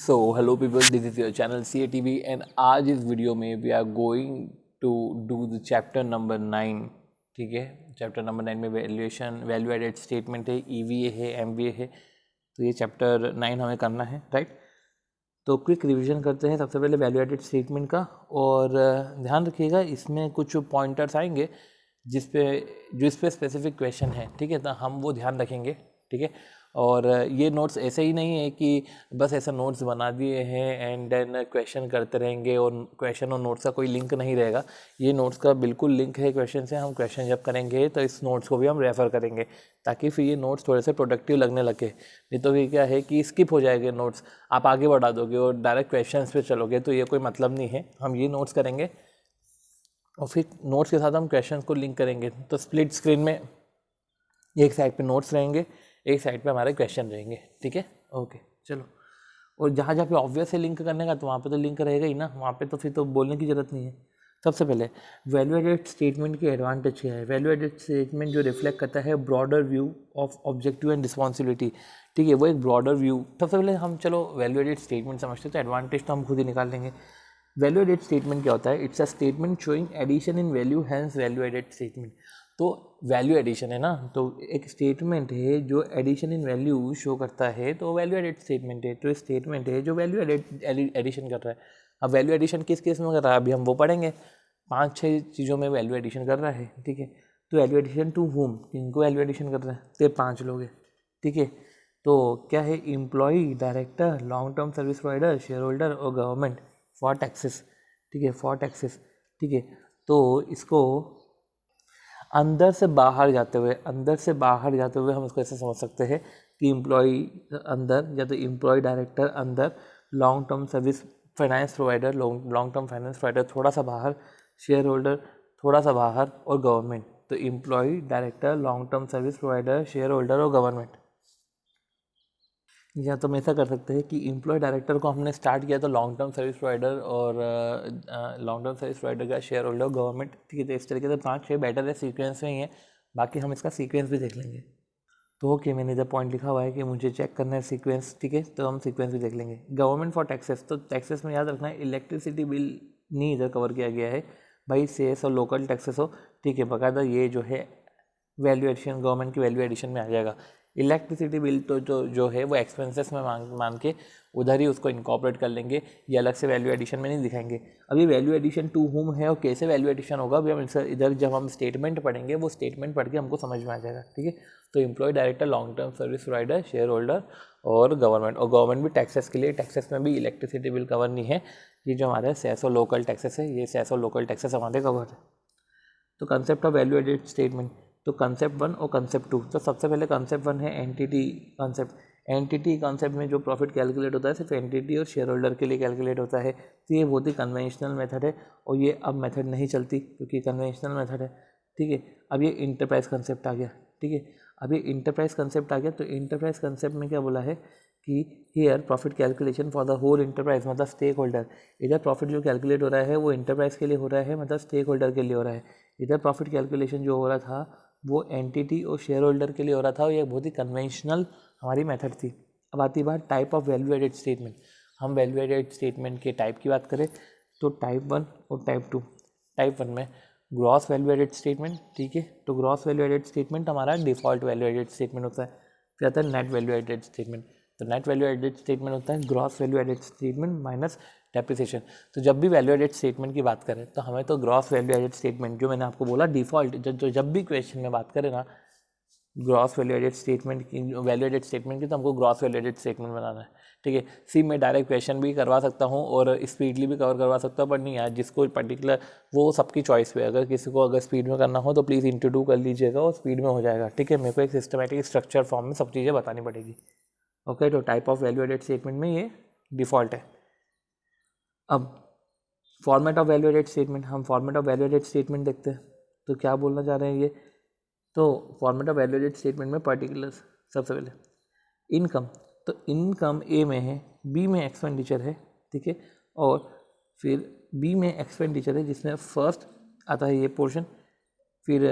So hello people, this is your channel CATV and आज इस video में we are going to do the chapter number 9। ठीक है, chapter number 9 में valuation, value added statement है, EVA है, MVA है। तो ये चैप्टर 9 हमें करना है, राइट। तो क्विक रिवीजन करते हैं सबसे पहले वैल्यू एडेड स्टेटमेंट का। और ध्यान रखिएगा, इसमें कुछ पॉइंटर्स आएंगे जिस पे स्पेसिफिक क्वेश्चन है, ठीक है, तो हम वो ध्यान रखेंगे, ठीक है। और ये नोट्स ऐसे ही नहीं है कि बस ऐसा नोट्स बना दिए हैं एंड देन क्वेश्चन करते रहेंगे और क्वेश्चन और नोट्स का कोई लिंक नहीं रहेगा। ये नोट्स का बिल्कुल लिंक है क्वेश्चन से। हम क्वेश्चन जब करेंगे तो इस नोट्स को भी हम रेफ़र करेंगे ताकि फिर ये नोट्स थोड़े से प्रोडक्टिव लगने लगे। नहीं तो फिर क्या है कि स्किप हो जाएंगे नोट्स, आप आगे बढ़ा दोगे और डायरेक्ट क्वेश्चन पे चलोगे, तो ये कोई मतलब नहीं है। हम ये नोट्स करेंगे और फिर नोट्स के साथ हम क्वेश्चन को लिंक करेंगे। तो स्प्लिट स्क्रीन में एक साइड पे नोट्स रहेंगे, एक साइड पे हमारे क्वेश्चन रहेंगे, ठीक है। ओके, चलो। और जहाँ जहाँ पे ऑब्वियस है लिंक करने का, तो वहाँ पे तो लिंक रहेगा ही ना, वहाँ पे तो फिर तो बोलने की ज़रूरत नहीं है। सबसे पहले वैल्यू एडेड स्टेटमेंट की एडवांटेज क्या है। वैल्यू एडेड स्टेटमेंट जो रिफ्लेक्ट करता है broader view of objective and responsibility, ठीक है, वो एक ब्रॉडर व्यू। सबसे पहले हम चलो वैल्यू एडेड स्टेटमेंट समझते हैं, तो एडवांटेज तो हम खुद ही निकाल लेंगे। वैल्यू एडेड स्टेटमेंट क्या होता है? It's a statement showing addition in value, hence value added statement. तो वैल्यू एडिशन है ना, तो एक स्टेटमेंट है जो एडिशन इन वैल्यू शो करता है, तो वैल्यू एडेड स्टेटमेंट है। तो स्टेटमेंट है जो वैल्यू एडिशन कर रहा है। अब वैल्यू एडिशन किस केस में कर रहा है अभी हम वो पढ़ेंगे। 5-6 चीज़ों में वैल्यू एडिशन कर रहा है, ठीक है। तो वैल्यू एडिशन टू होम, किनको वैल्यू एडिशन कर रहा है? तो 5 लोग हैं, ठीक है। तो क्या है? Employ, director, long term service provider, shareholder और गवर्नमेंट फॉर टैक्सेस, ठीक है, फॉर टैक्सेस, ठीक है। तो इसको अंदर से बाहर जाते हुए हम इसको ऐसे समझ सकते हैं कि एम्प्लॉय अंदर, या तो एम्प्लॉय डायरेक्टर अंदर, long term service finance provider, long term finance provider थोड़ा सा बाहर, शेयर होल्डर थोड़ा सा बाहर और गवर्नमेंट। तो employ, director, long term service provider, shareholder और गवर्नमेंट। या तो हम ऐसा कर सकते हैं कि एम्प्लॉय डायरेक्टर को हमने स्टार्ट किया तो लॉन्ग टर्म सर्विस प्रोवाइडर और लॉन्ग टर्म सर्विस प्रोवाइडर का शेयर होल्डर गवर्नमेंट, ठीक है। तो इस तरीके से 5-6 बेटर है, सीक्वेंस में ही है। बाकी हम इसका सीक्वेंस भी देख लेंगे। तो ओके, मैंने जब पॉइंट लिखा हुआ है कि मुझे चेक करना है सीक्वेंस, ठीक है, तो हम सीक्वेंस भी देख लेंगे। गवर्नमेंट फॉर टैक्सेस, तो टैक्सेस में याद रखना है इलेक्ट्रिसिटी बिल नहीं इधर कवर किया गया है भाई, सेस और लोकल टैक्सेस हो, ठीक है। बकायदा ये जो है वैल्यू एडिशन गवर्नमेंट की वैल्यू एडिशन में आ जाएगा। इलेक्ट्रिसिटी बिल तो जो है वो एक्सपेंसेस में मान के उधर ही उसको इनकॉर्पोरेट कर लेंगे, ये अलग से वैल्यू एडिशन में नहीं दिखाएंगे। अभी वैल्यू एडिशन टू होम है और कैसे वैल्यू एडिशन होगा अभी हम इधर जब हम स्टेटमेंट पढ़ेंगे, वो स्टेटमेंट पढ़ के हमको समझ में आ जाएगा, ठीक है। तो employ, director, long term service provider, shareholder और गवर्नमेंट भी टैक्सेस के लिए, टैक्सेस में भी इलेक्ट्रिसिटी बिल कवर नहीं है। ये जो हमारे सेस और लोकल टैक्सेस है, ये सेस और लोकल टैक्सेस हमारे कवर है। तो concept of value added statement, तो कंसेप्ट 1 और कंसेप्ट 2। तो सबसे पहले कंसेप्ट 1 है एंटिटी कॉन्सेप्ट। एंटिटी कॉन्सेप्ट में जो प्रॉफिट कैलकुलेट होता है सिर्फ एंटिटी और शेयर होल्डर के लिए कैलकुलेट होता है। तो ये बहुत ही कन्वेंशनल मेथड है और ये अब मेथड नहीं चलती क्योंकि कन्वेंशनल मेथड है, ठीक है। अब ये इंटरप्राइज कंसेप्ट आ गया, ठीक है। अब ये इंटरप्राइज कंसेप्ट आ गया। तो इंटरप्राइज कंसेप्ट में क्या बोला है कि here profit calculation for the whole enterprise, मतलब स्टेक होल्डर। इधर प्रॉफिट जो कैलकुलेट हो रहा है वो इंटरप्राइज के लिए हो रहा है, मतलब स्टेक होल्डर के लिए हो रहा है। इधर प्रॉफिट कैलकुलेशन जो हो रहा था वो एंटिटी और शेयर होल्डर के लिए हो रहा था और ये बहुत ही कन्वेंशनल हमारी मेथड थी। अब आती बात type of value added statement. हम वैल्यू एडेड स्टेटमेंट के टाइप की बात करें तो टाइप 1 और टाइप 2। टाइप 1 में ग्रॉस वैल्यू एडेड स्टेटमेंट, ठीक है। तो ग्रॉस वैल्यू एडेड स्टेटमेंट हमारा डिफ़ॉल्ट वैल्यू एडेड स्टेटमेंट होता है। फिर आता है नेट वैल्यू एडेड स्टेटमेंट। तो नेट वैल्यू एडेड स्टेटमेंट होता है gross value added statement minus depreciation. तो जब भी वैल्यू एडेड स्टेटमेंट की बात करें तो हमें तो ग्रॉस वैल्यू एडेड स्टेटमेंट, जो मैंने आपको बोला डिफ़ॉल्ट, जब भी क्वेश्चन में बात करें ना ग्रॉस वैल्यू एडेड स्टेटमेंट की, वैल्यू एडेड स्टेटमेंट की, तो हमको ग्रॉस वैल्यू एडेड स्टेटमेंट बनाना है, ठीक है। सी मैं डायरेक्ट क्वेश्चन भी करवा सकता हूँ और स्पीडली भी कवर करवा सकता हूँ, बट नहीं यार, जिसको पर्टिकुलर वो सबकी चॉइस पे। अगर किसी को अगर स्पीड में करना हो तो प्लीज़ इंट्रोड्यू कर लीजिएगा और स्पीड में हो जाएगा, ठीक है। मेरे को एक सिस्टमेटिक स्ट्रक्चर फॉर्म में सब चीज़ें बतानी पड़ेगी, ओके। तो type of value added statement में ये डिफ़ॉल्ट है। अब format of value added statement, हम format of value added statement देखते हैं। तो क्या बोलना चाह रहे हैं ये, तो format of value added statement में पर्टिकुलर्स, सबसे पहले इनकम। तो इनकम ए में है, बी में एक्सपेंडिचर है, ठीक है। और फिर बी में एक्सपेंडिचर है जिसमें फर्स्ट आता है ये पोर्शन, फिर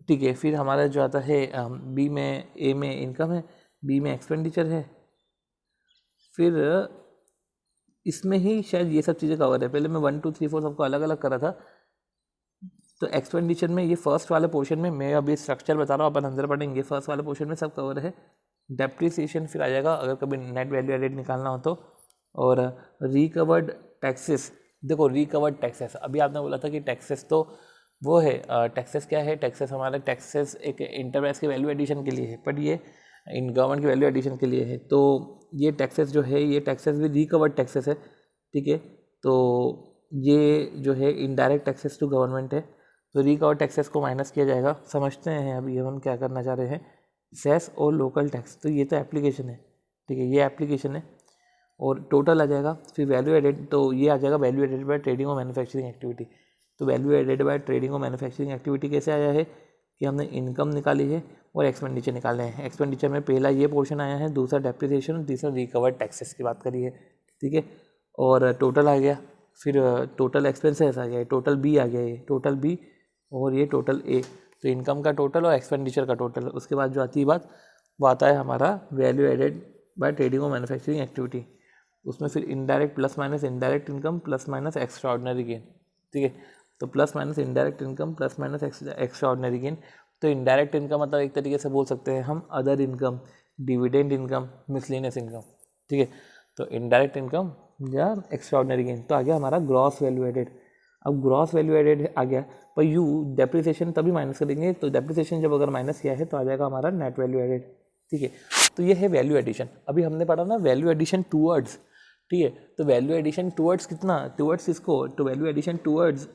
ठीक है, फिर हमारा जो आता है बी में, ए में इनकम है, बी में एक्सपेंडिचर है, फिर इसमें ही शायद ये सब चीज़ें कवर है। पहले मैं 1 2 3 4 सबको अलग अलग कर रहा था। तो एक्सपेंडिचर में ये फर्स्ट वाले पोर्शन में, मैं अभी स्ट्रक्चर बता रहा हूँ, अपन अंदर पढ़ेंगे। फर्स्ट वाले पोर्शन में सब कवर है। डेप्रिसिएशन फिर आ जाएगा अगर कभी नेट वैल्यू एडेड निकालना हो तो। और रिकवर्ड टैक्सेस, देखो रिकवर्ड टैक्सेस, अभी आपने बोला था कि टैक्सेस तो वो है, टैक्सेस क्या है, टैक्सेस हमारा टैक्सेस एक इंटरप्राइज के वैल्यू एडिशन के लिए है, बट ये इन गवर्नमेंट की वैल्यू एडिशन के लिए है। तो ये टैक्सेस जो है, ये टैक्सेस भी रिकवर्ड टैक्सेस है, ठीक है। तो ये जो है इनडायरेक्ट टैक्सेस टू गवर्नमेंट है, तो रिकवर टैक्सेस को माइनस किया जाएगा। समझते हैं अभी हम क्या करना चाह रहे हैं। सेस और लोकल टैक्स, तो ये तो एप्लीकेशन है, ठीक है, ये एप्लीकेशन है। और टोटल आ जाएगा, फिर वैल्यू एडेड, तो ये आ जाएगा वैल्यू एडेड बाय ट्रेडिंग और मैन्युफैक्चरिंग एक्टिविटी। तो वैल्यू एडेड बाय ट्रेडिंग और मैन्युफैक्चरिंग एक्टिविटी कैसे आया है कि हमने इनकम निकाली है और एक्सपेंडिचर निकाले हैं। एक्सपेंडिचर में पहला ये पोर्शन आया है, दूसरा डेप्रिसिएशन, तीसरा रिकवर्ड टैक्सेस की बात करी है, ठीक है। और टोटल आ गया, फिर टोटल एक्सपेंसेस आ गया, टोटल बी आ गया, ये टोटल बी और ये टोटल ए। तो इनकम का टोटल और एक्सपेंडिचर का टोटल। उसके बाद जो आती है बात, वो आता है हमारा वैल्यू एडेड बाय ट्रेडिंग और मैन्युफैक्चरिंग एक्टिविटी। उसमें फिर indirect plus minus indirect income plus minus extra ordinary gain, ठीक है। तो plus minus indirect income plus minus extra ordinary gain. तो इनडायरेक्ट इनकम मतलब एक तरीके से बोल सकते हैं हम other income, dividend income, miscellaneous income, ठीक है। तो इनडायरेक्ट इनकम या एक्स्ट्रा ऑर्डिनरी गेन, तो आ गया हमारा ग्रॉस वैल्यू एडेड। अब ग्रॉस वैल्यू एडेड आ गया, पर यू डेप्रिसिएशन तभी माइनस करेंगे, तो डेप्रिसिएशन जब अगर माइनस किया है तो आ जाएगा हमारा नेट वैल्यू एडेड, ठीक है। तो ये है वैल्यू एडिशन। अभी हमने पढ़ा ना वैल्यू एडिशन टूवर्ड्स, ठीक है। तो वैल्यू एडिशन टूवर्ड्स कितना, टूवर्ड्स इसको, तो value addition towards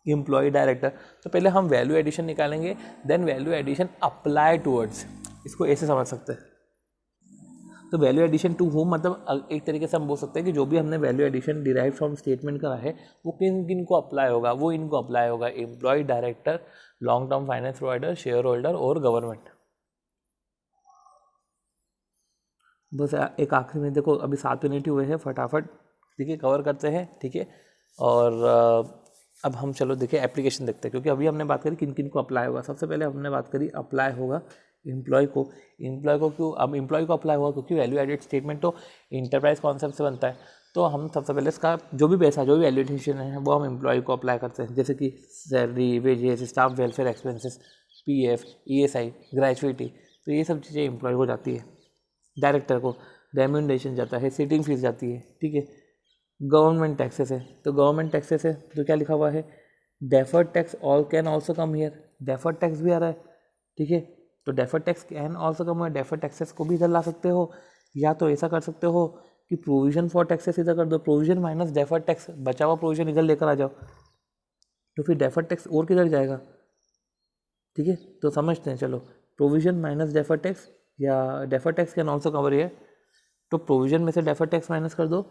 employ director. तो पहले हम वैल्यू एडिशन निकालेंगे, then value addition apply towards, इसको ऐसे समझ सकते हैं। तो वैल्यू एडिशन टू होम मतलब एक तरीके से हम बोल सकते हैं कि जो भी हमने value addition derive from statement करा है वो किन किन को अप्लाई होगा, वो इनको अप्लाई होगा, employ director, long term finance provider, shareholder और गवर्नमेंट। बस एक आखिरी में देखो, अभी 7 मिनट ही हुए हैं, फटाफट ठीक है कवर करते हैं, ठीक है। और अब हम चलो देखिए एप्लीकेशन देखते हैं, क्योंकि अभी हमने बात करी किन किन को अप्लाई होगा। सबसे पहले हमने बात करी अप्लाई होगा एम्प्लॉय को। एम्प्लॉय को क्यों, अब एम्प्लॉय को अप्लाई हुआ क्योंकि वैल्यू एडेड स्टेटमेंट तो इंटरप्राइज कॉन्सेप्ट से बनता है। तो हम सबसे पहले इसका जो भी पैसा, जो भी वैल्यू एडिशन है वो हम एम्प्लॉय को अप्लाई करते हैं, जैसे कि salary, wages, staff welfare expenses, PF, ESI, gratuity. तो ये सब चीज़ें एम्प्लॉय को जाती है। डायरेक्टर को रेम्यूनरेशन जाता है, सीटिंग फीस जाती है, ठीक है। गवर्नमेंट टैक्सेस है, तो गवर्नमेंट टैक्सेस है तो क्या लिखा हुआ है, deferred tax all can also come here, deferred tax भी आ रहा है, ठीक है। तो deferred tax can also come हुआ, डेफर्ड टैक्सेस को भी इधर ला सकते हो, या तो ऐसा कर सकते हो कि प्रोविजन फॉर टैक्सेस इधर कर दो, प्रोविजन माइनस डेफर्ड टैक्स, बचा हुआ प्रोविजन इधर लेकर आ जाओ, तो फिर डेफर्ड टैक्स और किधर जाएगा, ठीक है। तो समझते हैं, चलो प्रोविजन माइनस डेफर्ड टैक्स या deferred tax can also cover here, तो प्रोविजन में से डेफर्ड टैक्स माइनस कर दो,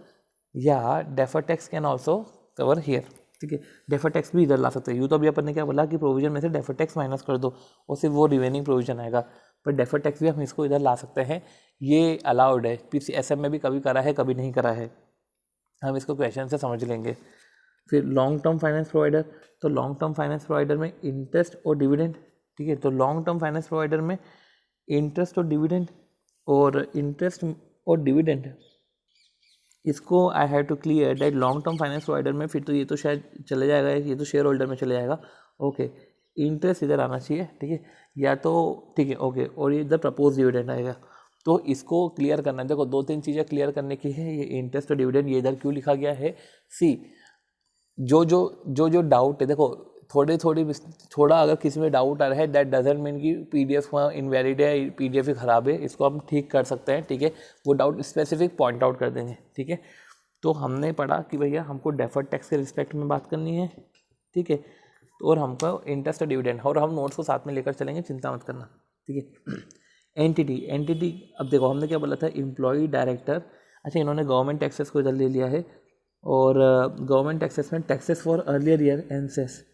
या deferred tax can also cover here, ठीक है। डेफर्ड टैक्स भी इधर ला सकते हैं। यूँ तो अभी अपन ने क्या बोला कि प्रोविजन में से डेफर्ड टैक्स माइनस कर दो और सिर्फ वो रिमेनिंग प्रोविजन आएगा, पर डेफर्ड टैक्स भी हम इसको इधर ला सकते हैं, ये अलाउड है। PCSM में भी कभी करा है कभी नहीं करा है, हम इसको क्वेश्चन से समझ लेंगे। फिर लॉन्ग टर्म फाइनेंस प्रोवाइडर, तो लॉन्ग टर्म फाइनेंस प्रोवाइडर में इंटरेस्ट और डिविडेंड, ठीक है। तो लॉन्ग टर्म फाइनेंस प्रोवाइडर में इंटरेस्ट और डिविडेंड, और इंटरेस्ट और डिविडेंड इसको I have to clear that long term finance provider में, फिर तो ये तो शायद चले जाएगा, ये तो शेयर होल्डर में चले जाएगा, ओके। इंटरेस्ट इधर आना चाहिए, ठीक है, या तो ठीक है, ओके। और ये इधर प्रपोज डिविडेंड आएगा, तो इसको क्लियर करना है। देखो 2-3 चीज़ें क्लियर करने की है, ये इंटरेस्ट और डिविडेंड ये इधर क्यों लिखा गया है, सी जो डाउट है, देखो थोड़ा अगर किसी में डाउट आ रहा है, दैट डजंट मीन कि PDF इनवैलिड है, PDF ही ख़राब है, इसको हम ठीक कर सकते हैं, ठीक है। वो डाउट स्पेसिफिक पॉइंट आउट कर देंगे, ठीक है। तो हमने पढ़ा कि भैया हमको डेफर्ड टैक्स के रिस्पेक्ट में बात करनी है, ठीक है, और हमको इंटरेस्ट और डिविडेंड, और हम नोट्स को साथ में लेकर चलेंगे, चिंता मत करना, ठीक है। एंटिटी, अब देखो हमने क्या बोला था, एम्प्लॉय डायरेक्टर, अच्छा इन्होंने गवर्नमेंट टैक्सेस को इधर ले लिया है, और गवर्नमेंट टैक्सेस में taxes for earlier year and cess,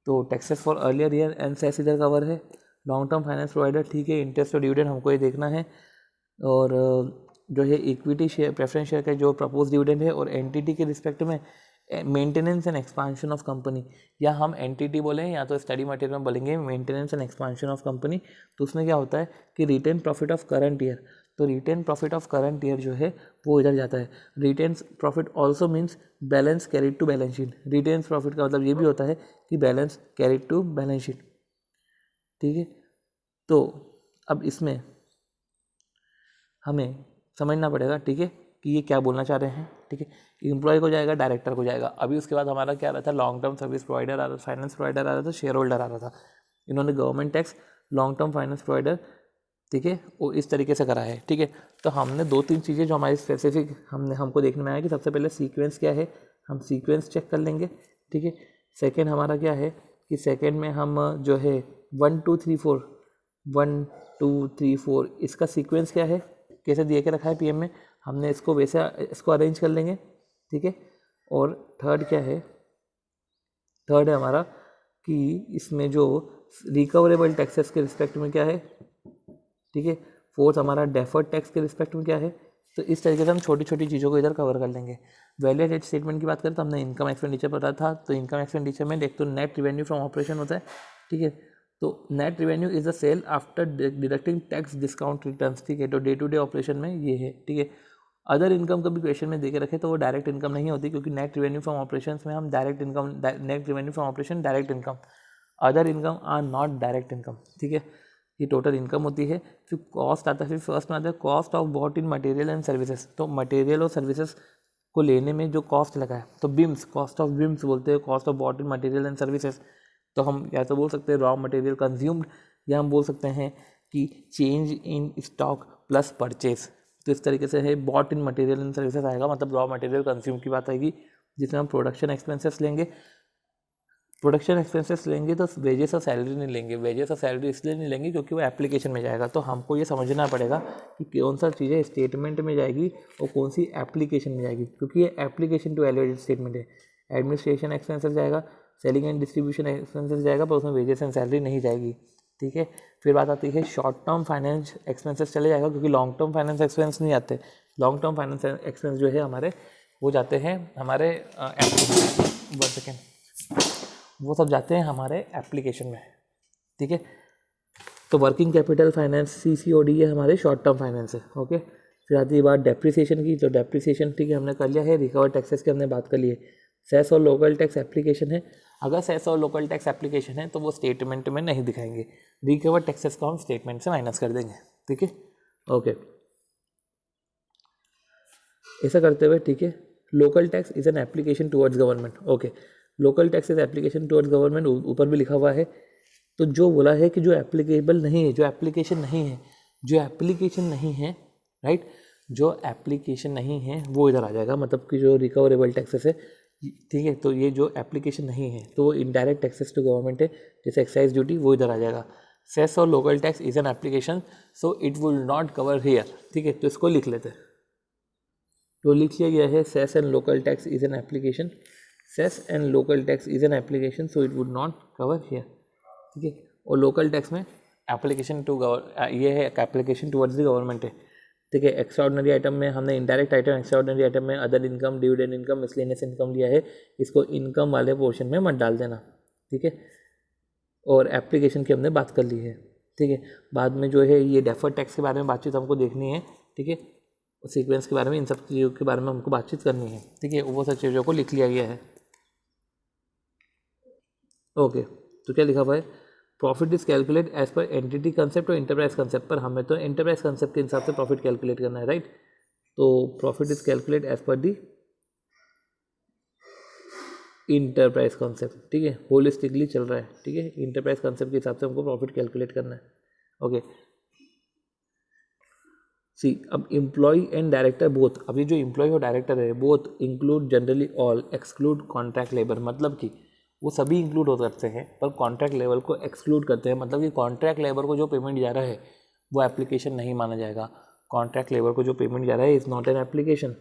तो taxes for earlier year and cess इधर कवर है। लॉन्ग टर्म फाइनेंस प्रोवाइडर, ठीक है, इंटरेस्ट और डिविडेंड हमको ये देखना है, और जो है इक्विटी शेयर, प्रेफरेंस शेयर का जो प्रपोज डिविडेंड है, और एंटिटी के रिस्पेक्ट में maintenance and expansion of company, या हम एंटिटी बोलें या तो स्टडी मटेरियल में बोलेंगे maintenance and expansion of company. तो उसमें क्या होता है कि retain profit of current year, तो retain profit of current year जो है वो इधर जाता है। Retain profit also means balance carried to balance sheet. Retain profit का मतलब ये भी होता है कि balance carried to balance sheet, ठीक है। तो अब इसमें हमें समझना पड़ेगा, ठीक है, कि ये क्या बोलना चाह रहे हैं, ठीक है। एम्प्लॉय को जाएगा, डायरेक्टर को जाएगा। अभी उसके बाद हमारा क्या आ रहा था, लॉन्ग टर्म सर्विस प्रोवाइडर आ रहा था, फाइनेंस प्रोवाइडर आ रहा था, शेयर होल्डर आ रहा था। इन्होंने government tax, long term finance provider, ठीक है, वो इस तरीके से करा है, ठीक है। तो हमने 2-3 चीज़ें जो हमारी स्पेसिफिक हमको देखने में आया कि सबसे पहले सीक्वेंस क्या है, हम सीक्वेंस चेक कर लेंगे, ठीक है। सेकेंड हमारा क्या है कि सेकेंड में हम जो है 1 2 3 4 1 2 3 4 इसका सीक्वेंस क्या है, कैसे दिए के रखा है पीएम में, हमने इसको वैसे इसको अरेंज कर लेंगे, ठीक है। और थर्ड क्या है, थर्ड है हमारा कि इसमें जो रिकवरेबल टैक्सेस के रिस्पेक्ट में क्या है, ठीक है। फोर्थ हमारा डेफर्ड टैक्स के रिस्पेक्ट में क्या है। तो इस तरीके से हम छोटी छोटी चीज़ों को इधर कवर कर लेंगे। वैल्यू एडेड स्टेटमेंट की बात करें तो हमने इनकम एक्सपेंडिचर पता था, तो इनकम एक्सपेंडिचर में देख तो नेट रिवेन्यू फ्रॉम ऑपरेशन होता है, ठीक है। तो net revenue is the sale after deducting tax discount returns, ठीक है। तो डे टू डे ऑपरेशन में ये है, ठीक है। अदर इनकम का भी क्वेश्चन में देके रखे तो वो डायरेक्ट इनकम नहीं होती, क्योंकि नेट रिवेन्यू फ्रॉम ऑपरेशंस में हम direct income, net revenue from operation direct income, other income are not direct income, ठीक है। ये टोटल इनकम होती है। फिर कॉस्ट आता है, फिर फर्स्ट में आता है cost of bought in material and services. तो मटेरियल और सर्विसेज को लेने में जो कॉस्ट लगा है, तो बिम्स, कॉस्ट ऑफ बिम्स बोलते हैं, cost of bought in material and services. तो हम या तो बोल सकते हैं रॉ मटेरियल कंज्यूम्ड, या हम बोल सकते हैं कि change in stock plus purchase. तो इस तरीके से है bought in material and services आएगा, मतलब रॉ मटेरियल कंज्यूम की बात आएगी, जिसमें हम प्रोडक्शन एक्सपेंसेस लेंगे। प्रोडक्शन एक्सपेंसेस लेंगे तो वेजेस और सैलरी नहीं लेंगे। वेजेस और सैलरी इसलिए नहीं लेंगे क्योंकि वो एप्लीकेशन में जाएगा। तो हमको ये समझना पड़ेगा कि कौन सा चीज़ें स्टेटमेंट में जाएगी और कौन सी एप्लीकेशन में जाएगी, क्योंकि ये application to value added statement है। एडमिनिस्ट्रेशन एक्सपेंसेस जाएगा, सेलिंग एंड डिस्ट्रीब्यूशन एक्सपेंसेस जाएगा, पर उसमें वेजेस एंड सैलरी नहीं जाएगी, ठीक है। फिर बात आती है शॉर्ट टर्म फाइनेंस एक्सपेंसेस चले जाएगा, क्योंकि लॉन्ग टर्म फाइनेंस एक्सपेंस नहीं आते। लॉन्ग टर्म फाइनेंस एक्सपेंस जो है हमारे वो जाते हैं हमारे वो सब जाते हैं हमारे एप्लीकेशन में, ठीक है। तो वर्किंग कैपिटल फाइनेंस CCOD ये हमारे शॉर्ट टर्म फाइनेंस है, ओके। फिर आती है बात डेप्रिसिएशन की, तो डेप्रिसिएशन, ठीक है, हमने कर लिया है। रिकवर टैक्सेस की हमने बात कर ली है। सेस और लोकल टैक्स एप्लीकेशन है। अगर सेस और लोकल टैक्स एप्लीकेशन है तो वो स्टेटमेंट में नहीं दिखाएंगे, रिकवर टैक्सेस को हम स्टेटमेंट से माइनस कर देंगे, ठीक है, ओके। ऐसा करते हुए, ठीक है, local tax is an application towards government, okay. Local tax is application towards government, ऊपर भी लिखा हुआ है। तो जो बोला है कि जो एप्लीकेबल नहीं है, जो एप्लीकेशन नहीं है, जो एप्लीकेशन नहीं है, राइट, जो एप्लीकेशन नहीं है वो इधर आ जाएगा, मतलब कि जो रिकवरेबल टैक्सेस है, ठीक है। तो ये जो एप्लीकेशन नहीं है तो वो इनडायरेक्ट टैक्सेस टू गवर्नमेंट है, जैसे एक्साइज ड्यूटी, वो इधर आ जाएगा। सेस और local tax is an application, so it will not cover here, ठीक है। तो इसको लिख लेते हैं। तो लिख लिया गया है cess and local tax is an application, cess and local tax is an application, so it would not cover here, ठीक है। और लोकल टैक्स में एप्लीकेशन टू ये है एप्लीकेशन टुवर्ड्स द गवर्नमेंट है, ठीक है। एक्स्ट्राऑर्डिनरी आइटम में हमने इंडायरेक्ट आइटम, एक्स्ट्राऑर्डिनरी आइटम में other income, dividend income, miscellaneous income लिया है, इसको इनकम वाले पोर्शन में मत डाल देना, ठीक है। और एप्लीकेशन की हमने बात कर ली है, ठीक है। बाद में जो है ये डेफर्ड टैक्स के बारे में बातचीत हमको देखनी है, ठीक है। सीक्वेंस के बारे में, इन सब चीज़ों के बारे में हमको बातचीत करनी है, ठीक है। वो सब चीज़ों को लिख लिया गया है, ओके। तो क्या लिखा हुआ है, profit is calculate as per entity concept और इंटरप्राइज कंसेप्ट, पर हमें तो इंटरप्राइज कंसेप्ट के हिसाब से प्रॉफिट कैलकुलेट करना है, राइट। तो प्रॉफिट इज कैलकुलेट एज पर दी इंटरप्राइज कंसेप्ट, ठीक है, होलिस्टिकली चल रहा है, ठीक है। इंटरप्राइज कंसेप्ट के हिसाब से हमको प्रॉफिट कैलकुलेट करना है, ओके। सी अब एम्प्लॉय एंड डायरेक्टर बोथ, अभी जो एम्प्लॉय और डायरेक्टर है both include generally all, exclude contract labour, मतलब कि वो सभी इंक्लूड हो सकते हैं पर कॉन्ट्रैक्ट लेबर को एक्सक्लूड करते हैं, मतलब कि कॉन्ट्रैक्ट लेबर को जो पेमेंट जा रहा है वो एप्लीकेशन नहीं माना जाएगा। कॉन्ट्रैक्ट लेबर को जो पेमेंट जा रहा है इज़ नॉट एन एप्लीकेशन।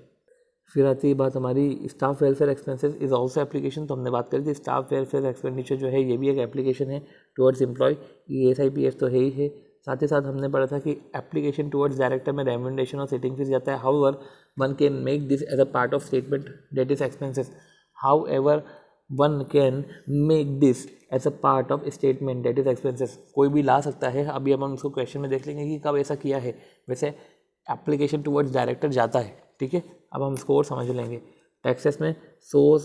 फिर आती है बात हमारी staff welfare expenses is also application, तो हमने बात करी थी स्टाफ वेलफेयर एक्सपेंडिचर जो है ये भी एक एप्लीकेशन है टुवर्ड्स एम्प्लॉय, ये SIPF तो है ही है। साथ ही साथ हमने पढ़ा था कि एप्लीकेशन टुवर्ड्स डायरेक्टर में रेम्यूनरेशन और सिटिंग फीस जाता है, however one can make this as a part of statement that is expenses, however one can make this as a part of statement that is expenses, कोई भी ला सकता है। अभी हम उसको क्वेश्चन में देख लेंगे कि कब ऐसा किया है। वैसे एप्लीकेशन टुवर्ड्स डायरेक्टर जाता है, ठीक है। अब हम इसको और समझ लेंगे। टैक्सेस में सोर्स,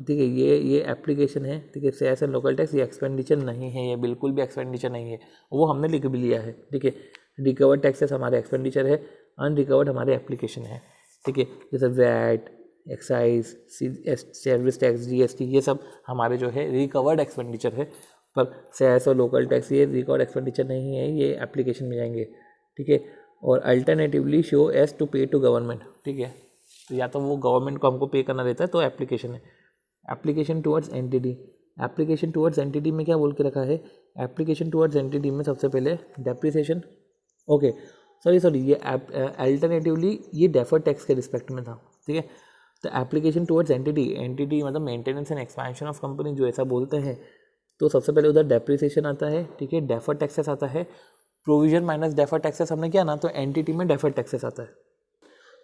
ठीक है, ये एप्लीकेशन है, ठीक है। सेस एंड लोकल टैक्स ये एक्सपेंडिचर नहीं है, ये बिल्कुल भी एक्सपेंडिचर नहीं है, वो हमने लिख भी लिया है, ठीक है। रिकवर्ड टैक्सेस हमारे एक्सपेंडिचर है, अनरिकवर्ड हमारे एप्लीकेशन है, ठीक है। जैसे VAT, excise, service tax, GST, ये सब हमारे जो है रिकवर्ड एक्सपेंडिचर है। पर सेस और लोकल टैक्स ये रिकवर्ड एक्सपेंडिचर नहीं है, ये एप्लीकेशन में जाएंगे, ठीक है। और alternatively show as to pay to government, ठीक है। तो या तो वो गवर्नमेंट को हमको पे करना रहता है तो एप्लीकेशन है। Application towards entity, application towards entity में क्या बोल के रखा है? एप्लीकेशन टुवर्ड्स एंटिटी में सबसे पहले डेप्रिसिएशन, ओके सॉरी ये अल्टरनेटिवली ये डेफर्ड टैक्स के रिस्पेक्ट में था, ठीक है। तो एप्लीकेशन टुवर्ड्स एंटिटी मतलब maintenance and expansion of company जो ऐसा बोलते हैं, तो सबसे पहले उधर डेप्रिसिएशन आता है, ठीक है। डेफर्ड टैक्सेस आता है, प्रोविजन माइनस डेफर्ड टैक्सेस हमने किया ना, तो एंटिटी में डेफर्ड टैक्सेस आता है।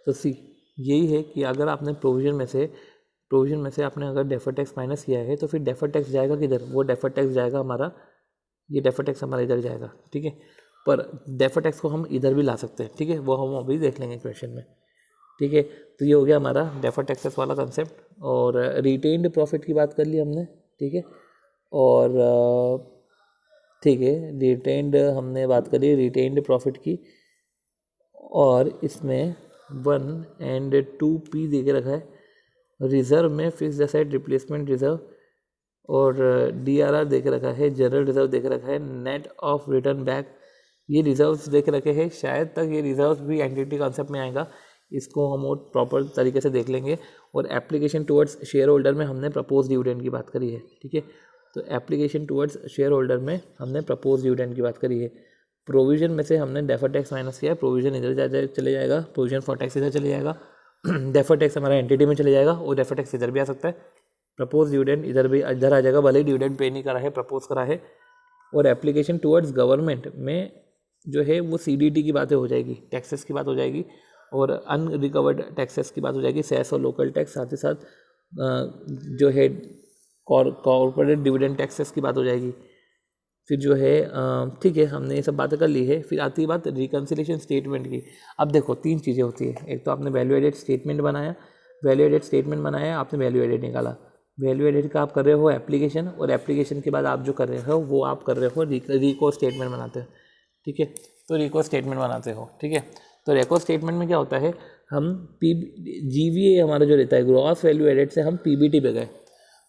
तो सी यही है कि अगर आपने प्रोविजन में से आपने अगर डेफर्ड टैक्स माइनस किया है तो फिर डेफर्ड टैक्स जाएगा किधर? वो डेफर्ड टैक्स जाएगा हमारा, ये डेफर्ड टैक्स हमारा इधर जाएगा, ठीक है। पर डेफर्ड टैक्स को हम इधर भी ला सकते हैं, ठीक है, वो हम अभी देख लेंगे क्वेश्चन में, ठीक है। तो ये हो गया हमारा डेफर्ड टैक्सेस वाला कंसेप्ट। और रिटेन्ड प्रॉफिट की बात कर ली हमने, ठीक है। और ठीक है, रिटेन्ड हमने बात करी रिटेन्ड प्रॉफिट की, और इसमें 1 and 2P दे के रखा है। रिजर्व में फिक्स्ड एसेट रिप्लेसमेंट रिजर्व, और DRR दे के रखा है, जनरल रिजर्व दे के रखा है, नेट ऑफ रिटर्न बैक, ये रिजर्व्स दे के रखे हैं। शायद तक ये रिजर्व्स भी एंटिटी कॉन्सेप्ट में आएगा, इसको हम और प्रॉपर तरीके से देख लेंगे। और एप्लीकेशन टुवर्ड्स शेयर होल्डर में हमने प्रपोज डिविडेंड की बात करी है, ठीक है। तो एप्लीकेशन टुवर्ड्स शेयर होल्डर में हमने प्रपोज डिविडेंड की बात करी है। प्रोविजन में से हमने डेफर्ड टैक्स माइनस किया है, प्रोविजन इधर चले जाएगा, प्रोविजन फॉर टैक्स इधर चले जाएगा, डेफर्ड टैक्स हमारा एंटिटी में चले जाएगा, और डेफर्ड टैक्स इधर भी आ सकता है। प्रपोज डिविडेंड इधर आ जाएगा, भले ही डिविडेंड पे नहीं करा है, प्रपोज करा है। और एप्लीकेशन टुवर्ड्स गवर्नमेंट में जो है वो CDT की बातें हो जाएगी, टैक्सेस की बात हो जाएगी, और अनरिकवर्ड टैक्सेस की बात हो जाएगी, सेस और लोकल टैक्स, साथ ही साथ जो है कॉर्पोरेट डिविडेंड टैक्सेस की बात हो जाएगी। फिर जो है ठीक है, हमने ये सब बातें कर ली है। फिर आती है बात रिकन्सिलेशन स्टेटमेंट की। अब देखो 3 चीज़ें होती है, एक तो आपने वैल्यू एडेड स्टेटमेंट बनाया, आपने वैल्यू एडेड निकाला। वैल्यू एडेड का आप कर रहे हो एप्लीकेशन, और एप्लीकेशन के बाद आप जो कर रहे हो वो आप कर रहे हो रिको स्टेटमेंट बनाते हो, ठीक है। तो रिको स्टेटमेंट बनाते हो, ठीक है। तो रिको स्टेटमेंट में क्या होता है, हम GVA हमारा जो रहता है, ग्रॉस वैल्यू एडेड से हम PBT पे गए,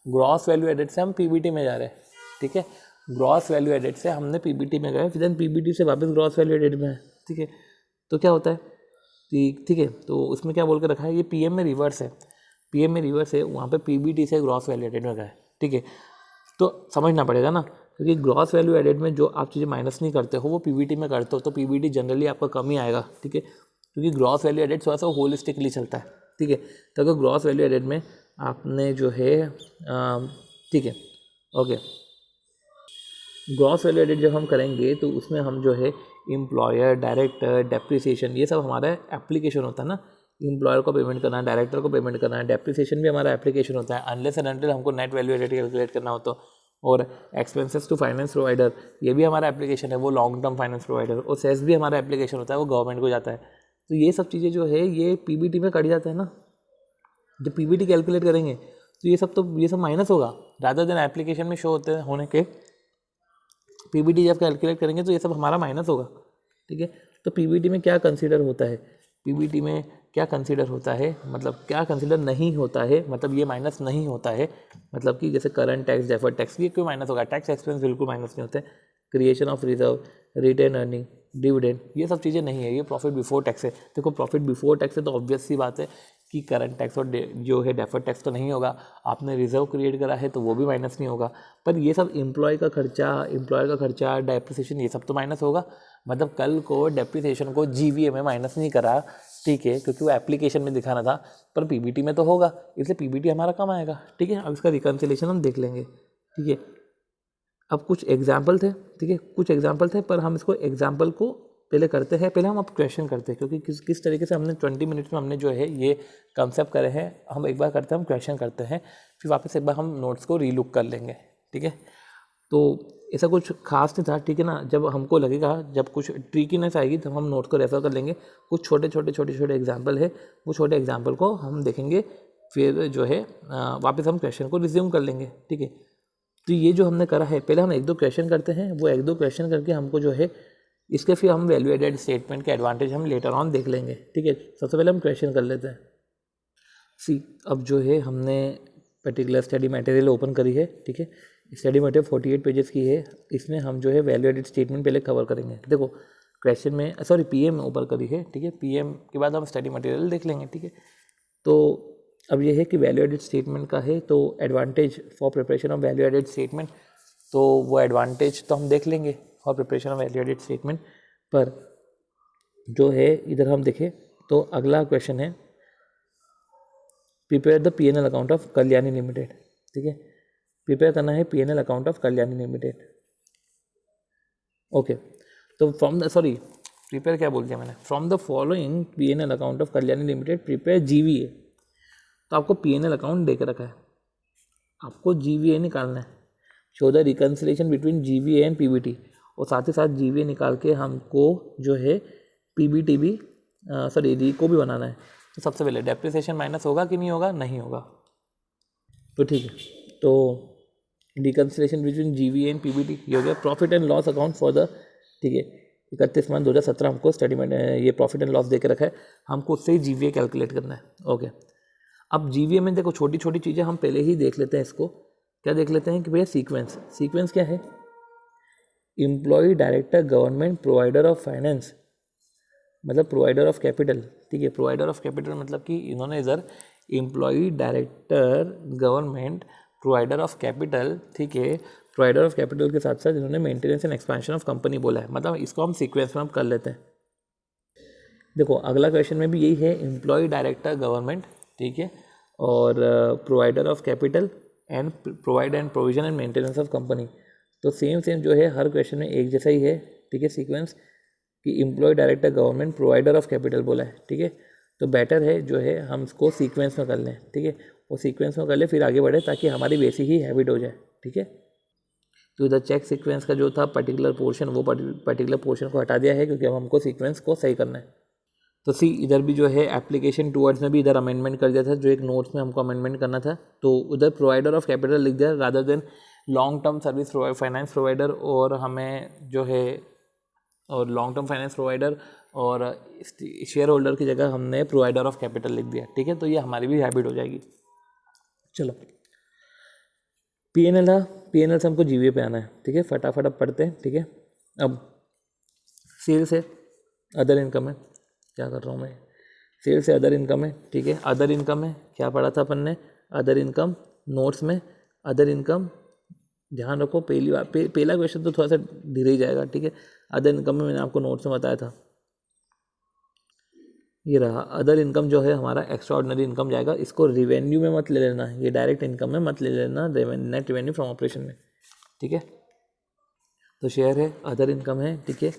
ग्रॉस वैल्यू एडेड से हम PBT में जा रहे हैं, ठीक है। ग्रॉस वैल्यू एडेड से हमने PBT में गए, फिर देन PBT से वापस ग्रॉस वैल्यू एडेड में है, ठीक है। तो क्या होता है, ठीक है, तो उसमें क्या बोल के रखा है, ये PM में रिवर्स है, वहाँ पे PBT से ग्रॉस वैल्यू एडेड में गए, ठीक है। तो समझना पड़ेगा ना, क्योंकि ग्रॉस वैल्यू एडेड में जो आप चीज़ें माइनस नहीं करते हो वो PBT में करते हो, तो PBT जनरली आपका कम ही आएगा, ठीक है। क्योंकि ग्रॉस वैल्यू एडेड थोड़ा सा होलिस्टिकली चलता है, ठीक है। तो अगर ग्रॉस वैल्यू एडेड में आपने जो है ठीक है, ओके, ग्रॉस वैल्यू एडेड जब हम करेंगे तो उसमें हम जो है एम्प्लॉयर, डायरेक्टर, डेप्रिसिएशन, ये सब हमारा एप्लीकेशन होता है ना। एम्प्लॉयर को पेमेंट करना है, डायरेक्टर को पेमेंट करना है, डेप्रिसिएशन भी हमारा एप्लीकेशन होता है, अनलेस एंड अनटिल हमको नेट वैल्यू एडेड कैलकुलेट करना हो तो। और एक्सपेंसेस टू फाइनेंस प्रोवाइडर, ये भी हमारा एप्लीकेशन है, वो लॉन्ग टर्म फाइनेंस प्रोवाइडर। और सेस भी हमारा एप्लीकेशन होता है, वो गवर्नमेंट को जाता है। तो ये सब चीज़ें जो है ये PBT में कट जाता है ना। जब PBT कैलकुलेट करेंगे तो ये सब माइनस होगा, रादर देन एप्लीकेशन में शो होने के PBT जब कैलकुलेट करेंगे तो ये सब हमारा माइनस होगा, ठीक है। तो PBT में क्या कंसीडर होता है, PBT में क्या कंसीडर होता है, मतलब क्या कंसीडर नहीं होता है, मतलब ये माइनस नहीं होता है, मतलब कि जैसे करंट टैक्स, डेफर्ड टैक्स, ये क्यों माइनस होगा? टैक्स एक्सपेंस बिल्कुल माइनस नहीं होते, creation of reserve, retain earning, dividend, ये सब चीज़ें नहीं है, ये प्रॉफिट बिफोर टैक्स है। देखो प्रॉफिट बिफोर टैक्स है तो ऑब्वियस सी बात है कि करंट टैक्स और जो है डेफर्ड टैक्स तो नहीं होगा। आपने रिजर्व क्रिएट करा है तो वो भी माइनस नहीं होगा। पर ये सब एम्प्लॉयर का खर्चा, डेप्रिसिएशन, ये सब तो माइनस होगा। मतलब कल को डेप्रिसिएशन को GVA में माइनस नहीं करा, ठीक है, क्योंकि वो एप्लीकेशन में दिखाना था, पर PBT में तो होगा, इसलिए PBT हमारा कम आएगा, ठीक है। अब इसका रिकन्सिलेशन हम देख लेंगे, ठीक है। अब कुछ एग्जाम्पल थे, ठीक है, कुछ एग्जाम्पल थे, पर हम इसको एग्जाम्पल को पहले करते हैं, पहले हम अब क्वेश्चन करते हैं, क्योंकि किस तरीके से हमने 20 मिनट्स में हमने जो है ये कंसेप्ट करे हैं। हम एक बार करते हैं, हम क्वेश्चन करते हैं, फिर वापस एक बार हम नोट्स को रीलुक कर लेंगे, ठीक है। तो ऐसा कुछ खास नहीं था, ठीक है ना। जब हमको लगेगा, जब कुछ ट्रिकीनेस आएगी तब हम नोट को रेफर कर लेंगे। कुछ छोटे छोटे एग्जाम्पल है, वो छोटे एग्जाम्पल को हम देखेंगे, फिर जो है वापस हम क्वेश्चन को रिज्यूम कर लेंगे, ठीक है। तो ये जो हमने करा है, पहले हम 1-2 क्वेश्चन करते हैं, वो 1-2 क्वेश्चन करके हमको जो है इसके फिर हम वैल्यू एडेड स्टेटमेंट के एडवांटेज हम लेटर ऑन देख लेंगे, ठीक है। सबसे पहले हम क्वेश्चन कर लेते हैं। सी, अब जो है हमने पर्टिकुलर स्टडी मटेरियल ओपन करी है, ठीक है। स्टडी मटेरियल 48 पेजेस की है। इसमें हम जो है वैल्यू एडेड स्टेटमेंट पहले कवर करेंगे। देखो क्वेश्चन में पीएम ओपन करी है, ठीक है। पीएम के बाद हम स्टडी मटेरियल देख लेंगे, ठीक है। तो अब ये है कि वैल्यू एडेड स्टेटमेंट का है, तो advantage for preparation of value added statement, तो वो एडवांटेज तो हम देख लेंगे for preparation of value added statement. पर जो है इधर हम देखें तो अगला क्वेश्चन है prepare the PNL account of Kalyani limited, ठीक है। प्रिपेयर करना है PNL account of Kalyani limited, okay. तो प्रिपेयर क्या बोल दिया मैंने, from the following PNL account of Kalyani limited prepare GVA. तो आपको पीएनएल अकाउंट दे के रखा है, आपको जीवीए निकालना है। Show the reconciliation between GVA and PBT, और साथ ही साथ जीवीए निकाल के हमको जो है पीबीटी भी री को भी बनाना है। तो सबसे पहले डेप्रिसिएशन माइनस होगा कि नहीं होगा, नहीं होगा, तो ठीक है। तो reconciliation between GVA and PBT ये हो गया। Profit and loss account for the, ठीक है, 31 मार्च 2017 हमको स्टडी में ये प्रॉफिट एंड लॉस दे के रखा है, हमको उससे ही जीवीए कैलकुलेट करना है, ओके। अब जीवीए में देखो छोटी छोटी चीज़ें हम पहले ही देख लेते हैं। इसको क्या देख लेते हैं कि भैया सीक्वेंस क्या है, employ director government provider of finance, मतलब प्रोवाइडर ऑफ कैपिटल, ठीक है। प्रोवाइडर ऑफ कैपिटल मतलब कि इन्होंने इधर employ director government provider of capital, ठीक है। प्रोवाइडर ऑफ कैपिटल के साथ साथ इन्होंने maintenance and expansion of company बोला है, मतलब इसको हम सीक्वेंस में हम कर लेते हैं। देखो अगला क्वेश्चन में भी यही है, एम्प्लॉय डायरेक्टर गवर्नमेंट, ठीक है, और provider of capital and provide and provision and maintenance of company. तो सेम जो है हर क्वेश्चन में एक जैसा ही है, ठीक है। सीक्वेंस कि employ director government provider of capital बोला है, ठीक है। तो बेटर है जो है हम इसको सीक्वेंस में कर लें, ठीक है। वो सीक्वेंस में कर ले फिर आगे बढ़े, ताकि हमारी वैसी ही हैबिट हो जाए, ठीक है। तो इधर चेक सीक्वेंस का जो था पर्टिकुलर पोर्शन, वो पर्टिकुलर पोर्शन को हटा दिया है, क्योंकि अब हमको सीक्वेंस को सही करना है। तो सी, इधर भी जो है एप्लीकेशन टूवर्ड्स में भी इधर अमेंडमेंट कर दिया था, जो एक नोट्स में हमको अमेंडमेंट करना था। तो उधर प्रोवाइडर ऑफ कैपिटल लिख दिया rather than long term service finance provider, और हमें जो है और लॉन्ग टर्म फाइनेंस प्रोवाइडर और शेयर होल्डर की जगह हमने प्रोवाइडर ऑफ कैपिटल लिख दिया, ठीक है। तो ये हमारी भी हैबिट हो जाएगी। चलो पीएनएल से हमको जीवीए पे आना है, ठीक है। फटाफट अब पढ़ते हैं, ठीक है। अब सेल्स है, अदर इनकम है, क्या कर रहा हूँ मैं, सेल से अदर इनकम है, ठीक है। अदर इनकम है, क्या पढ़ा था अपन ने, अदर इनकम नोट्स में। अदर इनकम ध्यान रखो, पहली बार पहला क्वेश्चन तो थोड़ा सा धीरे ही जाएगा, ठीक है। अदर इनकम में मैंने आपको नोट्स में बताया था, ये रहा अदर इनकम जो है हमारा एक्स्ट्रा ऑर्डिनरी इनकम जाएगा। इसको रिवेन्यू में मत ले लेना, ये डायरेक्ट इनकम में मत ले लेना, नेट रेवेन्यू फ्रॉम ऑपरेशन में, ठीक है। तो शेयर है, अदर इनकम है, ठीक है।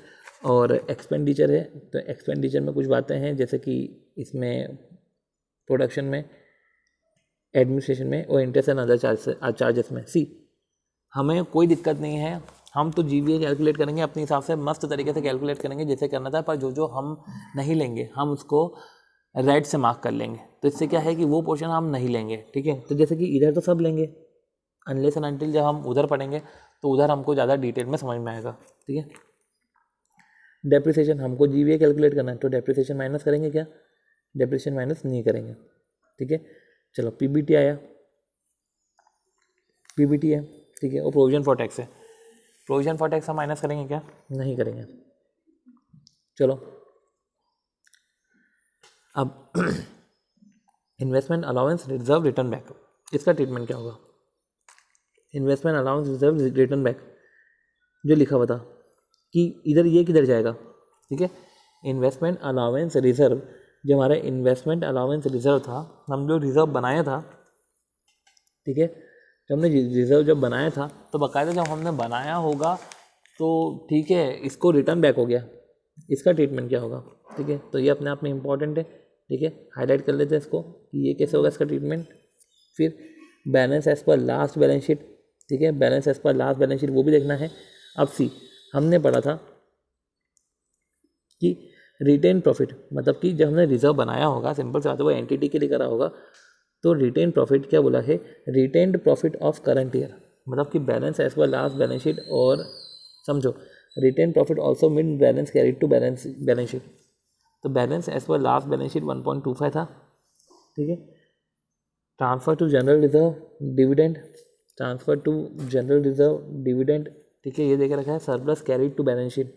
और एक्सपेंडिचर है, तो एक्सपेंडिचर में कुछ बातें हैं, जैसे कि इसमें प्रोडक्शन में, एडमिनिस्ट्रेशन में और इंटरेस्ट एंड अदर चार्जेस में। सी, हमें कोई दिक्कत नहीं है, हम तो जीवीए कैलकुलेट करेंगे अपने हिसाब से, मस्त तरीके से कैलकुलेट करेंगे जैसे करना था। पर जो हम नहीं लेंगे हम उसको रेड से मार्क कर लेंगे। तो इससे क्या है कि वो पोर्शन हम नहीं लेंगे, ठीक है। तो जैसे कि इधर तो सब लेंगे, अनलेस एंड अनटिल जब हम उधर पढ़ेंगे तो उधर हमको ज़्यादा डिटेल में समझ में आएगा, ठीक है। डेप्रिसिएशन हमको जीवीए कैलकुलेट करना है, तो डेप्रिसिएशन माइनस करेंगे क्या, डेप्रिसिएशन माइनस नहीं करेंगे, ठीक है। चलो पीबीटी आया, पीबीटी है, ठीक है। और प्रोविजन फॉर टैक्स है, प्रोविजन फॉर टैक्स हम माइनस करेंगे क्या, नहीं करेंगे। चलो अब investment allowance reserve return back, इसका ट्रीटमेंट क्या होगा। Investment allowance reserve return back जो लिखा हुआ था कि इधर ये किधर जाएगा, ठीक है। इन्वेस्टमेंट अलाउंस रिजर्व, जो हमारा इन्वेस्टमेंट अलाउंस रिजर्व था, हम जो रिजर्व बनाया था, ठीक है। जब हमने रिजर्व जब बनाया था तो बाकायदा जब हमने बनाया होगा तो ठीक है, इसको रिटर्न बैक हो गया, इसका ट्रीटमेंट क्या होगा, ठीक है। तो ये अपने आप में इम्पॉर्टेंट है, ठीक है। हाईलाइट कर लेते हैं इसको कि ये कैसे होगा इसका ट्रीटमेंट। फिर balance as per last balance sheet, ठीक है। Balance as per last balance sheet वो भी देखना है। अब सी, हमने पढ़ा था कि रिटेन प्रॉफिट, मतलब कि जब हमने रिजर्व बनाया होगा, सिंपल से बात है, वो एंटिटी के लिए करा होगा, तो रिटेन प्रॉफिट क्या बोला है, retained profit of current year, मतलब कि balance as per last balance sheet. और समझो, retain profit also mean balance carried to balance sheet. तो balance as per last balance sheet 1.25 था, ठीक है। Transfer to general reserve dividend, transfer to general reserve dividend, ठीक है, ये देकर रखा है। Surplus carried to balance sheet,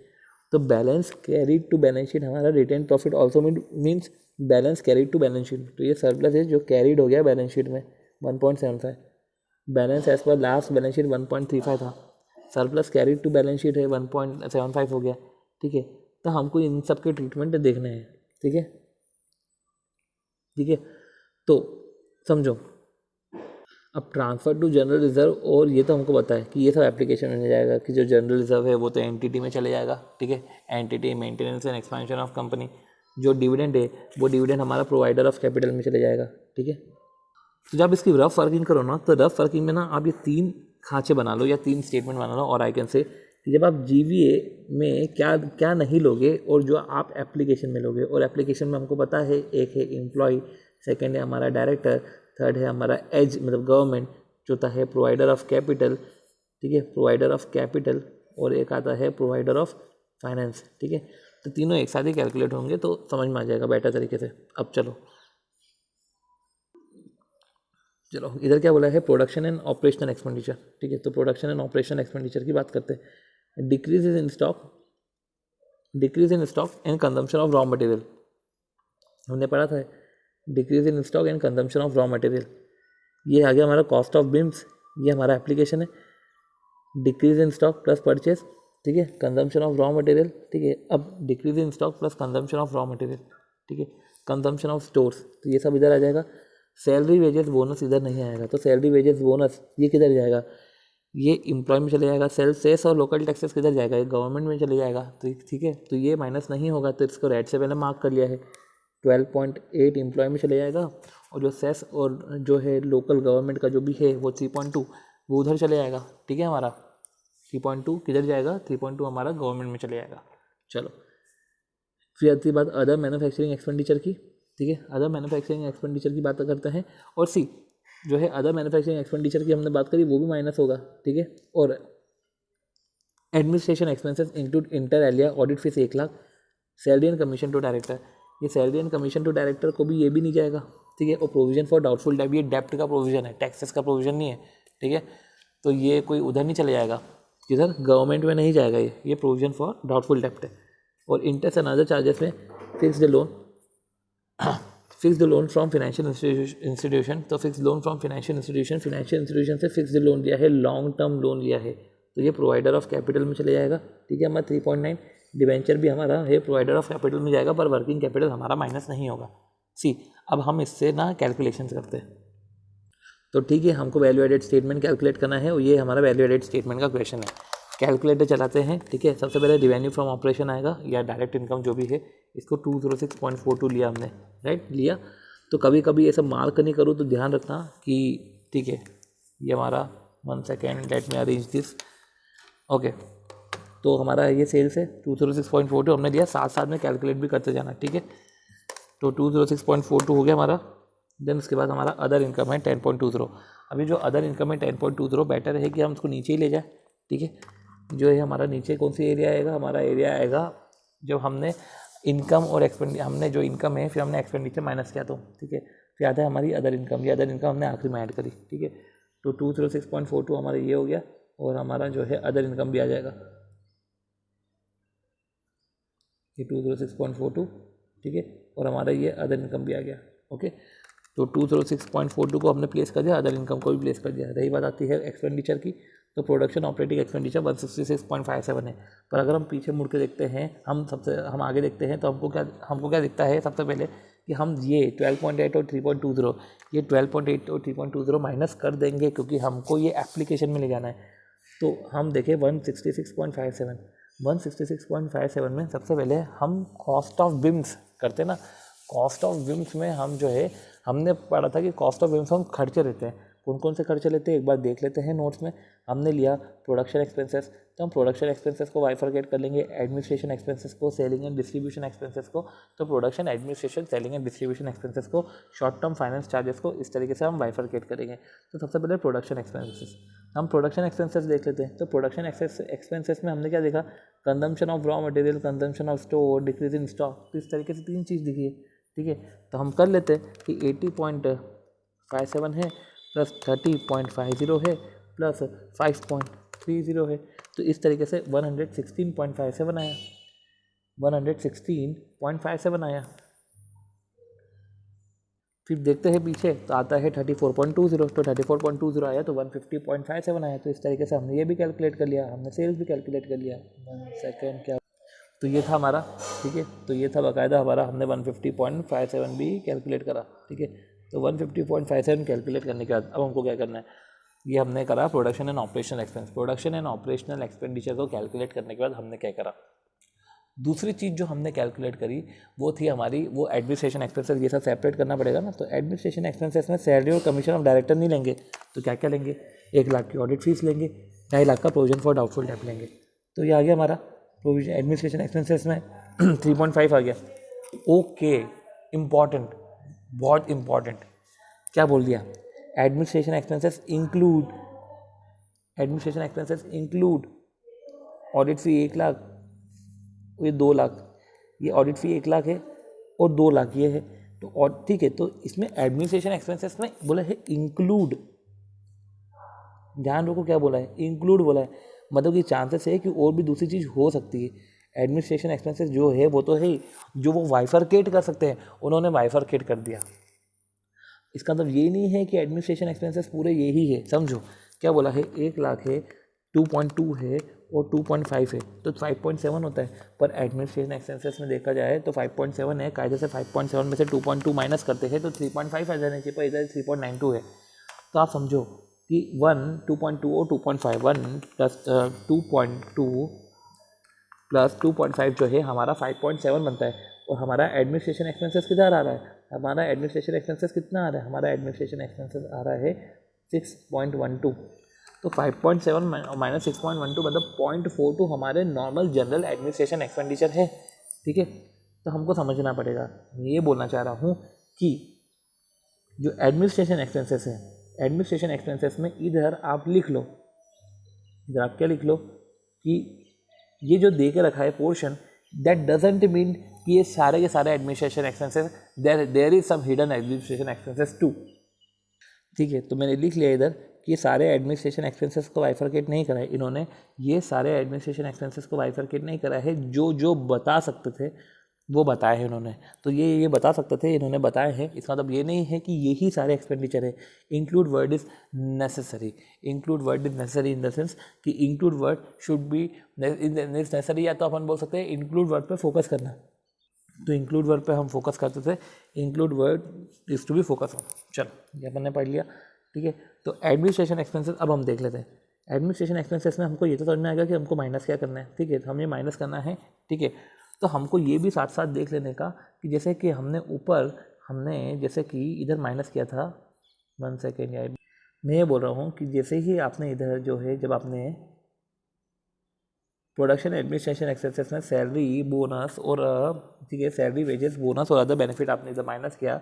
तो balance carried to balance sheet हमारा retain profit also means balance carried to balance sheet. तो ये सरप्लस है जो कैरीड हो गया बैलेंस शीट में 1.75। Balance as per last balance sheet 1.35 था, surplus carried to balance sheet है 1.75 हो गया, ठीक है। तो हमको इन सब के ट्रीटमेंट देखने हैं, ठीक है, ठीक है। तो समझो, अब ट्रांसफर टू जनरल रिजर्व, और ये तो हमको पता है कि ये सब एप्लीकेशन में जाएगा कि जो जनरल रिजर्व है वो तो एंटिटी में चले जाएगा, ठीक है। Entity maintenance and expansion of company. जो डिविडेंड है वो डिविडेंड हमारा प्रोवाइडर ऑफ कैपिटल में चले जाएगा, ठीक है। तो जब इसकी रफ वर्किंग करो ना, तो रफ वर्किंग में ना आप ये 3 खांचे बना लो या 3 स्टेटमेंट बना लो, और आई कैन से कि जब आप जीवीए में क्या क्या नहीं लोगे और जो आप एप्लीकेशन में लोगे। और एप्लीकेशन में हमको पता है, एक है एम्प्लॉय, सेकेंड है हमारा डायरेक्टर, थर्ड है हमारा एज मतलब गवर्नमेंट, चौथा है प्रोवाइडर ऑफ कैपिटल, ठीक है, प्रोवाइडर ऑफ कैपिटल, और एक आता है प्रोवाइडर ऑफ फाइनेंस, ठीक है। तो तीनों एक साथ ही कैलकुलेट होंगे तो समझ में आ जाएगा बेटर तरीके से। अब चलो इधर क्या बोला है, प्रोडक्शन एंड ऑपरेशनल एक्सपेंडिचर, ठीक है। तो प्रोडक्शन एंड ऑपरेशनल एक्सपेंडिचर की बात करते हैं। Decrease in stock and consumption of raw material, हमने पढ़ा था decrease in stock and consumption of raw material. ये आ गया हमारा कॉस्ट ऑफ बिम्स, ये हमारा एप्लीकेशन है। Decrease in stock plus purchase, ठीक है, कंजम्पशन ऑफ रॉ मटेरियल, ठीक है। अब decrease in stock plus consumption of raw material, ठीक है, कंजम्पशन ऑफ स्टोर्स, तो ये सब इधर आ जाएगा। सैलरी वेजेस बोनस इधर नहीं आएगा, तो सैलरी वेजेस बोनस ये किधर जाएगा, ये एम्प्लॉय में चले जाएगा। सेस और लोकल टैक्सेस किधर जाएगा, ये गवर्नमेंट में चले जाएगा, तो ठीक है। तो ये माइनस नहीं होगा, तो इसको रेट से पहले मार्क कर लिया है। 12.8 एम्प्लॉय में चले जाएगा, और जो सेस और जो है लोकल गवर्नमेंट का जो भी है वो 3.2 वो उधर चले जाएगा, ठीक है। हमारा 3.2 किधर जाएगा, 3.2 हमारा गवर्नमेंट में चले जाएगा। चलो फिर आती बात अदर मैन्युफैक्चरिंग एक्सपेंडिचर की, ठीक है। अदर मैन्युफैक्चरिंग एक्सपेंडिचर की बात करते हैं, और सी जो है अदर मैन्युफैक्चरिंग एक्सपेंडिचर की हमने बात करी वो भी माइनस होगा, ठीक है। और administration expenses include inter alia audit fees 1 lakh, salary and commission to director, ये salary and commission to director को भी ये भी नहीं जाएगा, ठीक है। और प्रोविजन फॉर डाउटफुल डेब्ट, ये डेप्ट का प्रोविजन है, टैक्सेस का प्रोविजन नहीं है, ठीक है। तो ये कोई उधर नहीं चले जाएगा, किधर गवर्नमेंट में नहीं जाएगा, ये प्रोविजन फॉर डाउटफुल डेप्ट है। और इंटरेस्ट एंड अदर चार्जेस में fixed loan from financial institution, तो fix loan from financial institution से फिक्स्ड लोन लिया है, लॉन्ग टर्म लोन लिया है, तो ये प्रोवाइडर ऑफ कैपिटल में चले जाएगा, ठीक है। हमारा 3.9 डिवेंचर भी हमारा है प्रोवाइडर ऑफ कैपिटल में जाएगा, पर वर्किंग कैपिटल हमारा माइनस नहीं होगा। सी अब हम इससे ना कैलकुलेशन करते हैं, तो ठीक है, हमको वैल्यू एडेड स्टेटमेंट कैलकुलेट करना है, और ये हमारा वैल्यू एडेड स्टेटमेंट का क्वेश्चन है। कैलकुलेटर चलाते हैं, ठीक है। सबसे पहले रिवेन्यू फ्रॉम ऑपरेशन आएगा या डायरेक्ट इनकम जो भी है, इसको 206.42 लिया हमने, राइट लिया। तो कभी कभी ये सब मार्क नहीं करूँ तो ध्यान रखना कि ठीक है, ये हमारा 1 second let me arrange this, okay. तो हमारा ये सेल्स है 206.42 हमने दिया, साथ साथ में कैलकुलेट भी करते जाना, ठीक है। तो 206.42 हो गया हमारा। देन उसके बाद हमारा अदर इनकम है 10.20। अभी जो अदर इनकम है 10.20 बेटर है कि हम उसको नीचे ही ले जाए, ठीक है। जो है हमारा नीचे कौन सी एरिया आएगा, हमारा एरिया आएगा जब हमने इनकम और हमने जो इनकम है फिर हमने एक्सपेंडिचर माइनस किया, तो ठीक है। फिर आता है हमारी अदर इनकम, ये अदर इनकम हमने आखिरी में ऐड करी, ठीक है। तो 206.42 हमारा ये हो गया, और हमारा जो है अदर इनकम भी आ जाएगा, ये 206.42, ठीक है। और हमारा ये अदर इनकम भी आ गया, ओके। तो 206.42 को हमने प्लेस कर दिया, अदर इनकम को भी प्लेस कर दिया। रही बात आती है एक्सपेंडिचर की, तो प्रोडक्शन ऑपरेटिंग एक्सपेंडिचर 166.57 है। पर अगर हम पीछे मुड़ के देखते हैं, हम आगे देखते हैं, तो हमको क्या दिखता है सबसे पहले कि हम ये 12.8 और 3.20, ये 12.8 और 3.20 माइनस कर देंगे, क्योंकि हमको ये एप्लीकेशन में ले जाना है। तो हम देखें 166.57 में सबसे पहले हम कॉस्ट ऑफ बिम्स करते हैं ना। कॉस्ट ऑफ बिम्स में हम जो है हमने पढ़ा था कि कॉस्ट ऑफ बिम्स हम खर्चे रहते हैं, कौन कौन से खर्चे लेते हैं एक बार देख लेते हैं नोट्स में। हमने लिया प्रोडक्शन एक्सपेंसेस, तो हम प्रोडक्शन एक्सपेंसेस को बाइफरकेट कर लेंगे, एडमिनिस्ट्रेशन एक्सपेंसेस को, सेलिंग एंड डिस्ट्रीब्यूशन एक्सपेंसेस को। तो production, administration, selling and distribution expenses को, शॉर्ट टर्म फाइनेंस चार्जेस को इस तरीके से हम बाइफरकेट करेंगे। तो सबसे पहले प्रोडक्शन एक्सपेंसेस, हम प्रोडक्शन एक्सपेंसेस देख लेते हैं। तो प्रोडक्शन एक्सपेंसेस में हमने क्या देखा, consumption of raw material, consumption of store, decrease in stock, तो इस तरीके से 3 चीज़ दिखी है। ठीक है, तो हम कर लेते हैं कि 80.57 है प्लस 30.50 है प्लस 5.30 है, तो इस तरीके से 116.57 आया, 116.57 आया। फिर देखते हैं पीछे तो आता है 34.20, तो 34.20 आया तो 150.57 आया। तो इस तरीके से हमने ये भी कैलकुलेट कर लिया, हमने सेल्स भी कैलकुलेट कर लिया। 1 सेकेंड, क्या, तो ये था हमारा। ठीक है, तो ये था बाकायदा हमारा, हमने 150.57 भी कैलकुलेट करा। ठीक है, तो 150.57 कैलकुलेट करने के बाद अब हमको क्या करना है, ये हमने करा production and operational expense. Production and operational expenditure को कैलकुलेट करने के बाद हमने क्या करा, दूसरी चीज़ जो हमने कैलकुलेट करी वो थी हमारी वो एडमिनिस्ट्रेशन एक्सपेंसेस। ये सब सेपरेट करना पड़ेगा ना, तो एडमिनिस्ट्रेशन एक्सपेंसेस में सैलरी और कमीशन ऑफ डायरेक्टर नहीं लेंगे, तो क्या क्या लेंगे, 1 लाख की ऑडिट फीस लेंगे, 2.5 लाख का प्रोविजन फॉर डाउटफुल डेब्ट लेंगे। तो ये आ गया हमारा प्रोविजन एडमिनिस्ट्रेशन एक्सपेंसेस में 3.5 आ गया। ओके, इम्पॉर्टेंट, बहुत इम्पॉर्टेंट, क्या बोल दिया, एडमिनिस्ट्रेशन एक्सपेंसेस इंक्लूड ऑडिट फी 1 लाख, ये 2 लाख, ये ऑडिट फी 1 लाख है और 2 लाख ये है। तो और ठीक है, तो इसमें एडमिनिस्ट्रेशन एक्सपेंसेस में बोला है इंक्लूड, ध्यान रखो क्या बोला है, इंक्लूड बोला है, मतलब कि चांसेस है कि और भी दूसरी चीज़ हो सकती है। एडमिनिस्ट्रेशन एक्सपेंसेस जो है वो तो है ही, जो वो वाइफरकेट कर सकते हैं उन्होंने वाइफरकेट कर दिया। इसका मतलब ये नहीं है कि एडमिनिस्ट्रेशन एक्सपेंसेस पूरे यही है, समझो क्या बोला है, 1 लाख है, 2.2 है और 2.5 है, तो 5.7 होता है। पर एडमिनिस्ट्रेशन एक्सपेंसेस में देखा जाए तो 5.7 है, कायदे से 5.7 में से 2.2 माइनस करते हैं तो 3.5 आ जाने चाहिए, पर इधर 3.92 है। तो आप समझो कि 1 2.2 और 2.5, 1 प्लस 2.2 प्लस 2.5 जो है हमारा 5.7 बनता है। और हमारा एडमिनिस्ट्रेशन एक्सपेंसेस किधर आ रहा है, हमारा एडमिनिस्ट्रेशन एक्सपेंसेस कितना आ रहा है, हमारा एडमिनिस्ट्रेशन एक्सपेंसेस आ रहा है 6.12। तो 5.7 माइनस 6.12 मतलब 0.42 हमारे नॉर्मल जनरल एडमिनिस्ट्रेशन एक्सपेंडिचर है। ठीक है, तो हमको समझना पड़ेगा, मैं ये बोलना चाह रहा हूँ कि जो एडमिनिस्ट्रेशन एक्सपेंसेस है, एडमिनिस्ट्रेशन एक्सपेंसेस में इधर आप लिख लो, इधर आप क्या लिख लो कि ये जो दे के रखा है पोर्शन, दैट डजेंट मीन कि ये सारे के सारे administration expenses, there is some hidden administration expenses too. ठीक है, तो मैंने लिख लिया इधर कि ये सारे एडमिनिस्ट्रेशन एक्सपेंसेस को बाइफरकेट नहीं करा है इन्होंने, ये सारे एडमिनिस्ट्रेशन एक्सपेंसेस को बाइफरकेट नहीं करा है, जो जो बता सकते थे वो बताए हैं इन्होंने। तो ये बता सकते थे, इन्होंने बताए हैं, इसका मतलब ये नहीं है कि यही सारे एक्सपेंडिचर है। Include word is necessary, include word is necessary in the sense कि include word should be necessary, या तो अपन बोल सकते हैं इंक्लूड वर्ड पे फोकस करना। तो इंक्लूड वर्ड पे हम फोकस करते थे, include word is to be focus on. चलो ये अपन ने पढ़ लिया। ठीक है, तो एडमिनिस्ट्रेशन एक्सपेंसेस अब हम देख लेते हैं। एडमिनिस्ट्रेशन एक्सपेंसेस में हमको ये तो समझ में आ गया कि हमको माइनस क्या करना है। ठीक है, तो हमें माइनस करना है। ठीक है, तो हमको ये भी साथ साथ देख लेने का कि जैसे कि हमने जैसे कि इधर माइनस किया था, 1 सेकेंड यार, मैं ये बोल रहा हूँ कि जैसे ही आपने इधर जो है, जब आपने प्रोडक्शन एडमिनिस्ट्रेशन एक्सपेंसेस में सैलरी बोनस और ठीक है सैलरी वेजेस बोनस और अदर बेनिफिट आपने इधर माइनस किया,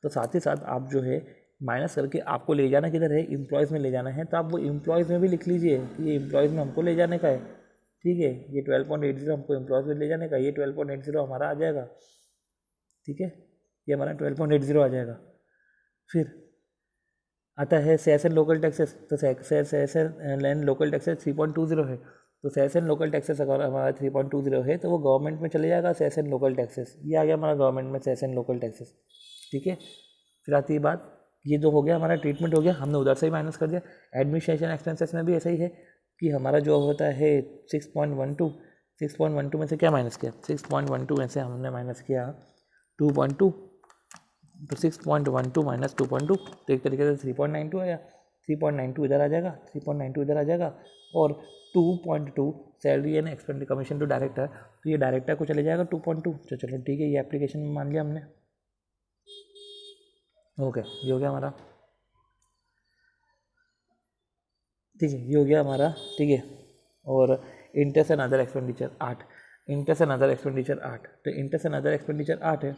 तो साथ ही साथ आप जो है माइनस करके आपको ले जाना किधर है, एम्प्लॉयज़ में ले जाना है। तो आप वो एम्प्लॉयज़ में भी लिख लीजिए कि ये एम्प्लॉयज़ में हमको ले जाने का है। ठीक है, ये 12.80 हमको एम्प्लॉयज़ में ले जाने का, ये 12.80 हमारा आ जाएगा। ठीक है, ये हमारा 12.80 आ जाएगा। फिर आता है सेस एंड लोकल टैक्सेस, तो सेस एंड लोकल टैक्सेस 3.20 है। तो सेस एंड लोकल टैक्सेस अगर हमारा 3.20 है तो वो गवर्नमेंट में चले जाएगा, सेस एंड लोकल टैक्सेस, ये आ गया हमारा गवर्नमेंट में सेस एंड लोकल टैक्सेस। ठीक है, फिर आती है बात, ये जो हो गया हमारा ट्रीटमेंट हो गया, हमने उधर से ही माइनस कर दिया। एडमिनिस्ट्रेशन एक्सपेंसेस में भी ऐसा ही है कि हमारा जो होता है 6.12 में से क्या माइनस किया, 6.12 में से हमने माइनस किया 2.2, तो 6.12 माइनस 2.2, तो एक तरीके से 3.92 आया। 3.92 इधर आ जाएगा, 3.92 इधर आ जाएगा, और 2.2 salary and expenditure commission to director, तो ये डायरेक्टर को चले जाएगा 2.2। तो चलो ठीक है, ये एप्लीकेशन में मान लिया हमने। ओके, ये हो गया हमारा। ठीक है, ये हो गया हमारा, ठीक है। और interest and other expenditure 8, interest and other expenditure 8, तो इंटरेस्ट एंड अदर एक्सपेंडिचर 8 है,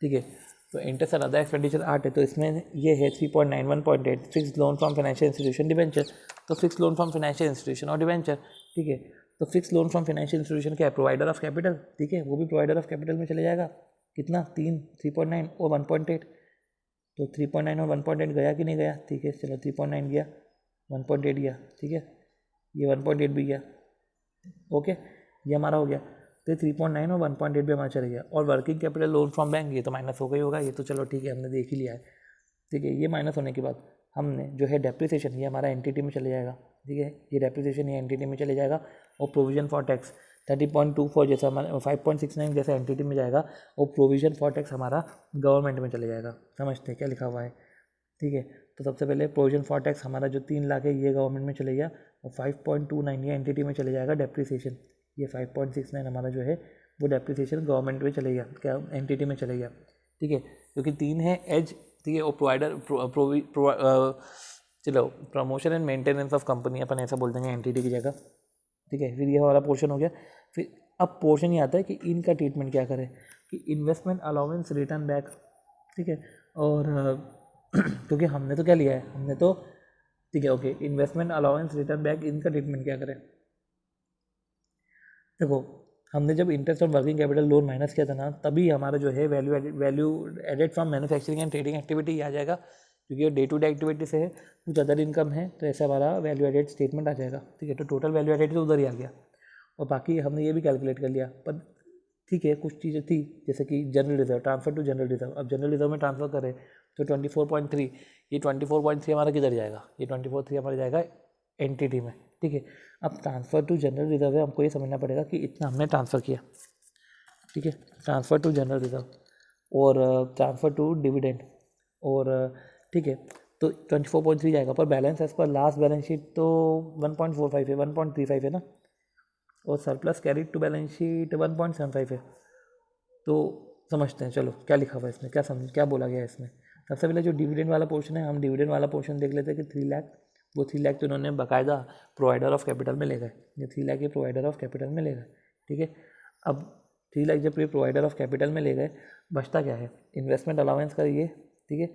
ठीक है। तो इंटरेस्ट एंड अदर एक्सपेंडिचर 8 है, तो इसमें ये है 3.91.8 fix loan from financial institution debenture, तो fix loan from financial institution और डिबेंचर, ठीक है। तो fix loan from financial institution क्या है, प्रोवाइडर ऑफ कैपिटल, ठीक है, वो भी प्रोवाइडर ऑफ कैपिटल में चले जाएगा, कितना 3.9 और 1.8, तो 3.9 और 1.8 गया कि नहीं गया, ठीक है, चलो 3.9 गया, 1.8 गया, ठीक है, ये 1.8 भी गया, ओके, ये हमारा हो गया। तो 3.9 और 1.8 भी हमारा चले गया। और working capital loan from bank, ये तो माइनस हो गई होगा, ये तो चलो ठीक है, हमने देख ही लिया है, ठीक है। ये माइनस होने के बाद हमने जो है डेप्रिसिएशन, ये हमारा एंटिटी में चले जाएगा, ठीक है, ये डेप्रिसिएशन ये एंटिटी में चले जाएगा। और प्रोविजन फॉर टैक्स 30.24 जैसा हमारा 5.69 जैसा एंटिटी में जाएगा, और प्रोविजन फॉर टैक्स हमारा गवर्नमेंट में चले जाएगा। समझते हैं क्या लिखा हुआ है, ठीक है। तो सबसे पहले प्रोविजन फॉर टैक्स हमारा जो 3 लाख है ये गवर्नमेंट में चले गया, और 5.29 ये एंटिटी में चले जाएगा डेप्रिसिएशन, ये 5.69 हमारा जो है वो डेप्रिसिएशन गवर्नमेंट में चले गया, क्या एंटिटी में चले गया, ठीक है, क्योंकि 3 है एज, ठीक है, और प्रोवाइडर चलो promotion and maintenance of company अपन ऐसा बोल देंगे एंटिटी की जगह, ठीक है। फिर ये हमारा पोर्शन हो गया। फिर अब पोर्शन ये आता है कि इनका ट्रीटमेंट क्या करें, कि इन्वेस्टमेंट अलाउंस रिटर्न बैक, ठीक है। और क्योंकि हमने तो क्या लिया है, हमने तो, ठीक है, okay, investment allowance return back, इनका ट्रीटमेंट क्या करें। देखो हमने जब इंटरेस्ट और वर्किंग कैपिटल लोन माइनस किया था ना, तभी हमारा जो है value added from manufacturing and trading activity आ जाएगा, क्योंकि ये डे टू डे एक्टिविटी से है, कुछ अदर इनकम है, तो ऐसा हमारा वैल्यू एडेड स्टेटमेंट आ जाएगा, ठीक है। तो टोटल वैल्यू एडेड तो उधर ही आ गया, और बाकी हमने ये भी कैलकुलेट कर लिया, पर ठीक है, कुछ चीज़ें थी जैसे कि general reserve, transfer to general reserve. अब जनरल रिजर्व में ट्रांसफर करें तो 24.3, ये 24.3 हमारा किधर जाएगा, ये 24.3 हमारा जाएगा एंटिटी में, ठीक है। अब ट्रांसफ़र टू जनरल रिजर्व है, हमको ये समझना पड़ेगा कि इतना हमने ट्रांसफ़र किया, ठीक है, ट्रांसफ़र टू जनरल रिजर्व, और ट्रांसफ़र टू डिविडेंड, और ठीक है, तो 24.3 जाएगा, पर balance as per last balance sheet तो 1.45 है, 1.35 है ना, और surplus carried to balance sheet 1.75 है। तो समझते हैं, चलो क्या लिखा हुआ है इसमें, क्या बोला गया है इसमें। सबसे पहले जो डिविडेंड वाला पोर्शन है, हम डिविडेंड वाला पोर्शन देख लेते हैं कि 3 लाख, वो 3 लाख तो उन्होंने बाकायदा प्रोवाइडर ऑफ कैपिटल में ले गए, ये 3 लाख ये प्रोवाइडर ऑफ कैपिटल में ले गए, ठीक है। अब 3 लाख जब ये प्रोवाइडर ऑफ कैपिटल में ले गए, बचता क्या है, इन्वेस्टमेंट अलाउंस का ये, ठीक है,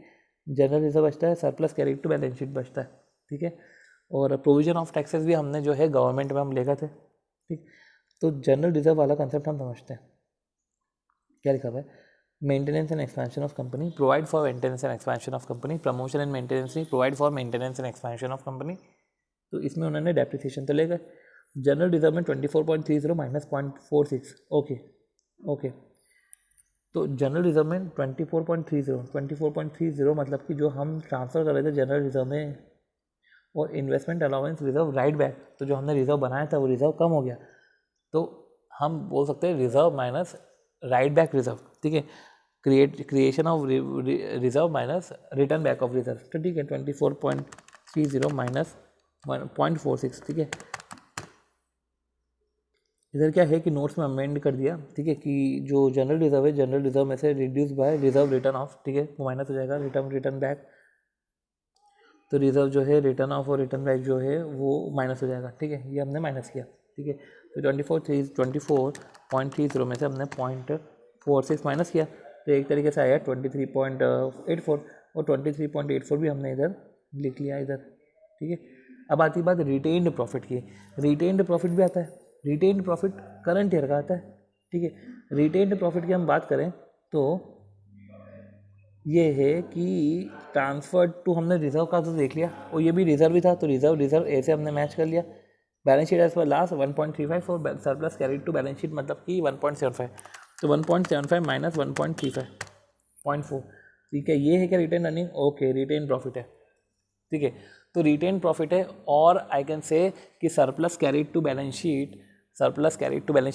जनरल रिजर्व बचता है, surplus carried to balance sheet बचता है, ठीक है। और प्रोविजन ऑफ टैक्सेस भी हमने जो है गवर्नमेंट में हम ले गए थे, ठीक। तो जनरल रिजर्व वाला कंसेप्ट हम समझते हैं, क्या लिखा हुआ है, maintenance and expansion of company, provide for maintenance and expansion of company, promotion and maintenance नहीं, provide for maintenance and expansion of company. तो इसमें उन्होंने डेप्रिसिएशन तो ले गए। जनरल रिजर्व में 24.30 माइनस 0.46, ओके। तो जनरल रिजर्व में 24.30 मतलब कि जो हम ट्रांसफ़र कर रहे थे जनरल रिजर्व में, और investment allowance reserve right back, तो जो हमने रिजर्व बनाया था वो रिजर्व कम हो गया, तो हम बोल सकते हैं reserve minus right back reserve, ठीक है, creation of reserve minus return back of reserve, तो ठीक है, 24.30 माइनस 0.46, ठीक है। इधर क्या है कि नोट्स में अमेंड कर दिया, ठीक है, कि जो जनरल रिजर्व है, जनरल रिजर्व में से reduce by reserve return of, ठीक है, वो माइनस हो जाएगा, रिटर्न बैक, तो रिजर्व जो है रिटर्न ऑफ और रिटर्न बैक जो है वो माइनस हो जाएगा, ठीक है, ये हमने माइनस किया, ठीक है। तो 24.30 में से हमने 0.46 माइनस किया, तो एक तरीके से आया 23.84, और 23.84 भी हमने इधर लिख लिया इधर, ठीक है। अब आती बात रिटेन्ड प्रॉफिट की, रिटेन्ड प्रॉफिट भी आता है, रिटेन्ड प्रॉफिट करंट ईयर का आता है, ठीक है। रिटेन्ड प्रॉफिट की हम बात करें तो ये है कि ट्रांसफर टू, हमने रिजर्व का तो देख लिया, और ये भी रिजर्व ही था, तो रिजर्व ऐसे हमने मैच कर लिया। Balance sheet as per last 1.35 और surplus carried to balance sheet मतलब कि 1.75, तो 1.75 माइनस 1.35 0.4, ठीक है। ये है क्या retain earning, okay, retain profit है, ठीक है। तो रिटेन प्रॉफिट है, और आई कैन से कि surplus carried to balance sheet,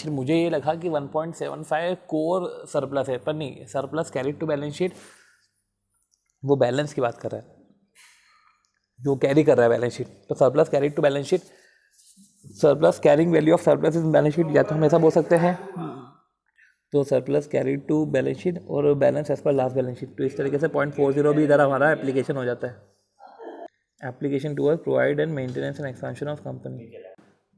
मुझे ये लगा कि 1.75 कोर सरप्लस है, पर नहीं, surplus carried to balance sheet वो बैलेंस की बात कर रहा है, जो कैरी कर रहा है बैलेंस शीट, तो surplus carried to balance sheet, surplus carrying value of surplus in balance sheet, या तो हम ऐसा बोल सकते हैं, तो surplus carried to balance sheet और balance as per last balance sheet, तो इस तरीके से 0.40 भी इधर हमारा एप्लीकेशन हो जाता है। Application toward provide and maintenance and expansion of company.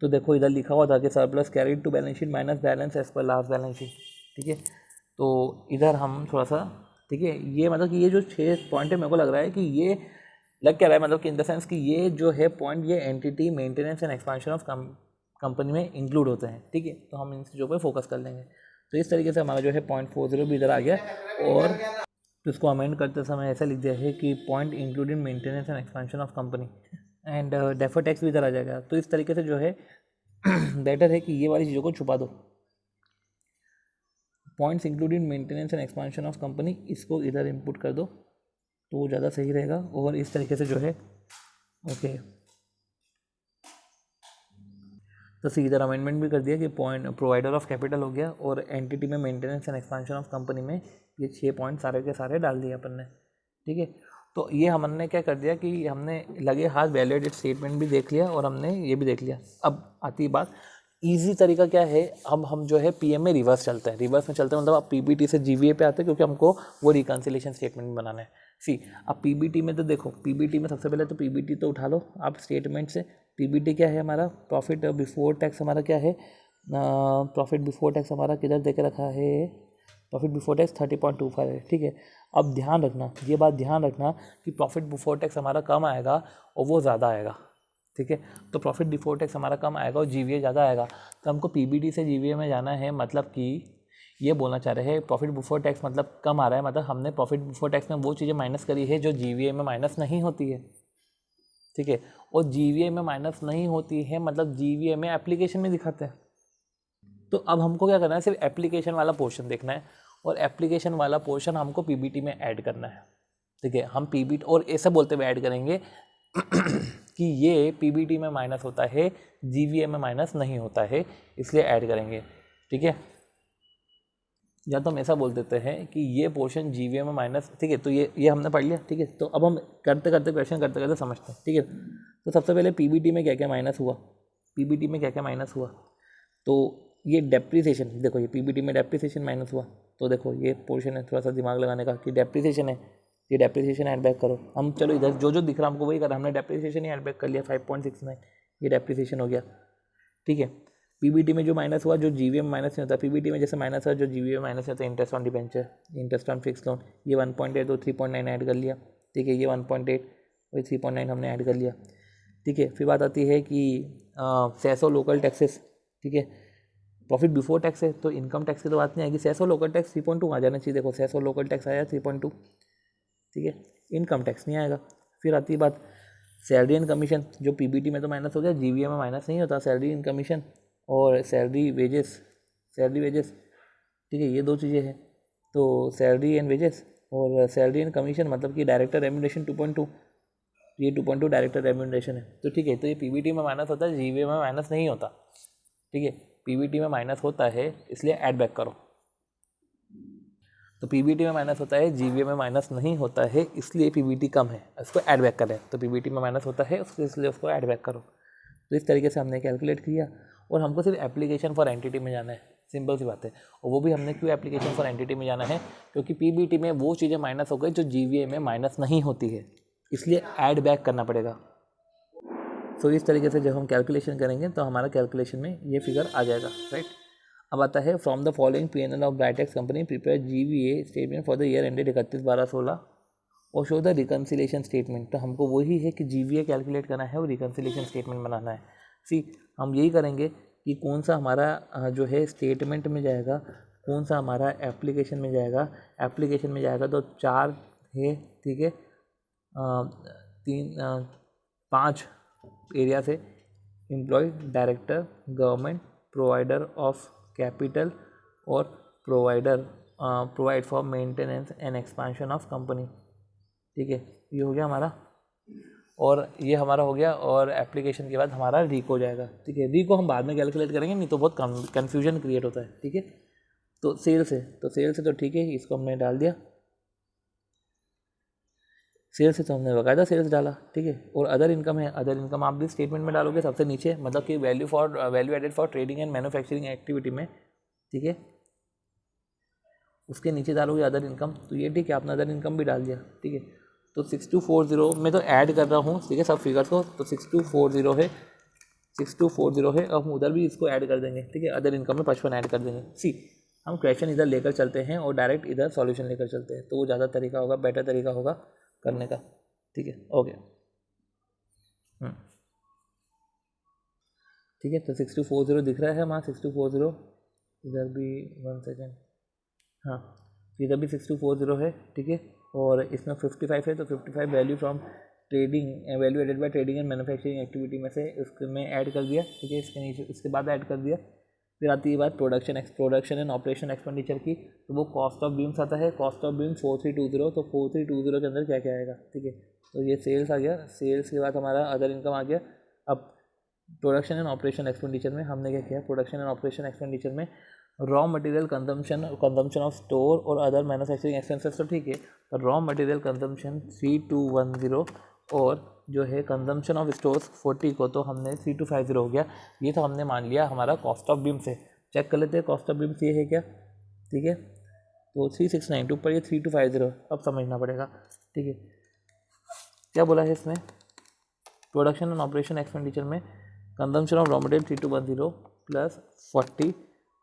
तो देखो इधर लिखा हुआ था कि surplus carried to balance sheet minus balance as per last balance sheet, ठीक है। तो इधर हम थोड़ा सा, ठीक है, ये मतलब कि ये जो 6 पॉइंट है मेरे को लग रहा है कि ये लग क्या रहा है, मतलब कि इन द सेंस कि ये जो है पॉइंट ये entity maintenance and expansion of company में इंक्लूड होते हैं, ठीक है। तो हम इन चीज़ों पर फोकस कर लेंगे। तो इस तरीके से हमारा जो है 0.40 भी इधर आ गया, और तो इसको अमेंड करते समय ऐसा लिख दिया है कि point including maintenance and expansion of company and defer tax भी इधर आ जाएगा। तो इस तरीके से जो है बेटर है कि ये वाली चीज़ों को छुपा दो, points including maintenance and expansion of company, इसको इधर इनपुट कर दो तो ज़्यादा सही रहेगा। और इस तरीके से जो है ओके, तो इधर अमेंडमेंट भी कर दिया कि पॉइंट प्रोवाइडर ऑफ कैपिटल हो गया, और एंटिटी में maintenance and expansion of company में ये 6 पॉइंट सारे के सारे डाल दिए अपन ने, ठीक है। तो ये हमने क्या कर दिया कि हमने लगे हाथ वैल्यू एडेड स्टेटमेंट भी देख लिया और हमने ये भी देख लिया। अब आती है बात, ईजी तरीका क्या है, अब हम जो है पीएम में रिवर्स चलते हैं। रिवर्स में चलते हैं मतलब अब पीबीटी से जीवीए पे आते हैं, क्योंकि हमको वो रिकन्सिलेशन स्टेटमेंट बनाना है। अब पीबीटी में तो देखो, पीबीटी में सबसे पहले तो पीबीटी तो उठा लो आप स्टेटमेंट से। पीबीटी क्या है हमारा, प्रॉफिट बिफोर टैक्स हमारा क्या है, प्रॉफिट बिफोर टैक्स हमारा किधर दे के रखा है, प्रॉफिट बिफोर टैक्स 30.25 है, ठीक है। अब ध्यान रखना, ये बात ध्यान रखना कि प्रॉफिट बिफोर टैक्स हमारा कम आएगा और वो ज़्यादा आएगा, ठीक है। तो प्रॉफिट बिफोर टैक्स हमारा कम आएगा और जीवीए ज़्यादा आएगा, तो हमको पीबीटी से जीवीए में जाना है। मतलब कि ये बोलना चाह रहे हैं प्रॉफिट बिफोर टैक्स मतलब कम आ रहा है, मतलब हमने प्रॉफिट बिफोर टैक्स में वो चीज़ें माइनस करी है जो जीवीए में माइनस नहीं होती है, ठीक है। और जीवीए में माइनस नहीं होती है मतलब जीवीए में एप्लीकेशन में दिखाते हैं। तो अब हमको क्या करना है, सिर्फ एप्लीकेशन वाला पोर्शन देखना है, और एप्लीकेशन वाला पोर्शन हमको पीबीटी में ऐड करना है, ठीक है। हम पीबीटी और ऐसा बोलते हुए ऐड करेंगे कि ये पीबीटी में माइनस होता है, जीवीए में माइनस नहीं होता है, इसलिए ऐड करेंगे, ठीक है। या तो हम ऐसा बोल देते हैं कि ये पोर्शन जीवीए में माइनस, ठीक है। तो ये हमने पढ़ लिया, ठीक है। तो अब हम करते करते क्वेश्चन करते करते समझते हैं, ठीक है। तो सबसे पहले पीबीटी में क्या क्या माइनस हुआ, पीबीटी में क्या क्या माइनस हुआ, तो ये डेप्रिसिएशन, देखो ये पीबीटी में डेप्रिसिएशन माइनस हुआ। तो देखो ये पोर्शन है, थोड़ा सा दिमाग लगाने का कि डेप्रिसिएशन है, ये डेप्रिसिएशन ऐड बैक करो। हम चलो इधर जो जो दिख रहा हमको वही करा, हमने डेप्रिसिएशन ही ऐड बैक कर लिया 5.69, ये डेप्रिसिएशन हो गया, ठीक है। पीबीटी में जो माइनस हुआ, जो जीवीए में माइनस नहीं होता, पीबीटी में जैसे माइनस हुआ जो जीवीए में माइनस नहीं होता, interest on debenture, interest on fix loan, ये 1.8 तो 3.9 ऐड कर लिया, ठीक है। ये 1.8 वही 3.9 हमने ऐड कर लिया, ठीक है। फिर बात आती है कि सेसो लोकल टैक्सेस, ठीक है। प्रॉफिट बिफोर टैक्स है तो इनकम टैक्स की तो बात नहीं आएगी, सेसो लोकल टैक्स 3.2 आ जाना चाहिए। देखो सेसो लोकल टैक्स आया 3.2, ठीक है। इनकम टैक्स नहीं आएगा। फिर आती है बात सैलरी एंड कमीशन, जो पीबीटी में तो माइनस हो गया, जीवीए में माइनस नहीं होता, सैलरी एंड कमीशन और सैलरी वेजेस, ठीक है। ये दो चीज़ें हैं, तो सैलरी एंड वेजेस और सैलरी एंड कमीशन मतलब कि डायरेक्टर रेम्यूनरेशन 2.2, ये 2.2 डायरेक्टर रेम्यूनरेशन है, तो ठीक है। तो ये पीबीटी में माइनस होता है, जीवीए में माइनस नहीं होता, ठीक है। पीबीटी में माइनस होता है इसलिए ऐड बैक करो। तो पीबीटी में माइनस होता है, जीवीए में माइनस नहीं होता है, इसलिए पीबीटी कम है, इसको ऐड बैक करें। तो पीबीटी में माइनस होता है उसको, इसलिए उसको ऐड बैक करो। तो इस तरीके से हमने कैलकुलेट किया, और हमको सिर्फ एप्लीकेशन फॉर एंटिटी में जाना है, सिंपल सी बात है। और वो भी हमने क्यों एप्लीकेशन फॉर एंटिटी में जाना है, क्योंकि पीबीटी में वो चीज़ें माइनस हो गई जो जीवीए में माइनस नहीं होती है, इसलिए ऐड बैक करना पड़ेगा। सो इस तरीके से जब हम कैलकुलेशन करेंगे तो हमारा कैलकुलेशन में ये फिगर आ जाएगा, राइट। अब आता है from the following PNL of Brightex company prepare GVA statement for the year ended 31/12/16 और शो द रिकन्सिलेशन स्टेटमेंट। तो हमको वही है कि जीवीए कैलकुलेट करना है और रिकन्सिलेशन स्टेटमेंट बनाना है। हम यही करेंगे कि कौन सा हमारा जो है स्टेटमेंट में जाएगा, कौन सा हमारा एप्लीकेशन में जाएगा। एप्लीकेशन में जाएगा तो 4 है, ठीक है, 5 एरिया से employ, director, government, provider of capital और provide for maintenance and expansion of company, ठीक है। ये हो गया हमारा, और ये हमारा हो गया, और एप्लीकेशन के बाद हमारा रीको जाएगा, ठीक है। रीको हम बाद में कैलकुलेट करेंगे, नहीं तो बहुत कन्फ्यूजन क्रिएट होता है, ठीक है। तो सेल्स है तो ठीक है, इसको हमने डाल दिया, सेल्स है तो हमने बकायदा सेल्स डाला, ठीक है। और अदर इनकम है, अदर इनकम आप भी स्टेटमेंट में डालोगे सबसे नीचे, मतलब कि value added for trading and manufacturing activity में, ठीक है, उसके नीचे डालोगे अदर इनकम। तो ये ठीक है, आपने अदर इनकम भी डाल दिया, ठीक है। तो 6240 में तो ऐड कर रहा हूँ, ठीक है, सब फिगर्स को, तो 6240 है, 6240 है। अब हम उधर भी इसको ऐड कर देंगे, ठीक है, अदर इनकम में 55 ऐड कर देंगे। सी हम क्वेश्चन इधर लेकर चलते हैं और डायरेक्ट इधर सॉल्यूशन लेकर चलते हैं, तो वो ज़्यादा तरीका होगा, बेटर तरीका होगा करने का, ठीक है, ओके। ठीक है, तो 6240 दिख रहा है हमारा, 6240 इधर भी, 1 सेकेंड, हाँ, इधर भी 6240 है, ठीक है, और इसमें 55 है, तो 55 value from trading, value added by trading and manufacturing activity में से उसमें ऐड कर दिया, ठीक है, इसके नीचे इसके बाद ऐड कर दिया। फिर आती है बात प्रोडक्शन एंड ऑपरेशन एक्सपेंडिचर की, तो वो कॉस्ट ऑफ बीम्स आता है, कॉस्ट ऑफ बीम्स 4320, तो 4320 के अंदर क्या क्या आएगा, ठीक है, तो ये सेल्स आ गया, सेल्स के बाद हमारा अदर इनकम आ गया। अब प्रोडक्शन एंड ऑपरेशन एक्सपेंडिचर में हमने क्या किया, प्रोडक्शन एंड ऑपरेशन एक्सपेंडिचर में raw material consumption of store और अदर मैन्युफैक्चरिंग एक्सपेंसेस, तो ठीक है, तो रॉ मटेरियल कंजम्पशन 3210 और जो है कंजम्पशन ऑफ स्टोर्स 40 को तो हमने 3250 हो गया। ये तो हमने मान लिया हमारा कॉस्ट ऑफ बीम से। चेक कर लेते हैं कॉस्ट ऑफ बीम्स ये है क्या, ठीक है, तो 3692 पर ये 3250 अब समझना पड़ेगा, ठीक है, क्या बोला है इसमें, प्रोडक्शन एंड ऑपरेशन एक्सपेंडिचर में consumption of raw material 3210 plus 40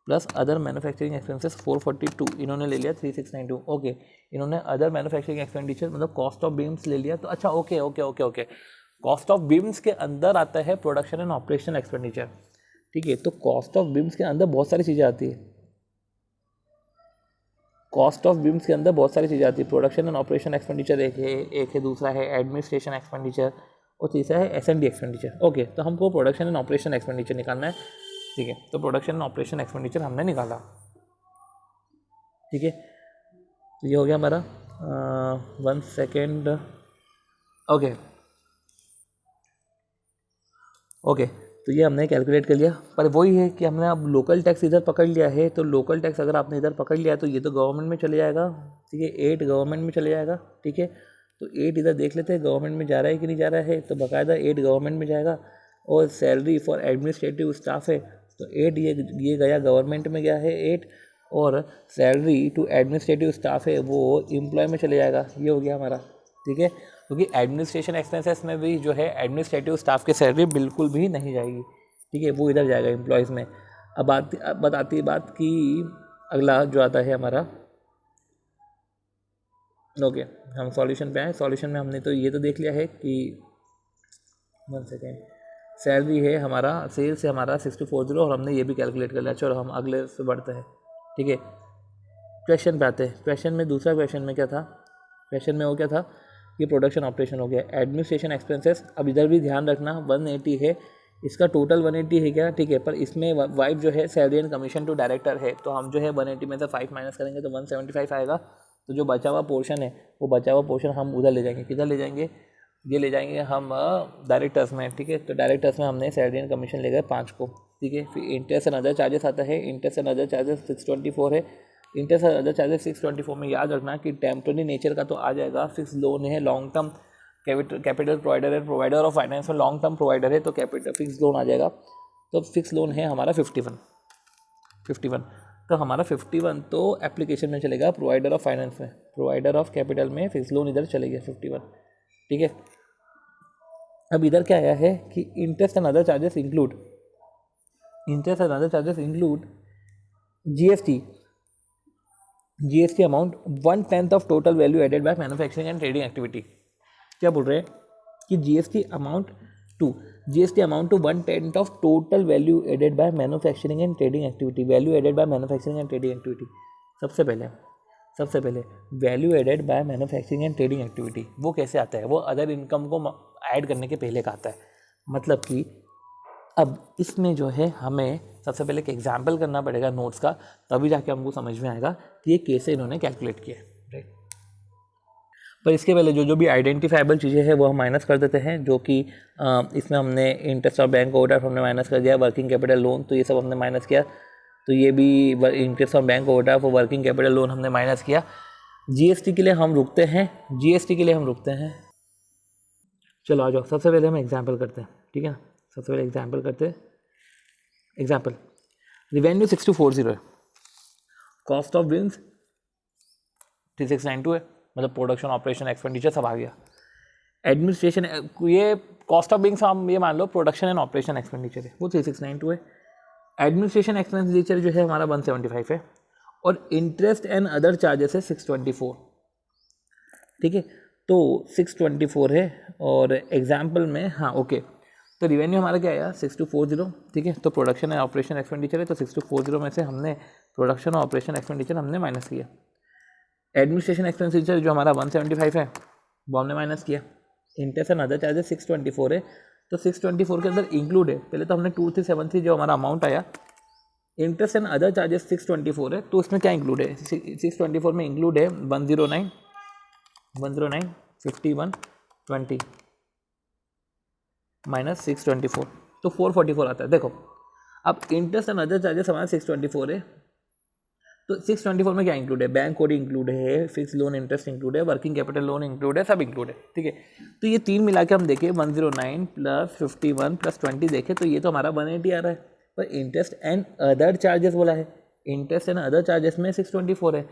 plus other manufacturing expenses 442, इन्होंने ले लिया 3692, ओके, इन्होंने अदर मैन्युफैक्चरिंग एक्सपेंडिचर मतलब कॉस्ट ऑफ बीम्स ले लिया, तो अच्छा okay okay okay okay, cost of beams के अंदर आता है प्रोडक्शन एंड ऑपरेशन एक्सपेंडिचर, ठीक है, तो कॉस्ट ऑफ बीम्स के अंदर बहुत सारी चीज़ें आती है, कॉस्ट ऑफ बीम्स के अंदर बहुत सारी चीज़ें आती है, प्रोडक्शन एंड ऑपरेशन एक्सपेंडिचर एक है, दूसरा है एडमिनिस्ट्रेशन एक्सपेंडिचर और तीसरा है S&D एक्सपेंडिचर, ओके, तो हमको प्रोडक्शन एंड ऑपरेशन एक्सपेंडिचर निकालना है, ठीक है, तो प्रोडक्शन एंड ऑपरेशन एक्सपेंडिचर हमने निकाला, ठीक है, तो ये हो गया हमारा 1 सेकेंड, ओके ओके, तो ये हमने कैलकुलेट कर लिया, पर वही है कि हमने अब लोकल टैक्स इधर पकड़ लिया है, तो लोकल टैक्स अगर आपने इधर पकड़ लिया तो ये तो गवर्नमेंट में चले जाएगा, ठीक है, 8 गवर्नमेंट में चले जाएगा, ठीक है, तो 8 इधर देख लेते हैं गवर्नमेंट में जा रहा है कि नहीं जा रहा है, तो बाकायदा 8 गवर्नमेंट में जाएगा, और सैलरी फॉर एडमिनिस्ट्रेटिव स्टाफ है, तो 8 ये गया गवर्नमेंट में गया है 8, और सैलरी टू एडमिनिस्ट्रेटिव स्टाफ है वो एम्प्लॉय में चले जाएगा, ये हो गया हमारा, ठीक है, क्योंकि एडमिनिस्ट्रेशन एक्सपेंसेस में भी जो है एडमिनिस्ट्रेटिव स्टाफ की सैलरी बिल्कुल भी नहीं जाएगी, ठीक है, वो इधर जाएगा एम्प्लॉयज़ में। अब बताती है बात कि अगला जो आता है हमारा, ओके, हम सॉल्यूशन पे आए, सॉल्यूशन में हमने तो ये तो देख लिया है कि 1 सेकेंड, सैलरी है हमारा, सेल्स है हमारा 6240 और हमने ये भी कैलकुलेट कर लिया। चलो हम अगले से बढ़ते हैं, ठीक है, क्वेश्चन पे आते हैं। क्वेश्चन में दूसरा क्वेश्चन में क्या था, क्वेश्चन में वो क्या था, ये प्रोडक्शन ऑपरेशन हो गया, एडमिनिस्ट्रेशन एक्सपेंसेस, अब इधर भी ध्यान रखना 180 है, इसका टोटल 180 है क्या, ठीक है, पर इसमें वाइफ जो है salary and commission to director है, तो हम जो है 180 में से 5 माइनस करेंगे तो 175 आएगा, तो जो बचा हुआ पोर्शन है वो बचा हुआ पोर्शन हम उधर ले जाएंगे, किधर ले जाएंगे, ये ले जाएंगे हम डायरेक्टर्स में, ठीक है, तो डायरेक्टर्स में हमने सैलरी एंड कमीशन ले गए 5 को, ठीक है, फिर इंटरेस्ट एंड अदर चार्जेस आता है, इंटरेस्ट एंड अदर चार्जेस 624 है, इंटरेस्ट एंड अदर चार्जेस 624 में याद रखना कि टेम्पररी नेचर का तो आ जाएगा, फिक्स लोन है, लॉन्ग टर्म कैपिटल प्रोवाइडर है, प्रोवाइडर ऑफ फाइनेंस में लॉन्ग टर्म प्रोवाइडर है, तो कैपिटल फिक्स लोन आ जाएगा, तो फिक्स लोन है हमारा 51, तो हमारा 51 तो एप्लीकेशन में चलेगा, प्रोवाइडर ऑफ फाइनेंस में, प्रोवाइडर ऑफ कैपिटल में फिक्स लोन इधर चले गया 51, ठीक है। अब इधर क्या आया है कि interest and other charges include, interest and other charges include GST amount 1/10 of total value added by manufacturing and trading activity. क्या बोल रहे हैं कि GST amount to 1/10 of total value added by manufacturing and trading activity, value added by manufacturing and trading activity, सबसे पहले value added by manufacturing and trading activity वो कैसे आता है, वो अदर इनकम को ऐड करने के पहले का आता है, मतलब कि अब इसमें जो है हमें सबसे पहले एक एग्जाम्पल करना पड़ेगा नोट्स का, तभी जाके हमको समझ में आएगा कि ये कैसे इन्होंने कैलकुलेट किया है, राइट। पर इसके पहले जो भी आइडेंटिफाइबल चीज़ें हैं वो हम माइनस कर देते हैं, जो कि इसमें हमने इंटरेस्ट और बैंक ओवरड्राफ्ट हमने माइनस कर दिया, वर्किंग कैपिटल लोन तो ये सब हमने माइनस किया, तो ये भी इंटरेस्ट और बैंक ओवरड्राफ्ट और वर्किंग कैपिटल लोन हमने माइनस किया। जीएसटी के लिए हम रुकते हैं, चलो आ जाओ, सबसे पहले हम एग्जाम्पल करते हैं, ठीक है, सबसे पहले एग्जाम्पल करते हैं। एग्जाम्पल, रिवेन्यू 6240 है, कॉस्ट ऑफ बिल्स 3692 है, मतलब प्रोडक्शन ऑपरेशन एक्सपेंडिचर सब आ गया। एडमिनिस्ट्रेशन, ये कॉस्ट ऑफ बिंग्स हम ये मान लो प्रोडक्शन एंड ऑपरेशन एक्सपेंडिचर है, वो 3692 है। एडमिनिस्ट्रेशन एक्सपेंडिचर जो है हमारा 175 है, और इंटरेस्ट एंड अदर चार्जेस है 624। ठीक है, तो 624 है, और एग्जाम्पल में हाँ ओके, तो रिवेन्यू हमारा क्या आया 6240। ठीक है, तो प्रोडक्शन एंड ऑपरेशन एक्सपेंडिचर है, तो 6240 में से हमने प्रोडक्शन और ऑपरेशन एक्सपेंडिचर हमने माइनस किया। एडमिनिस्ट्रेशन एक्सपेंडिचर जो हमारा 175 है वो हमने माइनस किया। इंटरेस्ट एंड अदर चार्जेस 624 है, तो 624 के अंदर इंक्लूड है, पहले तो हमने 2373 जो हमारा अमाउंट आया, इंटरेस्ट एंड अदर चार्जेस 624 है, तो उसमें क्या इंक्लूड है, 624 में इंक्लूड है 109 51 20 माइनस 624, तो 444 आता है। देखो अब इंटरेस्ट एंड अदर चार्जेस हमारा 624 है, तो 624 में क्या इंक्लूड है, बैंक कोड इंक्लूड है, फिक्स लोन इंटरेस्ट इंक्लूड है, वर्किंग कैपिटल लोन इंक्लूड है, सब इंक्लूड है। ठीक है, तो ये तीन मिला के हम देखें 109 प्लस 51 प्लस 20 देखें तो ये तो हमारा 180 आ रहा है, पर इंटरेस्ट एंड अदर चार्जेस बोला है, इंटरेस्ट एंड अदर चार्जेस में 624 है,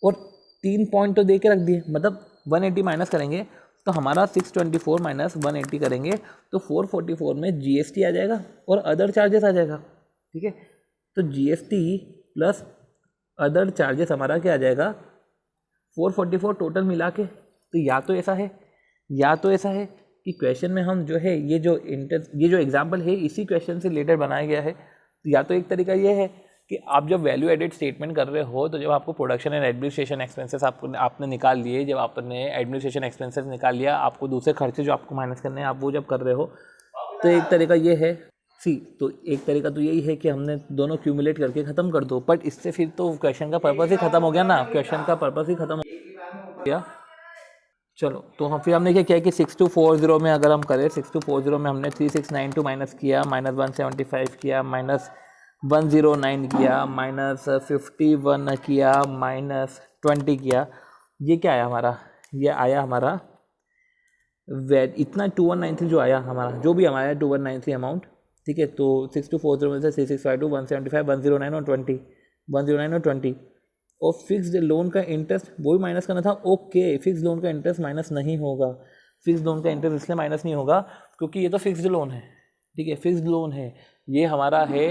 और 3 पॉइंट तो दे के रख दिए, मतलब 180 माइनस करेंगे तो हमारा 624 माइनस 180 करेंगे तो 444 में जीएसटी आ जाएगा और अदर चार्जेस आ जाएगा। ठीक है, तो जीएसटी प्लस अदर चार्जेस हमारा क्या आ जाएगा 444 टोटल मिला के। तो या तो ऐसा है, या तो ऐसा है कि क्वेश्चन में हम जो है ये जो एग्जाम्पल है इसी क्वेश्चन से रिलेटेड बनाया गया है। तो या तो एक तरीका ये है कि आप जब वैल्यू एडेड स्टेटमेंट कर रहे हो तो जब आपको प्रोडक्शन एंड एडमिनिस्ट्रेशन एक्सपेंसेस आपने निकाल लिए, जब आपने एडमिनिस्ट्रेशन एक्सपेंसेस निकाल लिया, आपको दूसरे खर्चे जो आपको माइनस करने हैं आप वो जब कर रहे हो, तो एक तरीका ये है तो एक तरीका तो यही है कि हमने दोनों क्यूमुलेट करके ख़त्म कर दो, बट इससे फिर तो क्वेश्चन का पर्पस ही ख़त्म हो गया ना, क्वेश्चन का पर्पस ही ख़त्म हो गया। चलो तो हम फिर हमने क्या किया कि 6240 में अगर हम करें 6240 में हमने 3692 माइनस किया, माइनस 175 किया, माइनस 109 किया, माइनस 51 किया, माइनस 20 किया, ये क्या आया हमारा, ये आया हमारा इतना 2193 जो आया हमारा, जो भी हमारा 2193 अमाउंट। ठीक है, तो 6240 में से 3652 175 109 और 20 109 और 20, और फिक्स्ड लोन का इंटरेस्ट वो भी माइनस करना था। ओके, फिक्स लोन का इंटरेस्ट माइनस नहीं होगा, फिक्स लोन का इंटरेस्ट इसलिए माइनस नहीं होगा क्योंकि ये तो फिक्स्ड लोन है। ठीक है, फिक्स्ड लोन है, ये हमारा है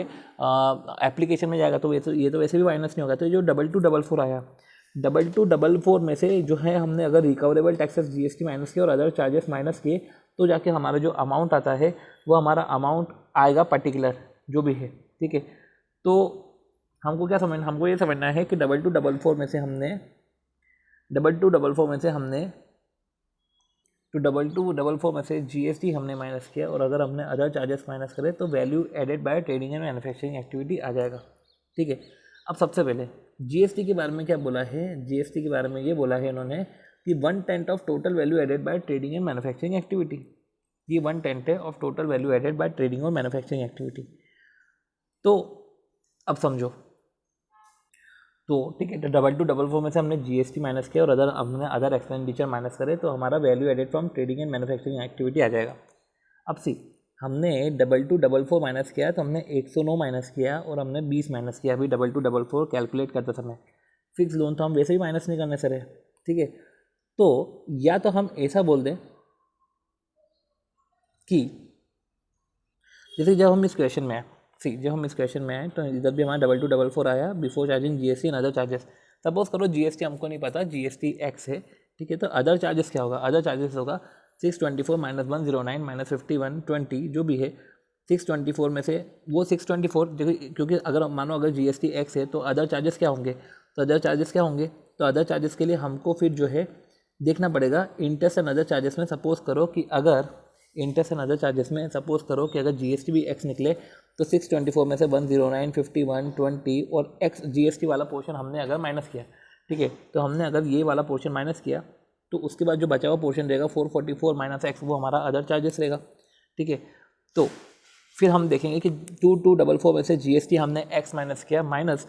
एप्लीकेशन में जाएगा, तो ये तो वैसे भी माइनस नहीं होगा। तो जो 2244 आया, 2244 में से जो है हमने अगर रिकवरेबल टैक्सेस जीएसटी माइनस किए और अदर चार्जेस माइनस किए तो जाके हमारा जो अमाउंट आता है वो हमारा अमाउंट आएगा पर्टिकुलर जो भी है। ठीक है, तो हमको क्या समझना, हमको ये समझना है कि 2244 में से हमने 2244 में से हमने तो 2244 में से जीएसटी हमने माइनस किया, और अगर हमने अदर चार्जेस माइनस करें तो value added by trading and manufacturing activity आ जाएगा। ठीक है, अब सबसे पहले जीएसटी के बारे में क्या बोला है, जीएसटी के बारे में ये बोला है इन्होंने कि 1/10 of total value added by trading and manufacturing activity, ये 1/10 है of total value added by trading और मैन्युफैक्चरिंग एक्टिविटी। तो अब समझो, तो ठीक है, तो 2244 में से हमने जीएसटी माइनस किया और हमने अदर एक्सपेंडिचर माइनस करे तो हमारा value added from trading and manufacturing activity आ जाएगा। अब हमने 2244 माइनस किया तो हमने 109 माइनस किया और हमने 20 माइनस किया अभी 2244 कैलकुलेट करते समय। फिक्स लोन तो हम वैसे ही माइनस नहीं करने से रहे। ठीक है, तो या तो हम ऐसा बोल दें कि जैसे जब हम इस क्वेश्चन में आए, जब हम इस क्वेश्चन में आए तो इधर भी हमारा 2244 आया before charging GST and other charges. Suppose करो जीएसटी हमको नहीं पता, जीएसटी एक्स है। ठीक है, तो अदर चार्जेस क्या होगा, अदर चार्जेस होगा 624 माइनस 109 माइनस 51 20 जो भी है 624 में से वो 624 देखो, क्योंकि अगर मानो अगर जीएसटी एक्स है तो अदर चार्जेस क्या होंगे, तो अदर चार्जेस क्या होंगे, तो अदर चार्जेस के लिए हमको फिर जो है देखना पड़ेगा इंटरेस्ट एंड अदर चार्जेस में। सपोज करो कि अगर इंटरेस्ट एंड अदर चार्जेस में सपोज करो कि अगर जीएसटी भी एक्स निकले तो 624 में से 109 51 20 और एक्स जीएसटी वाला पोर्शन हमने अगर माइनस किया। ठीक है, तो हमने अगर ये वाला पोर्शन माइनस किया तो उसके बाद जो बचा हुआ पोर्शन रहेगा 444 माइनस एक्स, वो हमारा अदर चार्जेस रहेगा। ठीक है, तो फिर हम देखेंगे कि 2244 में से जीएसटी हमने एक्स माइनस किया माइनस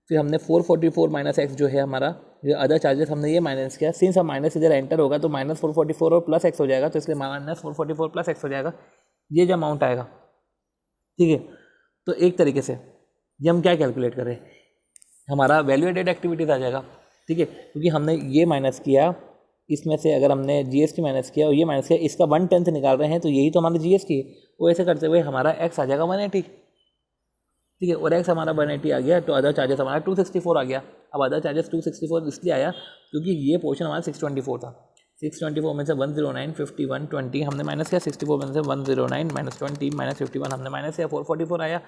फिर हमने 444 माइनस एक्स जो है हमारा जो अदर चार्जेस हमने ये माइनस किया। सिंस हम माइनस इधर एंटर होगा तो माइनस 444 और प्लस एक्स हो जाएगा, तो इसलिए माइनस 444 प्लस एक्स हो जाएगा, ये जो अमाउंट आएगा। ठीक है, तो एक तरीके से ये हम क्या कैलकुलेट करें, हमारा वैल्यू एडेड एक्टिविटीज आ जाएगा। ठीक है, क्योंकि हमने ये माइनस किया, इसमें से अगर हमने जीएसटी माइनस किया और ये माइनस किया, इसका 1/10 निकाल रहे हैं, तो यही तो हमारा जीएसटी है। वो ऐसे करते हुए हमारा एक्स आ जाएगा 180, ठीक है, और एक्स हमारा 180 आ गया, तो अदर चार्जेस हमारा 264 आ गया। अब अदर चार्जेस 264 इसलिए आया क्योंकि ये पोर्शन हमारा 624 था। 624 में से 109, 51, 20 हमने माइनस किया, 64 में से 109 माइनस 20 माइनस 51 हमने माइनस किया, 444 आया।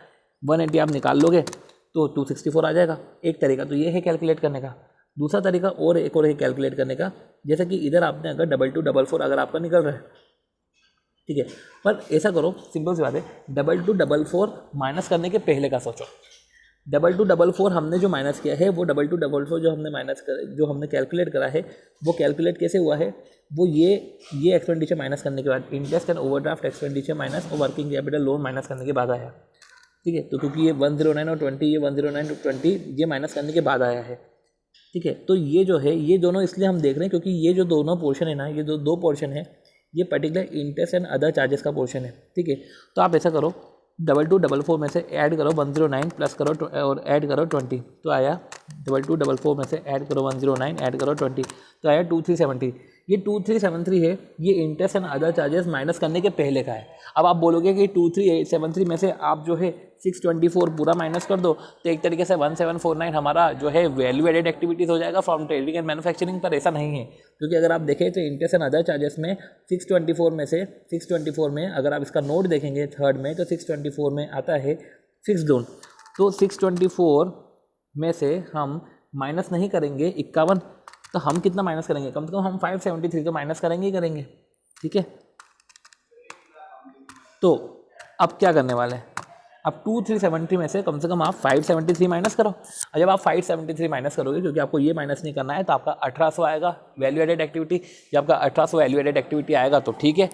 180 आप निकाल लोगे तो 264 आ जाएगा। एक तरीका तो ये है कैलकुलेट करने का। दूसरा तरीका और एक है कैलकुलेट करने का, जैसे कि इधर आपने अगर 2244 अगर आपका निकल रहा है, ठीक है, पर ऐसा करो, सिंपल सी बात है, 2244 माइनस करने के पहले का सोचो। 2244 हमने जो माइनस किया है वो 2244 जो हमने माइनस कर जो हमने कैलकुलेट करा है वो कैलकुलेट कैसे हुआ है, वो ये एक्सपेंडिचर माइनस करने के बाद, interest and overdraft expenditure minus और वर्किंग कैपिटल लोन माइनस करने के बाद आया, ठीक है। तो क्योंकि ये 109 और 20, ये 109 और 20 ये माइनस करने के बाद आया है, ठीक है। तो ये जो है, ये दोनों इसलिए हम देख रहे हैं क्योंकि ये जो दोनों पोर्शन है ना, ये जो दो पोर्शन है, ये particular interest and other charges का पोर्शन है, ठीक है। तो आप ऐसा करो, 2244 में से ऐड करो 109 प्लस करो और ऐड करो 20, तो आया 2244 में से ऐड करो 109 ऐड करो 20, तो आया 2373। ये 2373 है, ये interest and other charges minus करने के पहले का है। अब आप बोलोगे कि 2373 में से आप जो है 624 पूरा माइनस कर दो, तो एक तरीके से 1749 हमारा जो है वैल्यू एडेड एक्टिविटीज़ हो जाएगा फ्रॉम ट्रेडिंग एंड मैन्युफैक्चरिंग, पर ऐसा नहीं है। क्योंकि अगर आप देखें तो इंटरेस्ट एंड अदर चार्जेस में 624 में अगर आप इसका नोट देखेंगे थर्ड में, तो 624 में आता है फिक्स्ड लोन। तो 624 में से हम माइनस नहीं करेंगे 51, तो हम कितना माइनस करेंगे, कम से कम हम 573 तो माइनस करेंगे ही करेंगे, ठीक है। तो अब क्या करने वाले हैं, अब 2373 में से कम आप 573 माइनस करो। और जब आप 573 माइनस करोगे, क्योंकि आपको ये माइनस नहीं करना है, तो आपका 1800 आएगा वैल्यू एडेड एक्टिविटी। जब आपका 1800 वैल्यू एडेड एक्टिविटी आएगा तो ठीक है,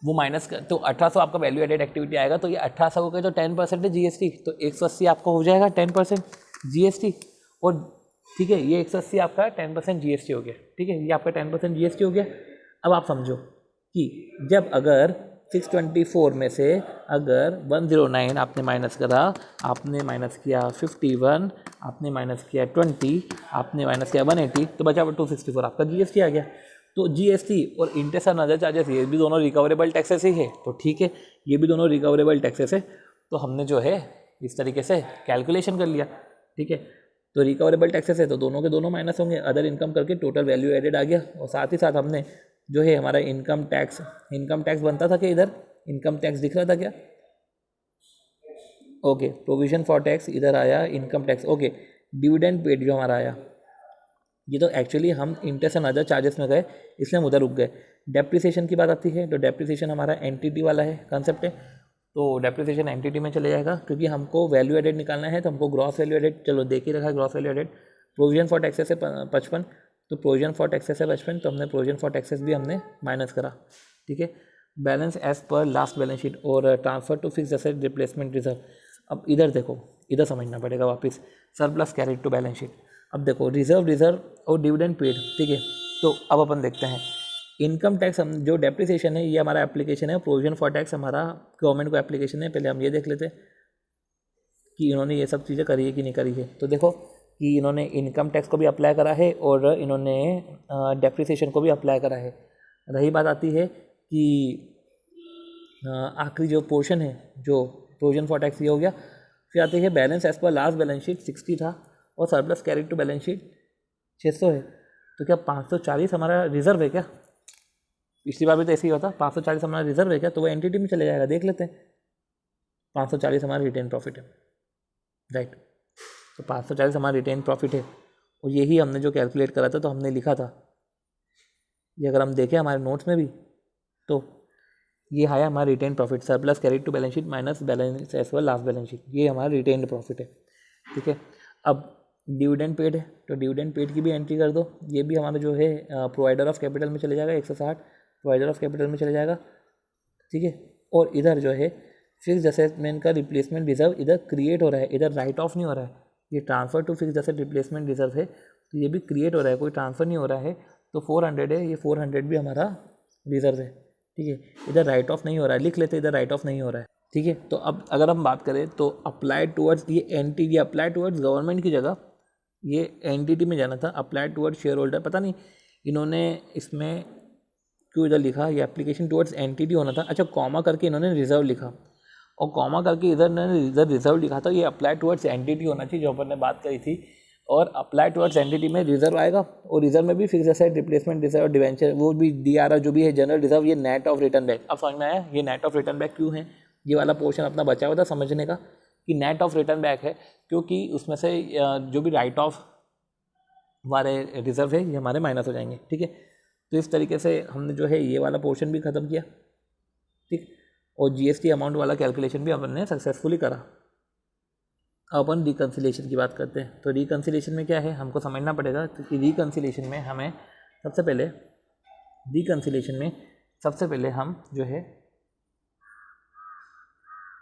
वो माइनस तो 1800 आपका वैल्यू एडेड एक्टिविटी आएगा, तो ये 1800 का जो 10% है जीएसटी, तो 180 आपका हो जाएगा 10% जीएसटी। और ठीक है, ये 180 आपका 10% जीएसटी हो गया, ठीक है, ये आपका 10% जीएसटी हो गया। अब आप समझो कि जब अगर 624 में से अगर 109 आपने माइनस करा, आपने माइनस किया 51, आपने माइनस किया 20, आपने माइनस किया 180, तो बचा 264 आपका जीएसटी आ गया। तो जीएसटी और इंटरेस्ट और अदर चार्जेस ये भी दोनों रिकवरेबल टैक्सेस ही है, तो ठीक है, ये भी दोनों रिकवरेबल टैक्सेस है। तो हमने जो है इस तरीके से कैलकुलेशन कर लिया, ठीक है। तो रिकवरेबल टैक्सेस है तो दोनों के दोनों माइनस होंगे, अदर इनकम करके टोटल वैल्यू एडेड आ गया। और साथ ही साथ हमने जो है हमारा इनकम टैक्स बनता था कि इधर इनकम टैक्स दिख रहा था क्या, ओके, प्रोविजन फॉर टैक्स इधर आया, income tax, okay, dividend paid जो हमारा आया, ये तो एक्चुअली हम इंटरेस्ट एंड अदर चार्जेस में गए इसलिए हम उधर रुक गए। डेप्रिसिएशन की बात आती है, तो डेप्रिसिएशन हमारा एंटिटी वाला है कंसेप्ट है, तो डेप्रिसिएशन एंटिटी में चले जाएगा, क्योंकि हमको वैल्यू एडेड निकालना है, तो हमको ग्रॉस वैल्यू एडेड चलो देख ही रखा है, gross value added. Provision for taxes है 55, तो प्रोविजन फॉर टैक्सेस है 55, तो हमने प्रोविजन फॉर टैक्सेस भी हमने माइनस करा, ठीक है। Balance as per last balance sheet और transfer to fix asset replacement reserve. अब इधर देखो, इधर समझना पड़ेगा वापस, surplus carried to balance sheet. अब देखो रिजर्व और डिविडेंड पेड, ठीक है। तो अब अपन देखते हैं इनकम टैक्स, हम जो डेप्रिसिएशन है ये हमारा एप्लीकेशन है, प्रोविजन फॉर टैक्स हमारा गवर्नमेंट को एप्लीकेशन है। पहले हम ये देख लेते हैं कि इन्होंने ये सब चीज़ें करी है कि नहीं करी है। तो देखो कि इन्होंने इनकम टैक्स को भी अप्लाई करा है और इन्होंने डेप्रिसिएशन को भी अप्लाई करा है। रही बात आती है कि आखिरी जो पोर्शन है जो प्रोविजन फॉर टैक्स ये हो गया, फिर आती है balance as per last balance sheet 60 था और surplus carried to balance sheet 600 है। तो क्या 540 हमारा रिजर्व है क्या, पिछली बार भी तो ऐसे ही होता, 540 हमारा रिजर्व है क्या, तो वो एंटिटी में चले जाएगा, देख लेते हैं। 540 हमारा रिटेन प्रॉफिट है, राइट, तो 540 हमारा रिटेन प्रॉफिट है और यही हमने जो कैलकुलेट करा था, तो हमने लिखा था ये, अगर हम देखें हमारे नोट्स में भी, तो ये आया हमारा retain profit, surplus carried to balance sheet minus balance as well last balance sheet, ये हमारा रिटेन प्रॉफिट है, ठीक है। अब डिविडेंड पेड है, तो डिविडेंड पेड की भी एंट्री कर दो, ये भी हमारा जो है प्रोवाइडर ऑफ कैपिटल में चले जाएगा, 160 प्रोवाइडर ऑफ कैपिटल में चले जाएगा, ठीक है। और इधर जो है फिक्स्ड असेटमेंट का रिप्लेसमेंट रिजर्व इधर क्रिएट हो रहा है, इधर राइट ऑफ नहीं हो रहा है, ये transfer to fixed asset replacement reserve है, तो ये भी क्रिएट हो रहा है, कोई ट्रांसफर नहीं हो रहा है। तो 400 है, ये 400 भी हमारा रिजर्व है, ठीक है। इधर राइट ऑफ नहीं हो रहा है, लिख लेते इधर राइट ऑफ नहीं हो रहा है, ठीक है। तो अब अगर हम बात करें तो अप्लाई टुवर्ड्स ये एंटी, ये अप्लाई टुवर्ड्स गवर्नमेंट की जगह ये एंटिटी में जाना था, अप्लाइड टुवर्ड्स शेयर होल्डर। पता नहीं इन्होंने इसमें क्यों इधर लिखा, ये एप्लीकेशन टुवर्ड्स एंटिटी होना था। अच्छा, कॉमा करके इन्होंने रिजर्व लिखा, और कॉमा करके इधर रिजर्व लिखा था। ये अप्लाई टुवर्ड्स एंटिटी होना चाहिए जो अपन ने बात करी थी। और अप्लाई टुवर्ड्स एंटिटी में रिजर्व आएगा, और रिजर्व में भी fix asset, replacement reserve, debenture, वो भी DRR जो भी है, जनरल रिजर्व, ये नेट ऑफ रिटर्न बैक। अब समझ में आया ये नेट ऑफ रिटर्न बैक क्यों है। ये वाला पोर्शन अपना बचा हुआ था समझने का कि नेट ऑफ रिटर्न बैक है, क्योंकि उसमें से जो भी राइट ऑफ हमारे रिजर्व है ये हमारे माइनस हो जाएंगे। ठीक है, तो इस तरीके से हमने जो है ये वाला पोर्शन भी ख़त्म किया। ठीक, और GST अमाउंट वाला कैलकुलेशन भी अपन ने सक्सेसफुली करा। अब अपन रिकन्सिलेशन की बात करते हैं। तो रिकन्सिलेशन में क्या है हमको समझना पड़ेगा, क्योंकि रिकन्सिलेशन में हमें सबसे पहले हम जो है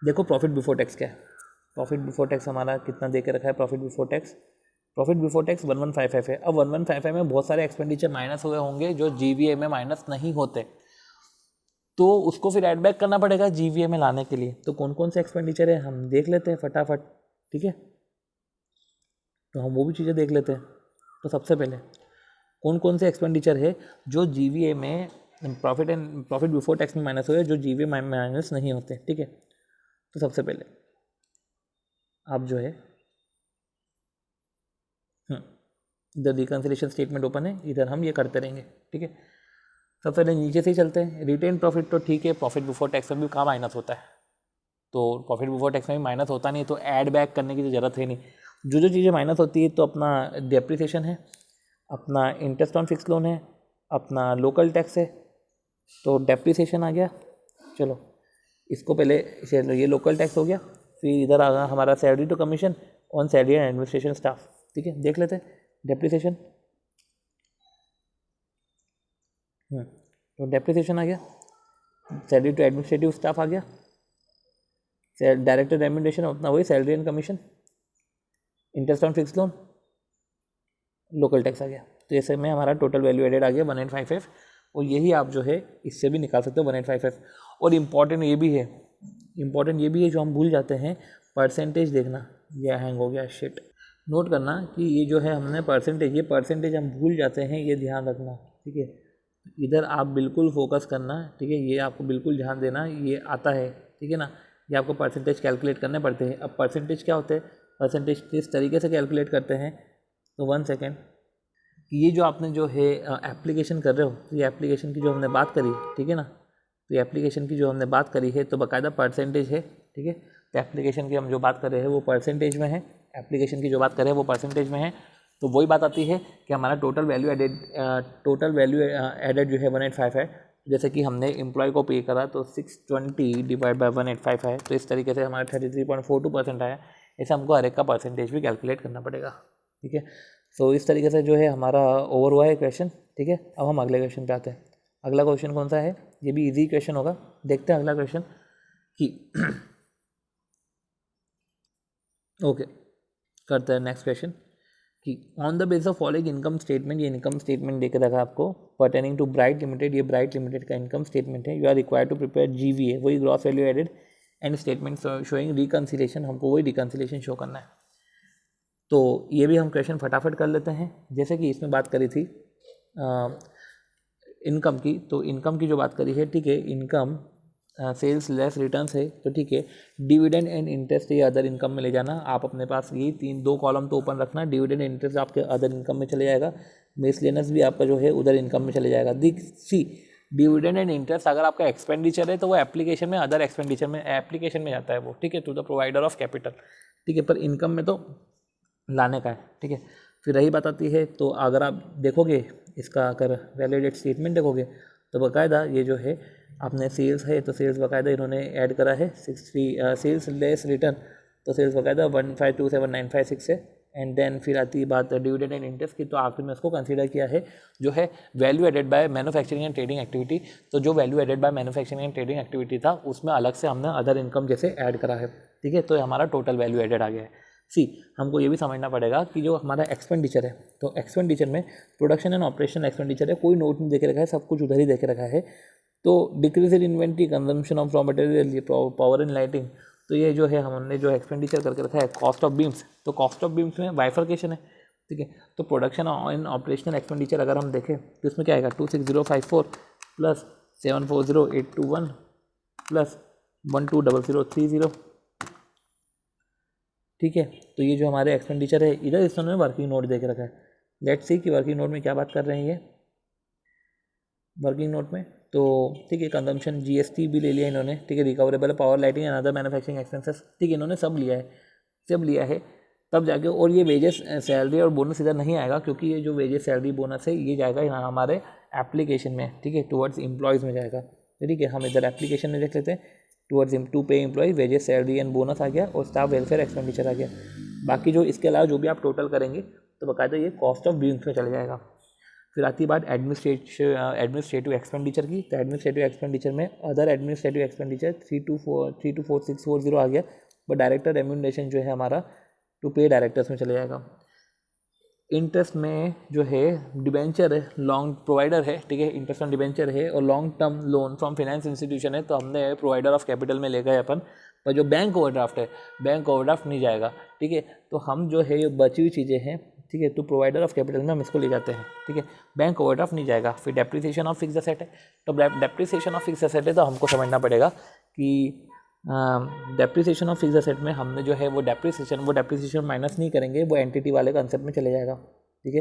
देखो प्रॉफिट बिफोर टैक्स क्या है। प्रॉफिट बिफोर टैक्स हमारा कितना दे के रखा है, प्रॉफिट बिफोर टैक्स 1155 है। अब 1155 में बहुत सारे एक्सपेंडिचर माइनस हुए होंगे जो GVA में माइनस नहीं होते, तो उसको फिर ऐड बैक करना पड़ेगा GVA में लाने के लिए। तो कौन कौन से एक्सपेंडिचर है हम देख लेते हैं फटाफट। ठीक है, तो हम वो भी चीज़ें देख लेते हैं। तो सबसे पहले कौन कौन से एक्सपेंडिचर है जो GVA में प्रॉफिट बिफोर टैक्स में माइनस हुए, जो GVA में माइनस नहीं होते। ठीक है, तो सबसे पहले आप जो है इधर रिकन्सिलेशन स्टेटमेंट ओपन है, इधर हम ये करते रहेंगे। ठीक है, सबसे पहले नीचे से ही चलते हैं। रिटेन प्रॉफिट तो ठीक है, प्रॉफिट बिफोर टैक्स में भी कहाँ माइनस होता है, तो प्रॉफिट बिफोर टैक्स में भी माइनस होता नहीं, तो ऐड बैक करने की तो ज़रूरत है नहीं। जो चीज़ें माइनस होती है तो अपना डेप्रिसिएशन है, अपना इंटरेस्ट ऑन फिक्स लोन है, अपना लोकल टैक्स है। तो डेप्रिसिएशन आ गया, चलो इसको पहले ये लोकल टैक्स हो गया। फिर इधर आ गया हमारा salary to commission on salary and administration staff. ठीक है, देख लेते हैं डेप्रिसिएशन। तो डेप्रिसिएशन आ गया, सैलरी टू एडमिनिस्ट्रेटिव स्टाफ आ गया, डायरेक्टर रेम्यूनरेशन अपना वही salary and commission, interest on fix loan, local tax आ गया। तो ऐसे में हमारा टोटल वैल्यू एडेड आ गया 1855, और यही आप जो है इससे भी निकाल सकते हो 1855। और इम्पॉर्टेंट ये भी है जो हम भूल जाते हैं, परसेंटेज देखना। यह हैंग हो गया, शिट। नोट करना कि ये जो है हमने परसेंटेज हम भूल जाते हैं, ये ध्यान रखना। ठीक है, इधर आप बिल्कुल फोकस करना। ठीक है, ये आपको बिल्कुल ध्यान देना, ये आता है। ठीक है ना, ये आपको परसेंटेज कैलकुलेट करने पड़ते हैं। अब परसेंटेज क्या होते हैं, परसेंटेज किस तरीके से कैलकुलेट करते हैं, तो 1 सेकेंड। ये जो आपने जो है एप्लीकेशन कर रहे हो, तो ये एप्लीकेशन की जो हमने बात करी, ठीक है ना, तो ये एप्लीकेशन की जो हमने बात करी है तो बाकायदा परसेंटेज है। ठीक है, तो एप्लीकेशन की हम जो बात कर रहे हैं वो परसेंटेज में है, एप्लीकेशन की जो बात कर रहे हैं वो परसेंटेज में है। तो वही बात आती है कि हमारा टोटल वैल्यू एडेड जो है 185 है। जैसे कि हमने एम्प्लॉय को पे करा तो 620 डिवाइड बाय 185 है, तो इस तरीके से हमारा 33.42% आया। ऐसे हमको हर एक का परसेंटेज भी कैलकुलेट करना पड़ेगा। ठीक है, सो इस तरीके से जो है हमारा ओवर हुआ है क्वेश्चन। ठीक है, अब हम अगले क्वेश्चन पे आते हैं। अगला क्वेश्चन कौन सा है, ये भी इजी क्वेश्चन होगा। देखते हैं अगला क्वेश्चन कि ओके करते हैं नेक्स्ट क्वेश्चन कि on the base of following income statement, ये इनकम स्टेटमेंट देकर रखा आपको पर्टेनिंग टू ब्राइट लिमिटेड, ये ब्राइट लिमिटेड का इनकम स्टेटमेंट है। You are required to prepare GVA, वही gross value added and statement showing reconciliation, हमको वही रिकन्सिलेशन शो करना है। तो ये भी हम क्वेश्चन फटाफट कर लेते हैं। जैसे कि इसमें बात करी थी इनकम की, तो इनकम की जो बात करी है, ठीक है, इनकम सेल्स लेस रिटर्न्स है, तो ठीक है, डिविडेंड एंड इंटरेस्ट ये अदर इनकम में ले जाना। आप अपने पास यही 2 कॉलम तो ओपन रखना, डिविडेंड एंड इंटरेस्ट आपके अदर इनकम में चले जाएगा, मिसलेनियस भी आपका जो है उधर इनकम में चले जाएगा। सी डिविडेंड एंड इंटरेस्ट अगर आपका एक्सपेंडिचर है तो वो एप्लीकेशन में, अदर एक्सपेंडिचर में, एप्लीकेशन में जाता है वो, ठीक है, to the provider of capital. ठीक है, पर इनकम में तो लाने का है। ठीक है, फिर रही बात आती है, तो अगर आप देखोगे इसका अगर वैलिडेट स्टेटमेंट देखोगे तो बाकायदा ये जो है आपने सेल्स है, तो सेल्स बाकायदा इन्होंने ऐड करा है 60 सेल्स लेस रिटर्न, तो सेल्स बाकायदा 1527956 है। एंड देन फिर आती है बात डिविडेंड एंड इंटरेस्ट की, तो आखिर में उसको कंसीडर किया है जो है value added by manufacturing and trading activity. तो जो value added by manufacturing and trading activity था उसमें अलग से हमने अदर इनकम जैसे ऐड करा है। ठीक है, तो हमारा टोटल वैल्यू एडेड आ गया है। हमको ये भी समझना पड़ेगा कि जो हमारा एक्सपेंडिचर है, तो एक्सपेंडिचर में प्रोडक्शन एंड ऑपरेशन एक्सपेंडिचर है, कोई नोट नहीं देके रखा है, सब कुछ उधर ही देके रखा है। तो decrease in inventory, consumption of raw material, power and lighting, तो ये जो है हमने जो एक्सपेंडिचर करके रखा है कॉस्ट ऑफ बीम्स, तो कॉस्ट ऑफ बीम्स में बाइफर्केशन है। ठीक है। तो प्रोडक्शन इन ऑपरेशनल एक्सपेंडिचर अगर हम देखें तो इसमें क्या आएगा 26054 प्लस 740821 प्लस 120030। ठीक है। तो ये जो हमारे एक्सपेंडिचर है, इधर इस में वर्किंग नोट दे के रखा है। लेट्स सी कि वर्किंग नोट में क्या बात कर रहे हैं ये वर्किंग नोट में। तो ठीक है, कंजम्पशन जीएसटी भी ले लिया इन्होंने। ठीक है, recoverable power lighting and other manufacturing expenses, ठीक है, इन्होंने सब लिया है तब जाके। और ये वेजेस सैलरी और बोनस इधर नहीं आएगा, क्योंकि ये जो वेजेस सैलरी बोनस है ये जाएगा यहाँ हमारे एप्लीकेशन में। ठीक है, टुवर्ड्स एम्प्लॉयज़ में जाएगा। ठीक है, हम इधर एप्लीकेशन में देख लेते हैं। Towards to pay employ wages salary and bonus आ गया और स्टाफ वेलफेयर एक्सपेंडिचर आ गया। बाकी जो इसके अलावा जो भी आप टोटल करेंगे तो बाकायदा ये कॉस्ट ऑफ डूइंग में चला जाएगा। फिर आती बात एडमिनिस्ट्रेटिव एक्सपेंडिचर की। तो एडमिनिस्ट्रेटिव एक्सपेंडिचर में अदर एडमिनिस्ट्रेटिव एक्सपेंडिचर 324640 आ गया। बट डायरेक्टर रेम्यूनरेशन जो है हमारा टू पे डायरेक्टर्स में चले जाएगा। इंटरेस्ट में जो है डिबेंचर है, लॉन्ग प्रोवाइडर है। ठीक है, इंटरेस्ट ऑन डिबेंचर है और long term loan from finance institution है, तो हमने प्रोवाइडर ऑफ कैपिटल में ले गए अपन। पर जो बैंक ओवरड्राफ्ट है, बैंक ओवरड्राफ्ट नहीं जाएगा। ठीक है, तो हम जो है ये बची हुई चीज़ें हैं, ठीक है, तो प्रोवाइडर ऑफ कैपिटल में हम इसको ले जाते हैं। ठीक है, बैंक ओवरड्राफ्ट नहीं जाएगा। फिर डेप्रिसिएशन ऑफ फिक्स एसेट है। तो डेप्रिसिएशन ऑफ फिक्स एसेट है तो हमको समझना पड़ेगा कि डेप्रिसिएशन ऑफ फिक्स एसेट में हमने जो है वो डेप्रिसिएशन माइनस नहीं करेंगे, वो एंटिटी वाले कंसेप्ट में चले जाएगा। ठीक है,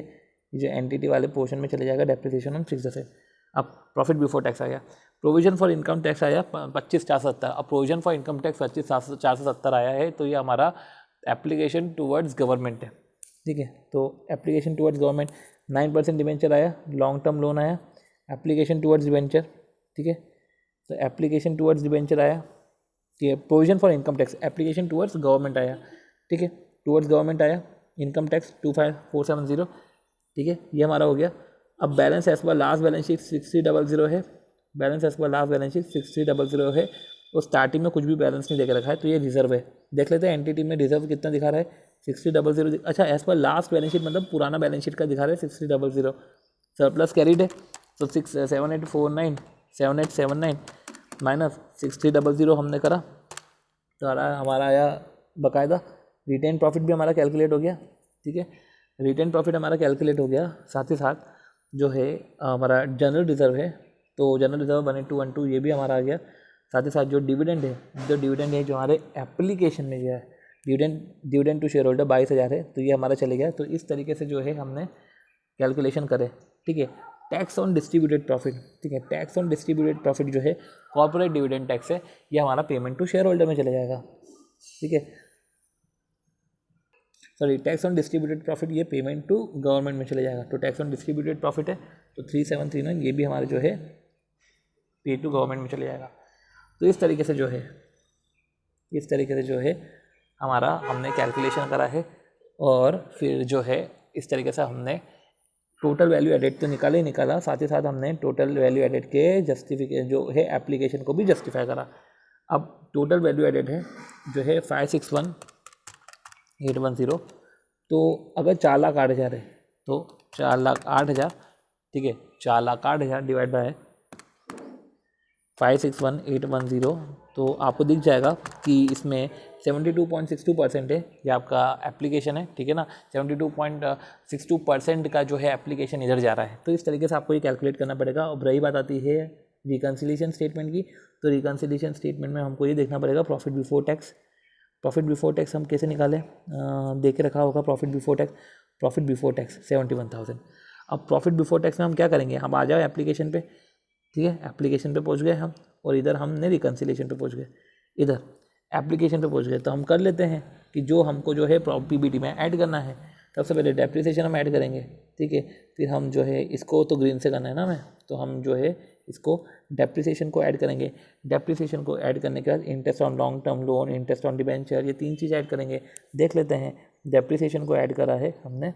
ये जो एंटिटी वाले पोर्शन में चले जाएगा डेप्रिसिएशन ऑन फिक्स एसेट। अब प्रॉफिट बिफोर टैक्स आ गया। प्रोविजन फॉर इनकम टैक्स आया 25,470। अब प्रोविजन फॉर इनकम टैक्स 25,470 आया है, तो ये हमारा एप्लीकेशन टुवर्ड्स गवर्नमेंट है। ठीक है, तो एप्लीकेशन टुवर्ड्स गवर्नमेंट 9% डिबेंचर आया, लॉन्ग टर्म लोन आया, एप्लीकेशन टुवर्ड्स डिबेंचर। ठीक है, तो एप्लीकेशन टुवर्ड्स डिबेंचर आया। ठीक है, provision for income tax application towards government आया। ठीक है, टुवर्ड्स गवर्नमेंट आया, इनकम टैक्स 25470। ठीक है, ये हमारा हो गया। अब balance as per last balance sheet 6300 है। Balance as per last balance sheet 6300 है। और स्टार्टिंग में कुछ भी बैलेंस नहीं देकर रखा है, तो ये रिजर्व है। देख लेते हैं एंटिटी में रिजर्व कितना दिखा रहा है 6000। अच्छा, as per last balance sheet मतलब पुराना बैलेंस शीट का दिखा रहा है 6000। सरप्लस कैरीड है, तो 7879 माइनस 6000 हमने करा, तो हमारा आया बाकायदा रिटेन प्रॉफिट भी हमारा कैलकुलेट हो गया। ठीक है, रिटेन प्रॉफिट हमारा कैलकुलेट हो गया। साथ ही साथ जो है हमारा जनरल रिजर्व है, तो जनरल रिजर्व 18212 ये भी हमारा आ गया। साथ ही साथ जो डिविडेंड है जो हमारे एप्लीकेशन में गया है, डिविडेंड टू शेयर होल्डर 22,000 है, तो ये हमारा चले गया। तो इस तरीके से जो है हमने कैलकुलेशन करे। ठीक है, टैक्स ऑन डिस्ट्रीब्यूटेड प्रॉफिट। ठीक है, टैक्स ऑन डिस्ट्रीब्यूटेड प्रॉफिट जो है कॉर्पोरेट डिविडेंड टैक्स है, ये हमारा पेमेंट टू शेयर होल्डर में चले जाएगा। ठीक है, sorry, tax on distributed profit ये पेमेंट टू गवर्नमेंट में चले जाएगा। तो टैक्स ऑन डिस्ट्रीब्यूटेड प्रॉफिट है, तो 3739 ये भी हमारे जो है पे टू गवर्नमेंट में चले जाएगा। तो इस तरीके से जो है हमारा हमने कैलकुलेशन करा है। और फिर जो है इस तरीके से हमने टोटल वैल्यू एडेड तो निकाला, साथ ही साथ हमने टोटल वैल्यू एडेड के जस्टिफिकेशन जो है एप्लीकेशन को भी जस्टिफाई करा। अब टोटल वैल्यू एडेड है जो है 561,810। तो अगर 4,08,000 है तो 4,08,000, ठीक है, 4,08,000 डिवाइड बाय 561,810, तो आपको दिख जाएगा कि इसमें 72.62% है, ये आपका एप्लीकेशन है। ठीक है ना, 72.62% का जो है एप्लीकेशन इधर जा रहा है। तो इस तरीके से आपको ये कैलकुलेट करना पड़ेगा। अब रही बात आती है रिकन्सिलिएशन स्टेटमेंट की, तो रिकन्सिलिएशन स्टेटमेंट में हमको ये देखना पड़ेगा profit before tax. Profit before tax हम कैसे निकालें, दे के रखा होगा प्रॉफिट बिफोर टैक्स 71,000। अब प्रॉफिट बिफोर टैक्स में हम क्या करेंगे, हम आ जाओ एप्लीकेशन पे। ठीक है, एप्लीकेशन पे पहुंच गए हम, और इधर हमने रिकन्सिलिएशन पे पहुंच गए, इधर एप्लीकेशन पे पहुंच गए। तो हम कर लेते हैं कि जो हमको जो है पीबीटी में ऐड करना है, सबसे पहले डेप्रिसिएशन हम ऐड करेंगे। ठीक है, फिर हम जो है इसको तो ग्रीन से करना है ना हमें, तो हम जो है इसको डेप्रिसिएशन को ऐड करेंगे। डेप्रिसिएशन को ऐड करने के बाद interest on long term loan, interest on debenture, ये 3 चीज़ ऐड करेंगे। देख लेते हैं, डेप्रिसिएशन को ऐड करा है हमने।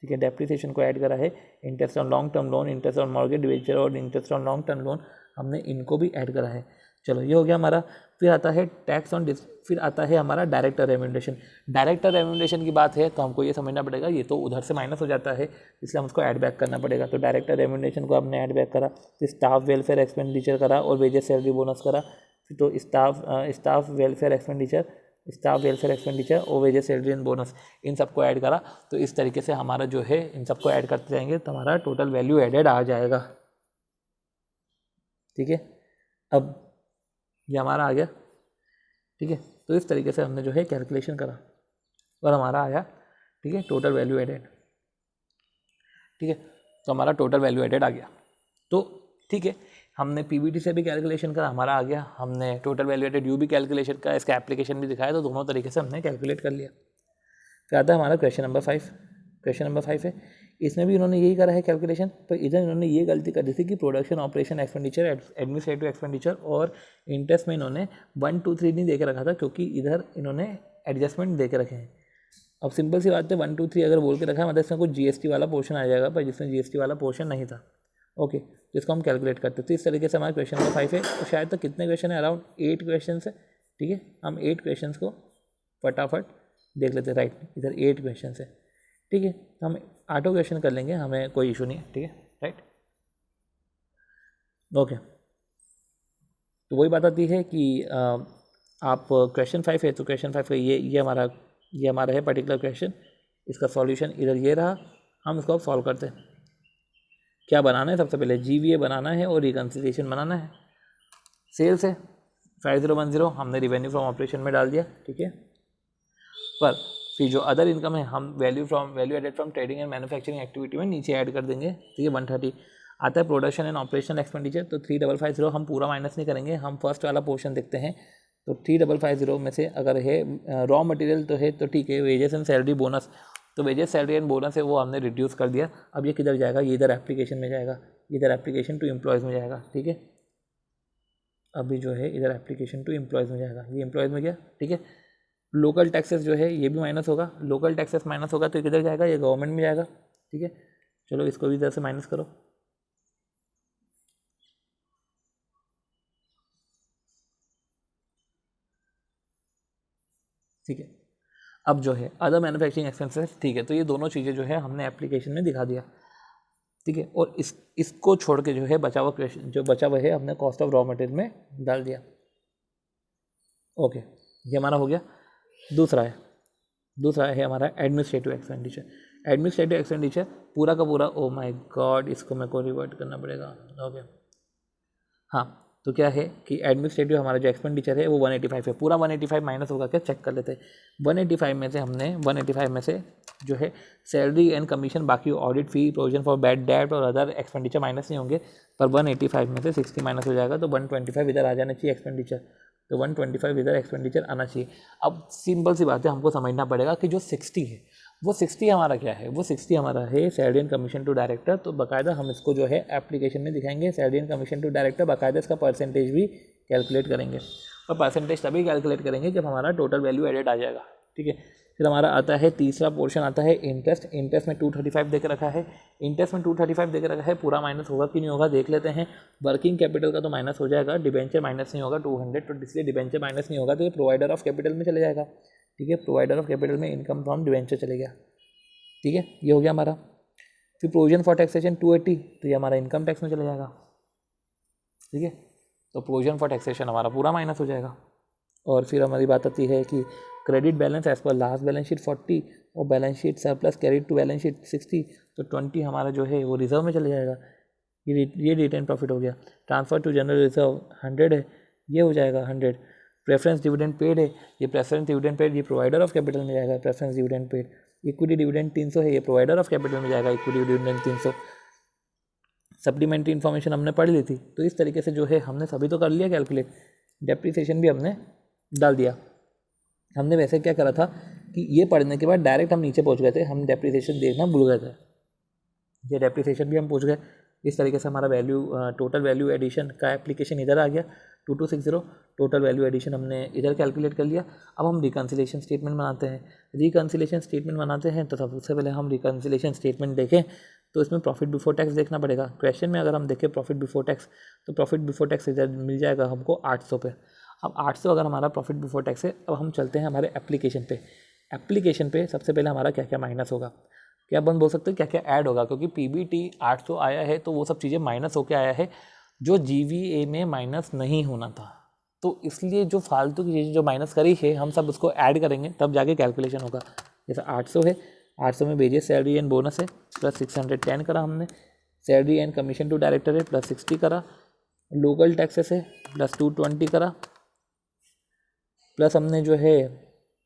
ठीक है, डेप्रिसिएशन को ऐड करा है, interest on long term loan, interest on mortgage debenture और interest on long term loan, हमने इनको भी ऐड करा है। चलो, ये हो गया हमारा। फिर आता है टैक्स ऑन फिर आता है हमारा डायरेक्टर रेम्यूनरेशन। डायरेक्टर रेम्यूनरेशन की बात है तो हमको ये समझना पड़ेगा, ये तो उधर से माइनस हो जाता है, इसलिए हम उसको ऐड बैक करना पड़ेगा। तो डायरेक्टर रेम्यूनरेशन को हमने ऐड बैक करा, फिर स्टाफ वेलफेयर एक्सपेंडिचर करा और वेजेस सैलरी बोनस करा। तो staff welfare expenditure staff welfare expenditure और वेजेस सैलरी एंड बोनस, इन सबको ऐड करा। तो इस तरीके से हमारा जो है इन सबको ऐड करते जाएंगे तो हमारा टोटल वैल्यू एडेड आ जाएगा। ठीक है, अब ये हमारा आ गया। ठीक है, तो इस तरीके से हमने जो है कैलकुलेशन करा और हमारा आया, ठीक है, टोटल वैल्यू एडेड। ठीक है, तो हमारा टोटल वैल्यू एडेड आ गया। तो ठीक है, हमने पीबीटी से भी कैलकुलेशन करा, हमारा आ गया। हमने टोटल वैल्यू एडेड यू भी कैलकुलेशन का, इसका एप्लीकेशन भी दिखाया, तो दोनों तरीके से हमने कैलकुलेट कर लिया। क्या आता है हमारा क्वेश्चन नंबर 5। क्वेश्चन नंबर 5 है, इसमें भी इन्होंने यही करा है कैलकुलेशन, पर इधर इन्होंने ये गलती कर दी थी कि production operation expenditure, administrative expenditure और इंटरेस्ट में इन्होंने 1 2 3 नहीं दे के रखा था, क्योंकि इधर इन्होंने एडजस्टमेंट दे के रखे हैं। अब सिंपल सी बात है, 1 2 3 अगर बोल के रखा है मतलब इसमें कुछ जीएसटी वाला पोर्शन आ जाएगा, पर जिसमें जीएसटी वाला पोर्शन नहीं था। ओके, जिसको हम कैलकुलेट करते, तो इस तरीके से हमारा क्वेश्चन नंबर 5 है। और शायद तक कितने क्वेश्चन है, अराउंड 8 क्वेश्चन है। ठीक है, हम 8 क्वेश्चन को फटाफट देख लेते हैं। राइट, इधर 8 क्वेश्चन है। ठीक है, हम 8 क्वेश्चन कर लेंगे, हमें कोई इशू नहीं है। ठीक है, राइट, ओके। तो वही बात आती है कि आप क्वेश्चन 5 है, तो क्वेश्चन 5 का ये हमारा है पर्टिकुलर क्वेश्चन। इसका सॉल्यूशन इधर ये रहा, हम इसको अब सॉल्व करते हैं। क्या बनाना है, सबसे पहले जीवीए बनाना है और रिकन्सिलिएशन बनाना है। सेल्स है 5010, हमने रिवेन्यू फ्रॉम ऑपरेशन में डाल दिया। ठीक है, पर फिर जो अदर इनकम है हम value added from trading and manufacturing activity में नीचे ऐड कर देंगे। ठीक है, 130 आता है। प्रोडक्शन एंड ऑपरेशनल एक्सपेंडिचर, तो 3550 हम पूरा माइनस नहीं करेंगे, हम फर्स्ट वाला पोर्शन देखते हैं। तो 3550 में से अगर है रॉ मटेरियल तो है, तो ठीक है। वेजेस एंड सैलरी बोनस, तो वेजेस सैलरी एंड बोनस है वो हमने रिड्यूस कर दिया। अब ये किधर जाएगा, ये इधर एप्लीकेशन में जाएगा, इधर एप्लीकेशन टू एम्प्लॉयज़ में जाएगा। ठीक है, अभी जो है इधर एप्लीकेशन टू एम्प्लॉयज़ में जाएगा, ये एम्प्लॉयज़ में गया। ठीक है, लोकल टैक्सेस जो है ये भी माइनस होगा, लोकल टैक्सेस माइनस होगा तो किधर जाएगा, ये गवर्नमेंट में जाएगा। ठीक है, चलो इसको भी इधर से माइनस करो। ठीक है, अब जो है अदर मैन्युफैक्चरिंग एक्सपेंसेस, ठीक है, तो ये दोनों चीज़ें जो है हमने एप्लीकेशन में दिखा दिया। ठीक है, और इसको छोड़ के जो है बचा हुआ क्वेश्चन, जो बचा हुआ है हमने कॉस्ट ऑफ रॉ मटेरियल में डाल दिया। ओके, ये हमारा हो गया। दूसरा है हमारा एडमिनिस्ट्रेटिव एक्सपेंडिचर। एडमिनिस्ट्रेटिव एक्सपेंडिचर पूरा का पूरा, ओ माय गॉड, इसको मेरे को रिवर्ट करना पड़ेगा। ओके, हाँ, तो क्या है कि एडमिनिस्ट्रेटिव हमारा जो एक्सपेंडिचर है वो 185 है। पूरा 185 माइनस होगा क्या, चेक कर लेते हैं। 185 में से हमने 185 में से जो है सैलरी एंड कमीशन, बाकी audit fee, provision for bad debt और अदर एक्सपेंडिचर माइनस नहीं होंगे, पर 185 में से 60 माइनस हो जाएगा, तो 125 इधर आ जाना चाहिए एक्सपेंडिचर। तो 125 इधर एक्सपेंडिचर आना चाहिए। अब सिंपल सी बात है, हमको समझना पड़ेगा कि जो 60 है वो 60 हमारा क्या है, वो 60 हमारा है salary and commission to director. तो बाकायदा हम इसको जो है एप्लीकेशन में दिखाएंगे, salary and commission to director, बाकायदा इसका परसेंटेज भी कैलकुलेट करेंगे। और परसेंटेज तभी कैलकुलेट करेंगे जब हमारा टोटल वैल्यू एडेड आ जाएगा। ठीक है, फिर हमारा आता है तीसरा पोर्शन आता है इंटरेस्ट। इंटरेस्ट में 235 दे के रखा है, इंटरेस्ट में 235 दे के रखा है। पूरा माइनस होगा कि नहीं होगा देख लेते हैं। वर्किंग कैपिटल का तो माइनस हो जाएगा, डिबेंचर माइनस नहीं होगा 200, तो इसलिए डिबेंचर माइनस नहीं होगा, तो ये प्रोवाइडर ऑफ कैपिटल में चले जाएगा। ठीक है, प्रोवाइडर ऑफ कैपिटल में इनकम फ्रॉम डिबेंचर चले गया। ठीक है, ये हो गया हमारा। फिर प्रोविजन फॉर टैक्सेशन 280, तो ये हमारा इनकम टैक्स में चला जाएगा। ठीक है, तो प्रोविजन फॉर टैक्सेशन हमारा पूरा माइनस हो जाएगा। और फिर हमारी बात आती है कि credit balance as per last balance sheet 40 और balance sheet surplus carried to balance sheet 60, तो 20 हमारा जो है वो रिजर्व में चले जाएगा। ये रिटेन प्रॉफिट हो गया। ट्रांसफर टू जनरल रिजर्व 100 है, ये हो जाएगा 100। प्रेफरेंस डिविडेंड पेड है, ये प्रेफरेंस डिविडेंड पेड ये प्रोवाइडर ऑफ कैपिटल में जाएगा, preference dividend paid. Equity dividend 300 है, ये प्रोवाइडर ऑफ कैपिटल में जाएगा, इक्विटी डिविडेंड 300। सप्लीमेंट्री इन्फॉर्मेशन हमने पढ़ ली थी, तो इस तरीके से जो है हमने सभी तो कर लिया कैलकुलेट। डेप्रिसिएशन भी हमने डाल दिया। हमने वैसे क्या करा था कि ये पढ़ने के बाद डायरेक्ट हम नीचे पहुंच गए थे, हम डेप्रिसिएशन देखना भूल गए थे। ये डेप्रिसिएशन भी हम पहुंच गए। इस तरीके से हमारा वैल्यू टोटल वैल्यू एडिशन का एप्लीकेशन इधर आ गया 2260। टोटल वैल्यू एडिशन हमने इधर कैलकुलेट कर लिया। अब हम रिकन्सिलेशन स्टेटमेंट बनाते हैं। रिकन्सिलेशन स्टेटमेंट बनाते हैं तो सबसे पहले हम रिकन्सिलेशन स्टेटमेंट देखें तो इसमें प्रॉफिट बिफोर टैक्स देखना पड़ेगा। क्वेश्चन में अगर हम देखें प्रॉफिट बिफोर टैक्स, तो प्रॉफिट बिफोर टैक्स इधर मिल जाएगा हमको 800 पे। अब 800 अगर हमारा प्रॉफिट बिफोर टैक्स है, अब हम चलते हैं हमारे एप्लीकेशन पे। एप्लीकेशन पे सबसे पहले हमारा क्या क्या माइनस होगा, क्या अपन बोल सकते हैं क्या क्या ऐड होगा, क्योंकि पीबीटी 800 आया है तो वो सब चीज़ें माइनस होके आया है जो जीवीए में माइनस नहीं होना था। तो इसलिए जो फालतू की चीज़ें जो माइनस करी है हम सब उसको ऐड करेंगे तब जाके कैलकुलेशन होगा। जैसे 800 है, 800 में वेजेस सैलरी एंड बोनस है प्लस 610 करा हमने, salary and commission to director है प्लस 60 करा, लोकल टैक्सेस है प्लस 220 करा, प्लस हमने जो है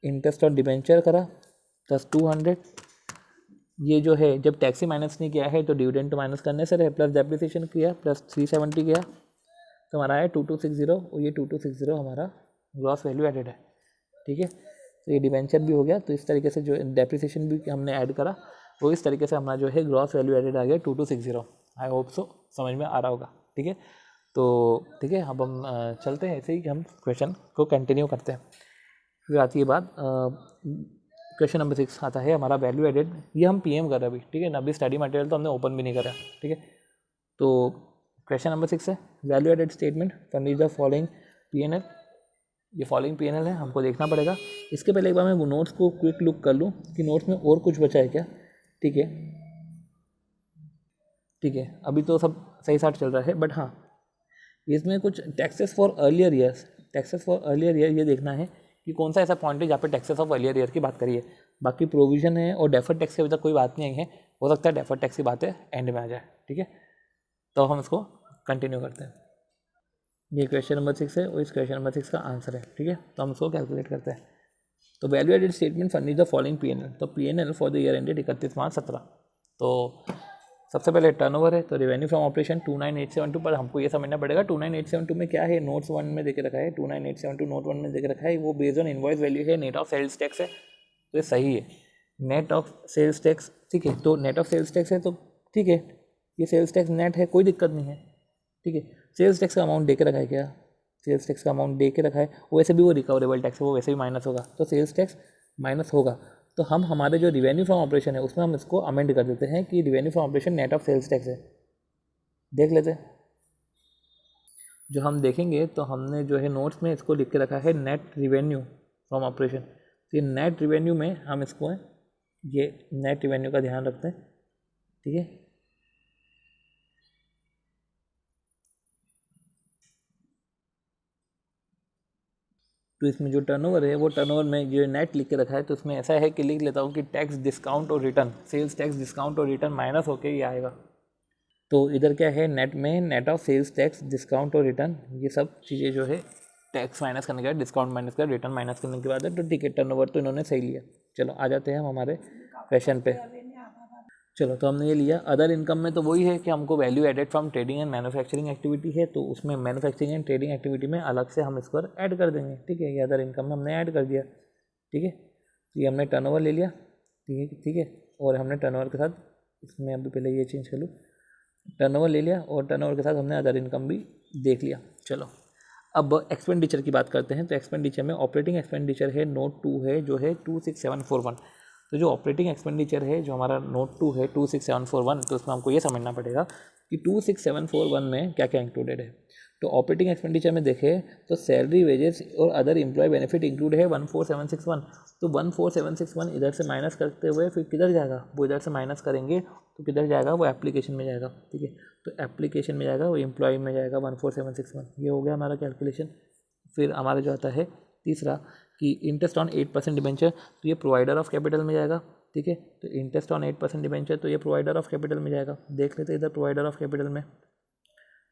इंटरेस्ट और डिबेंचर करा प्लस 200। ये जो है जब टैक्स ही माइनस नहीं किया है तो डिविडेंड तो माइनस करने से रहे, प्लस डेप्रिसिएशन किया प्लस 370 किया तो हमारा है 2260 और ये 2260 हमारा ग्रॉस वैल्यू एडेड है। ठीक है, तो ये डिबेंचर भी हो गया। तो इस तरीके से जो डेप्रिसिएशन भी हमने ऐड करा वो इस तरीके से हमारा जो है ग्रॉस वैल्यू एडेड आ गया 2260। आई होप सो समझ में आ रहा होगा। ठीक है, तो ठीक है, अब हम चलते हैं ऐसे ही हम क्वेश्चन को कंटिन्यू करते हैं। फिर आती है बात क्वेश्चन नंबर 6 आता है हमारा वैल्यू एडेड। ये हम पीएम कर रहे हैं अभी, ठीक है ना, अभी स्टडी मटेरियल तो हमने ओपन भी नहीं करा। ठीक है, तो क्वेश्चन नंबर 6 है value added statement furnish the following PNL. ये फॉलोइंग पीएनएल है, हमको देखना पड़ेगा। इसके पहले एक बार मैं नोट्स को क्विक लुक कर लूँ कि नोट्स में और कुछ बचा है क्या। ठीक है, ठीक है, अभी तो सब सही साथ चल रहा है, बट हाँ इसमें कुछ taxes for earlier years, taxes for earlier year ये देखना है कि कौन सा ऐसा पॉइंट है जहाँ पे टैक्सेस ऑफ अर्लियर ईयर की बात करिए। बाकी प्रोविजन है और डेफर्ड टैक्स की अभी तक कोई बात नहीं आई है, हो सकता है डेफर्ड टैक्स की बातें एंड में आ जाए। ठीक है, तो हम इसको कंटिन्यू करते हैं। ये क्वेश्चन नंबर 6 है और इस क्वेश्चन नंबर 6 का आंसर है। ठीक है, तो हम इसको कैलकुलेट करते हैं। तो value added statement furnish the following PNL. तो PNL for the year ended 31 March 17। तो सबसे पहले टर्नओवर है, तो रेवेन्यू फ्रॉम ऑपरेशन 29872, पर हमको ये समझना पड़ेगा 29872 में क्या है। नोट्स 1 में देके रखा है, 29872 नोट 1 में देके रखा है, वो बेस्ड ऑन इनवॉइस वैल्यू है, नेट ऑफ सेल्स टैक्स है, तो ये सही है। नेट ऑफ सेल्स टैक्स, ठीक है, तो नेट ऑफ सेल्स टैक्स है तो ठीक है, ये सेल्स टैक्स नेट है, कोई दिक्कत नहीं है। ठीक है, सेल्स टैक्स का अमाउंट दे के रखा है क्या, सेल्स टैक्स का अमाउंट दे के रखा है, वैसे भी वो रिकवरेबल टैक्स है, वो वैसे भी माइनस होगा, तो सेल्स टैक्स माइनस होगा। तो हम हमारे जो रिवेन्यू फ्रॉम ऑपरेशन है उसमें हम इसको अमेंड कर देते हैं कि revenue from operation net of sales tax है। देख लेते हैं, जो हम देखेंगे तो हमने जो है नोट्स में इसको लिख के रखा है नेट रिवेन्यू फ्रॉम ऑपरेशन। तो ये नेट रिवेन्यू में हम इसको ये नेट रिवेन्यू का ध्यान रखते हैं। ठीक है, तो इसमें जो टर्नओवर है वो टर्नओवर में जो नेट लिख के रखा है, तो इसमें ऐसा है कि लिख लेता हूँ कि टैक्स डिस्काउंट और रिटर्न, सेल्स टैक्स डिस्काउंट और रिटर्न माइनस होके ये आएगा। तो इधर क्या है, नेट में net of sales tax discount और रिटर्न, ये सब चीज़ें जो है टैक्स माइनस करने के बाद, डिस्काउंट माइनस कर, रिटर्न माइनस करने के बाद है, तो ठीक है, टर्नओवर तो इन्होंने सही लिया। चलो आ जाते हैं हम हमारे क्वेश्चन पे। चलो, तो हमने ये लिया अदर इनकम में, तो वही है कि हमको value added from trading and manufacturing activity है, तो उसमें मैन्युफैक्चरिंग एंड ट्रेडिंग एक्टिविटी में अलग से हम इसको ऐड कर देंगे। ठीक है, ये अदर इनकम में हमने ऐड कर दिया। ठीक है, तो ये हमने टर्नओवर ले लिया। ठीक है, और हमने टर्नओवर के साथ इसमें अभी पहले ये चेंज कर लूँ, टर्नओवर ले लिया और टर्नओवर के साथ हमने अदर इनकम भी देख लिया। चलो, अब एक्सपेंडिचर की बात करते हैं। तो एक्सपेंडिचर में ऑपरेटिंग एक्सपेंडिचर है नोट 2 है जो है 26741। तो जो ऑपरेटिंग एक्सपेंडिचर है जो हमारा नोट 2 है 26741, तो उसमें हमको ये समझना पड़ेगा कि 26741 में क्या क्या इंक्लूडेड है। तो ऑपरेटिंग एक्सपेंडिचर में देखें तो सैलरी, वेजेस और अदर एम्प्लॉय बेनिफिट इंक्लूड है 14761। तो 14761 इधर से माइनस करते हुए फिर किधर जाएगा, वो इधर से माइनस करेंगे तो किधर जाएगा, वो एप्लीकेशन में जाएगा। ठीक है, तो एप्लीकेशन में जाएगा, वो एम्प्लॉय में जाएगा 14761। ये हो गया हमारा कैलकुलेशन। फिर हमारा जो आता है तीसरा कि इंटरेस्ट ऑन 8% डिबेंचर, तो ये प्रोवाइडर ऑफ कैपिटल में जाएगा। ठीक है, तो इंटरेस्ट ऑन 8% डिबेंचर, तो ये प्रोवाइडर ऑफ कैपिटल में जाएगा। देख लेते हैं इधर प्रोवाइडर ऑफ कैपिटल में।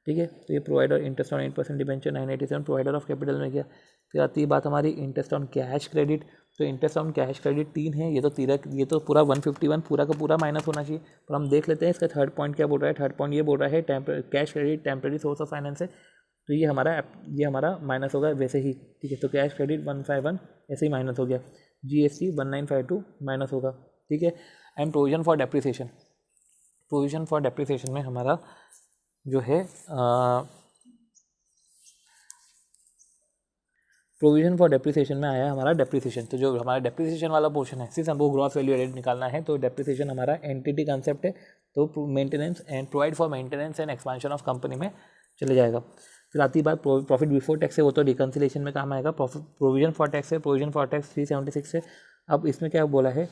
ठीक है, तो ये provider interest on 8% debenture 987 provider of capital में गया। फिर आती है बात हमारी इंटरेस्ट ऑन कैश क्रेडिट। तो इंटरेस्ट ऑन कैश क्रेडिट 3 है, ये तो पूरा 151 पूरा का पूरा माइनस होना चाहिए, पर हम देख लेते हैं इसका थर्ड पॉइंट क्या बोल रहा है। थर्ड पॉइंट ये बोल रहा है cash credit temporary source of finance है, तो ये हमारा माइनस होगा वैसे ही। ठीक है, तो कैश क्रेडिट 151 ऐसे ही माइनस हो गया। जीएसटी 1952 माइनस होगा। ठीक है, and provision for depreciation, provision for depreciation में हमारा जो है प्रोविजन फॉर डेप्रिसिएशन में आया हमारा डेप्रिसिएशन। तो जो हमारा डेप्रिसिएशन वाला पोर्शन है, सिर्फ हमको ग्रॉस वैल्यू एडेड निकालना है, तो डेप्रिसिएशन हमारा एंटिटी कंसेप्ट है, तो maintenance and provide for maintenance and expansion of company में चले जाएगा। फिर आती बात प्रॉफिट बिफोर टैक्स है, वो तो रिकन्सिलेशन में काम आएगा। प्रोविजन फॉर टैक्स है, प्रोविजन फॉर टैक्स 376 है। अब इसमें क्या बोला है,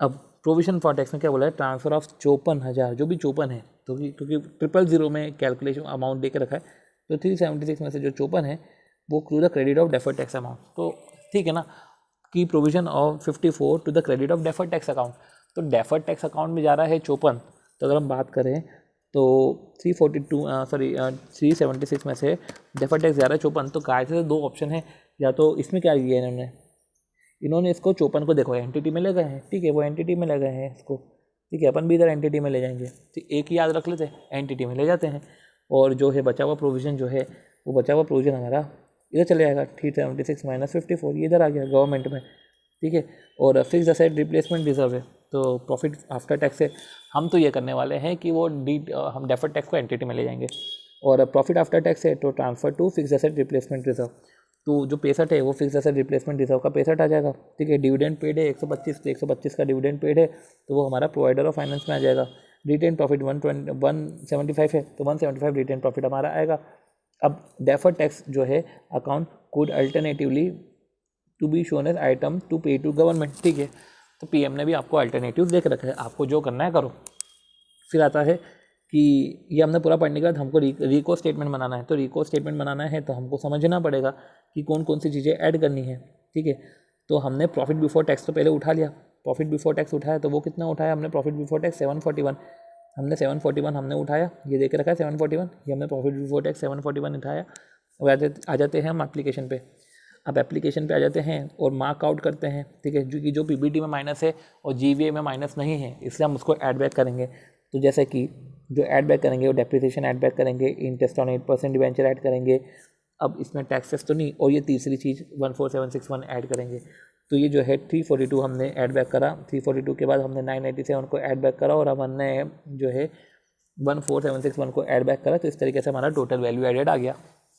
अब प्रोविजन फॉर टैक्स में क्या बोला है, ट्रांसफर ऑफ 54,000, जो भी 54 है, तो क्योंकि 000 में कैलकुलेशन अमाउंट दे के रखा है, तो 376 में से जो 54 है वो to the credit of deferred tax amount. तो ठीक है ना, कि provision of 54 to the credit of deferred tax account. तो डेफर्ड टैक्स अकाउंट में जा रहा है 54। तो अगर हम बात करें तो 376 में से डेफर्ड टैक्स जा रहा है 54। तो काय से दो ऑप्शन है, या तो इसमें क्या किया है इन्होंने इसको 54 को देखो एंटिटी में ले गए हैं, ठीक है, वो एंटिटी में ले गए हैं इसको, ठीक है, अपन भी इधर एंटिटी में ले जाएंगे। तो एक ही याद रख लेते हैं, एंटिटी में ले जाते हैं, और जो है बचा हुआ प्रोविज़न जो है वो बचा हुआ प्रोविज़न हमारा इधर चले जाएगा। 376 माइनस 54 ये इधर आ गया गवर्नमेंट में, ठीक है। और फिक्स असेट रिप्लेसमेंट रिजर्व है, तो प्रॉफिट आफ्टर टैक्स है। हम तो ये करने वाले हैं कि वो हम डेफर्ड टैक्स को एंटिटी में ले जाएंगे, और प्रॉफिट आफ्टर टैक्स है तो transfer to fix asset replacement reserve. तो जो 65 है वो फिक्स असेट रिप्लेसमेंट रिजर्व का 65 आ जाएगा, ठीक है। डिविडेंड पेड है 125, तो 125 का डिविडेंड पेड है तो वो हमारा प्रोवाइडर ऑफ फाइनेंस में आ जाएगा। रिटेन प्रॉफिट 175 है तो 175 रिटेन प्रॉफिट हमारा आएगा। अब डेफर्ड टैक्स जो है account could alternatively to be shown as item to pay to government, ठीक है। तो पीएम ने भी आपको अल्टरनेटिव देख रखा है, आपको जो करना है करो। फिर आता है कि ये हमने पूरा पढ़ने के बाद हमको रिको स्टेटमेंट बनाना है। तो रिको स्टेटमेंट बनाना है तो हमको समझना पड़ेगा कि कौन कौन सी चीज़ें ऐड करनी है, ठीक है। तो हमने प्रॉफिट बिफोर टैक्स तो पहले उठा लिया, प्रॉफिट बिफोर टैक्स उठाया तो वो कितना उठाया हमने, प्रॉफिट बिफोर टैक्स 741, हमने 741 हमने उठाया, ये देख रखा है 741, ये हमने प्रॉफिट बिफोर टैक्स 741 उठाया। और आ जाते हैं हम एप्लीकेशन पे। अब एप्लीकेशन पे आ जाते हैं और मार्क आउट करते हैं, ठीक है, जो पीबीटी में माइनस है और जीवीए में माइनस नहीं है, इसलिए हम उसको ऐड बैक करेंगे। तो जैसे कि जो ऐड बैक करेंगे वो डेप्रिसिएशन ऐड बैक करेंगे, इंटरेस्ट ऑन 8% डिवेंचर ऐड करेंगे। अब इसमें टैक्सेस तो नहीं, और ये तीसरी चीज़ 14761 ऐड करेंगे। तो ये जो है 342 हमने ऐड बैक करा, 342 के बाद हमने 987 को ऐड बैक करा, और अब हमने जो है 14761 को ऐड बैक करा। तो इस तरीके से हमारा टोटल वैल्यू एडेड आ गया,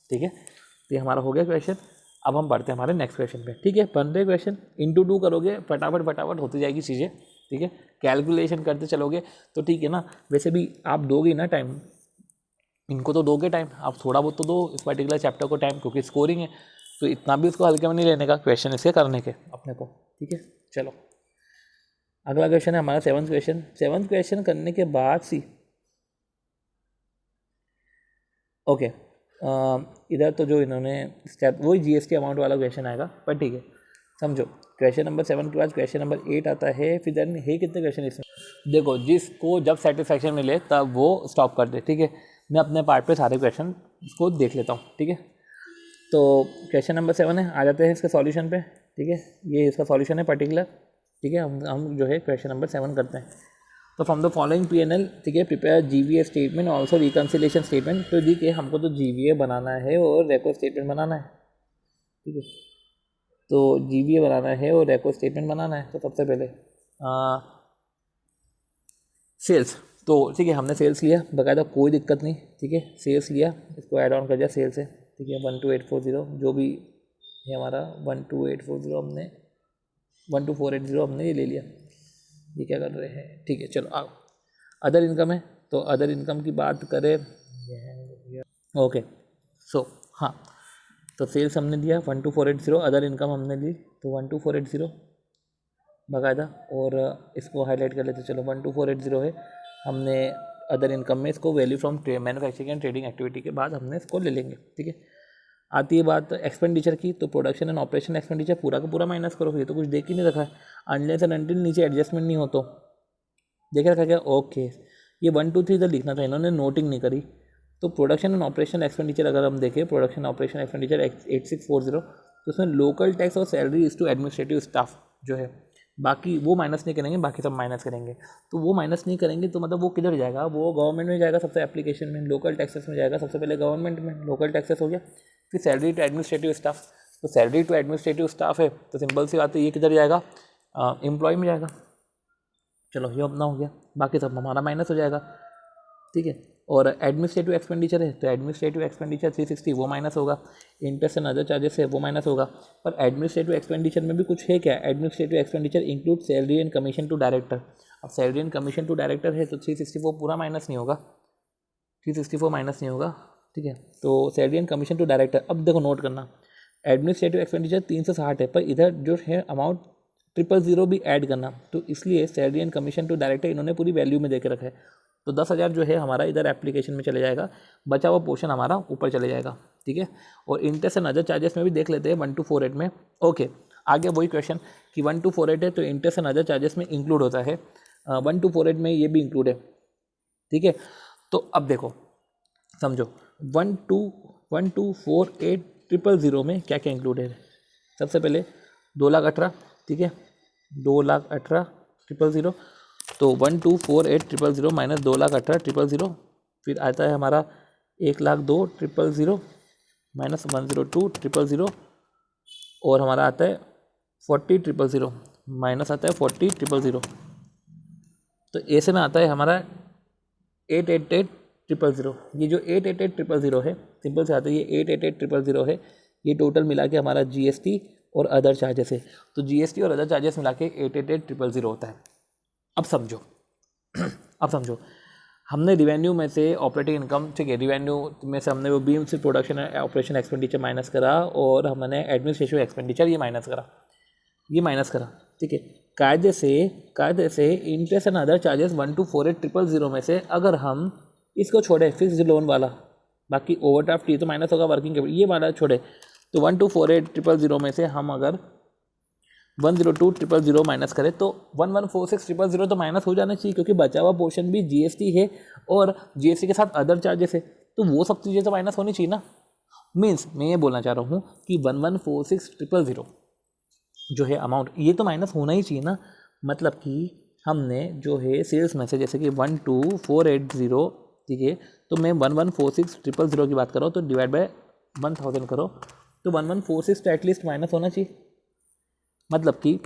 ठीक है। तो ये हमारा हो गया क्वेश्चन। अब हम बढ़ते हैं हमारे नेक्स्ट क्वेश्चन पे, ठीक है। 15 क्वेश्चन इंटू 2 करोगे, फटाफट होती जाएगी चीज़ें, ठीक है। कैलकुलेशन करते चलोगे तो ठीक है ना। वैसे भी आप दोगे ना टाइम, इनको तो दोगे टाइम, आप थोड़ा बहुत तो दो इस पर्टिकुलर चैप्टर को टाइम, क्योंकि स्कोरिंग है, तो इतना भी उसको हल्के में नहीं लेने का क्वेश्चन इसके करने के अपने को, ठीक है। चलो अगला क्वेश्चन है हमारा 7th क्वेश्चन। 7th क्वेश्चन करने के बाद ओके, इधर तो जो इन्होंने स्टेप वही जीएसटी अमाउंट वाला क्वेश्चन आएगा, पर ठीक है समझो। क्वेश्चन नंबर 7 के बाद क्वेश्चन नंबर 8 आता है। फिर देन है कितने क्वेश्चन इसमें, देखो जिसको जब सेटिस्फैक्शन मिले तब वो स्टॉप कर दे, ठीक है। मैं अपने पार्ट पे सारे क्वेश्चन इसको देख लेता हूँ, ठीक है। तो क्वेश्चन नंबर 7 है, आ जाते हैं इसके सॉल्यूशन पे, ठीक है। ये इसका सॉल्यूशन है पर्टिकुलर, ठीक है। हम जो है क्वेश्चन नंबर 7 करते हैं। तो फ्रॉम द फॉलोइंग P&L, ठीक है, prepare GVA statement also reconciliation statement. तो ठीक है, हमको तो जीवीए बनाना है और रेको स्टेटमेंट बनाना है, ठीक है। तो जीवीए बनाना है और रेको स्टेटमेंट बनाना है। तो सबसे पहले सेल्स, तो ठीक है हमने सेल्स लिया बकायदा, कोई दिक्कत नहीं, ठीक है। सेल्स लिया, इसको ऐड ऑन कर दिया सेल्स से, ठीक है। 12840 जो भी है हमारा 12840 हमने 12480 हमने ये ले लिया। ये क्या कर रहे हैं, ठीक है। चलो आओ, अदर इनकम है, तो अदर इनकम की बात करें, ओके। सो हाँ, तो सेल्स हमने दिया 12480, अदर इनकम हमने ली तो 12480 बाकायदा, और इसको हाईलाइट कर लेते चलो 12480 है। हमने अदर इनकम में इसको value from manufacturing and trading activity के बाद हमने इसको ले लेंगे, ठीक है। आती है बात एक्सपेंडिचर की, तो प्रोडक्शन एंड ऑपरेशन एक्सपेंडिचर पूरा का पूरा माइनस करो, ये तो कुछ देख ही नहीं रखा है, अनलेस एंड अनटिल नीचे एडजस्टमेंट नहीं हो तो देख रखा क्या, ओके। ये 1 2 3 इधर लिखना था, इन्होंने नोटिंग नहीं करी। तो प्रोडक्शन एंड ऑपरेशन एक्सपेंडिचर अगर हम देखें, प्रोडक्शन ऑपरेशन एक्सपेंडिचर 8640, तो उसमें लोकल टैक्स और salary is to administrative staff जो है, बाकी वो माइनस नहीं करेंगे, बाकी सब माइनस करेंगे। तो वो माइनस नहीं करेंगे तो मतलब वो किधर जाएगा, वो गवर्नमेंट में जाएगा सबसे एप्लीकेशन में, लोकल टैक्सेस में जाएगा सबसे पहले गवर्नमेंट में, लोकल टैक्सेस हो गया। फिर सैलरी टू एडमिनिस्ट्रेटिव स्टाफ, तो सैलरी टू एडमिनिस्ट्रेटिव स्टाफ है तो सिंपल सी बात है, ये किधर जाएगा, एम्प्लॉय में जाएगा। चलो ये अपना हो गया, बाकी सब हमारा माइनस हो जाएगा, ठीक है। और एडमिनिस्ट्रेटिव एक्सपेंडिचर है तो एडमिनिस्ट्रेटिव एक्सपेंडिचर 360 वो माइनस होगा, इंटरेस्ट एंड अदर चार्जेस है वो माइनस होगा। पर एडमिनिस्ट्रेटिव एक्सपेंडिचर में भी कुछ है क्या, administrative expenditure include salary and commission to director. अब salary and commission to director है तो 364 पूरा माइनस नहीं होगा, 364 माइनस नहीं होगा, ठीक है। तो salary and commission to director, अब देखो नोट करना, एडमिनिस्ट्रेटिव एक्सपेंडिचर 360 है, पर इधर जो है अमाउंट 000 भी ऐड करना, तो इसलिए salary and commission to director इन्होंने पूरी वैल्यू में देके रखा है। तो 10,000 जो है हमारा इधर एप्लीकेशन में चले जाएगा, बचा हुआ पोर्शन हमारा ऊपर चले जाएगा, ठीक है। और इंटरेस्ट एंड अदर चार्जेस में भी देख लेते हैं 1248 में। ओके, आगे वही क्वेश्चन कि 1248 है तो इंटरेस्ट एंड अदर चार्जेस में इंक्लूड होता है, 1248 में ये भी इंक्लूड है, ठीक है। तो अब देखो समझो 1248,000 में क्या क्या इंक्लूड है। सबसे पहले 2,18,000, ठीक है, 2,18,000, तो 1248,000 माइनस 2,18,000, फिर आता है हमारा 1,02,000 माइनस 102,000, और हमारा आता है 40,000 माइनस आता है 40,000। तो ऐसे में आता है हमारा 888,000। ये जो 888,000 है, सिंपल से आता है, ये 888,000 है, ये टोटल मिला के हमारा जीएसटी और अदर चार्जेस है। तो जीएसटी और अदर चार्जेस मिला के 888,000 होता है। अब समझो अब समझो हमने रिवेन्यू में से ऑपरेटिंग इनकम, ठीक है, रिवेन्यू में से हमने वो बीम से प्रोडक्शन ऑपरेशन एक्सपेंडिचर माइनस करा, और हमने एडमिनिस्ट्रेटिव एक्सपेंडिचर ये माइनस करा, ठीक है। कायदे से इंटरेस्ट एंड अदर चार्जेस 1248,000 में से अगर हम इसको छोड़े, फिक्स्ड लोन वाला, बाकी ओवरड्राफ्ट ये तो माइनस होगा, वर्किंग कैपिटल ये वाला छोड़े, तो 1248,000 में से हम अगर 102,000 माइनस करें तो 1146,000 तो माइनस हो जाना चाहिए, क्योंकि बचा हुआ पोर्शन भी जीएसटी है और जीएसटी के साथ अदर चार्जेस है, तो वो सब चीज़ें तो माइनस होनी चाहिए ना। मीन्स मैं ये बोलना चाह रहा हूँ कि 1146,000 जो है अमाउंट, ये तो माइनस होना ही चाहिए ना। मतलब कि हमने जो है सेल्स में से, जैसे कि 12,480, ठीक है, तो मैं 1146,000 की बात कर रहा हूँ, तो डिवाइड बाय 1000 करो, तो 1146 तो एटलीस्ट माइनस होना चाहिए। मतलब कि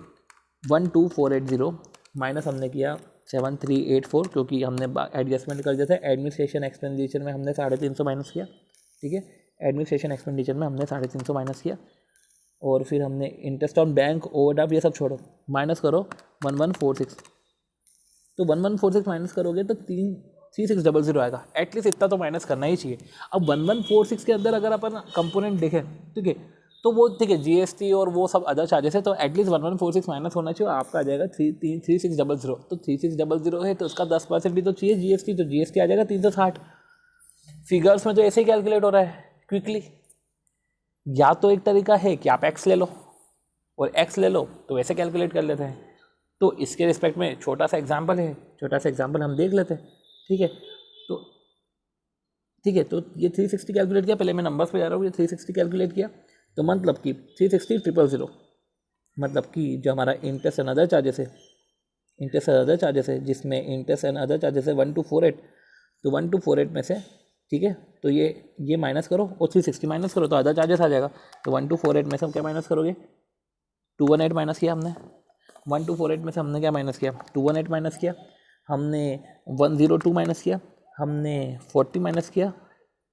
12,480 माइनस हमने किया 7,384, क्योंकि हमने एडजस्टमेंट कर दिया था। एडमिनिस्ट्रेशन एक्सपेंडिचर में हमने 350 माइनस किया, ठीक है, एडमिनिस्ट्रेशन एक्सपेंडिचर में हमने 350 माइनस किया, और फिर हमने इंटरेस्ट ऑन बैंक, ओवरड्राफ्ट ये सब छोड़ो, माइनस करो 1146, तो 1146 माइनस करोगे तो 3600 आएगा। एटलीस्ट इतना तो माइनस करना ही चाहिए। अब 1146 के अंदर अगर अपन कंपोनेंट देखें, ठीक है, तो वो ठीक है जीएसटी और वो सब अदर चार्जेस है, तो एटलीस्ट 1146 माइनस होना चाहिए, आपका आ जाएगा 3600। तो 3600 है तो उसका 10% भी तो चाहिए जीएसटी, तो जीएसटी आ जाएगा 360। फिगर्स में तो ऐसे ही कैलकुलेट हो रहा है क्विकली। या तो एक तरीका है कि आप एक्स ले लो और एक्स ले लो, तो वैसे कैलकुलेट कर लेते हैं। तो इसके रिस्पेक्ट में छोटा सा एग्जाम्पल हम देख लेते हैं, ठीक है। तो ये 360 कैलकुलेट किया, पहले मैं नंबर्स पे जा रहा हूँ, ये 360 कैलकुलेट किया, तो मतलब कि 360,000, मतलब कि जो हमारा इंटरेस्ट एंड अदर चार्जेस है, जिसमें इंटरेस्ट एंड अदर चार्जेस है 1248, तो 1248 में से, ठीक है, तो ये माइनस करो और 360 माइनस करो, तो अदर चार्जेस आ जाएगा। तो 1248 में से हम क्या माइनस करोगे, 218 माइनस किया हमने, 1248 में से हमने क्या माइनस किया, 218 माइनस किया, हमने 102 माइनस किया, हमने 40 माइनस किया,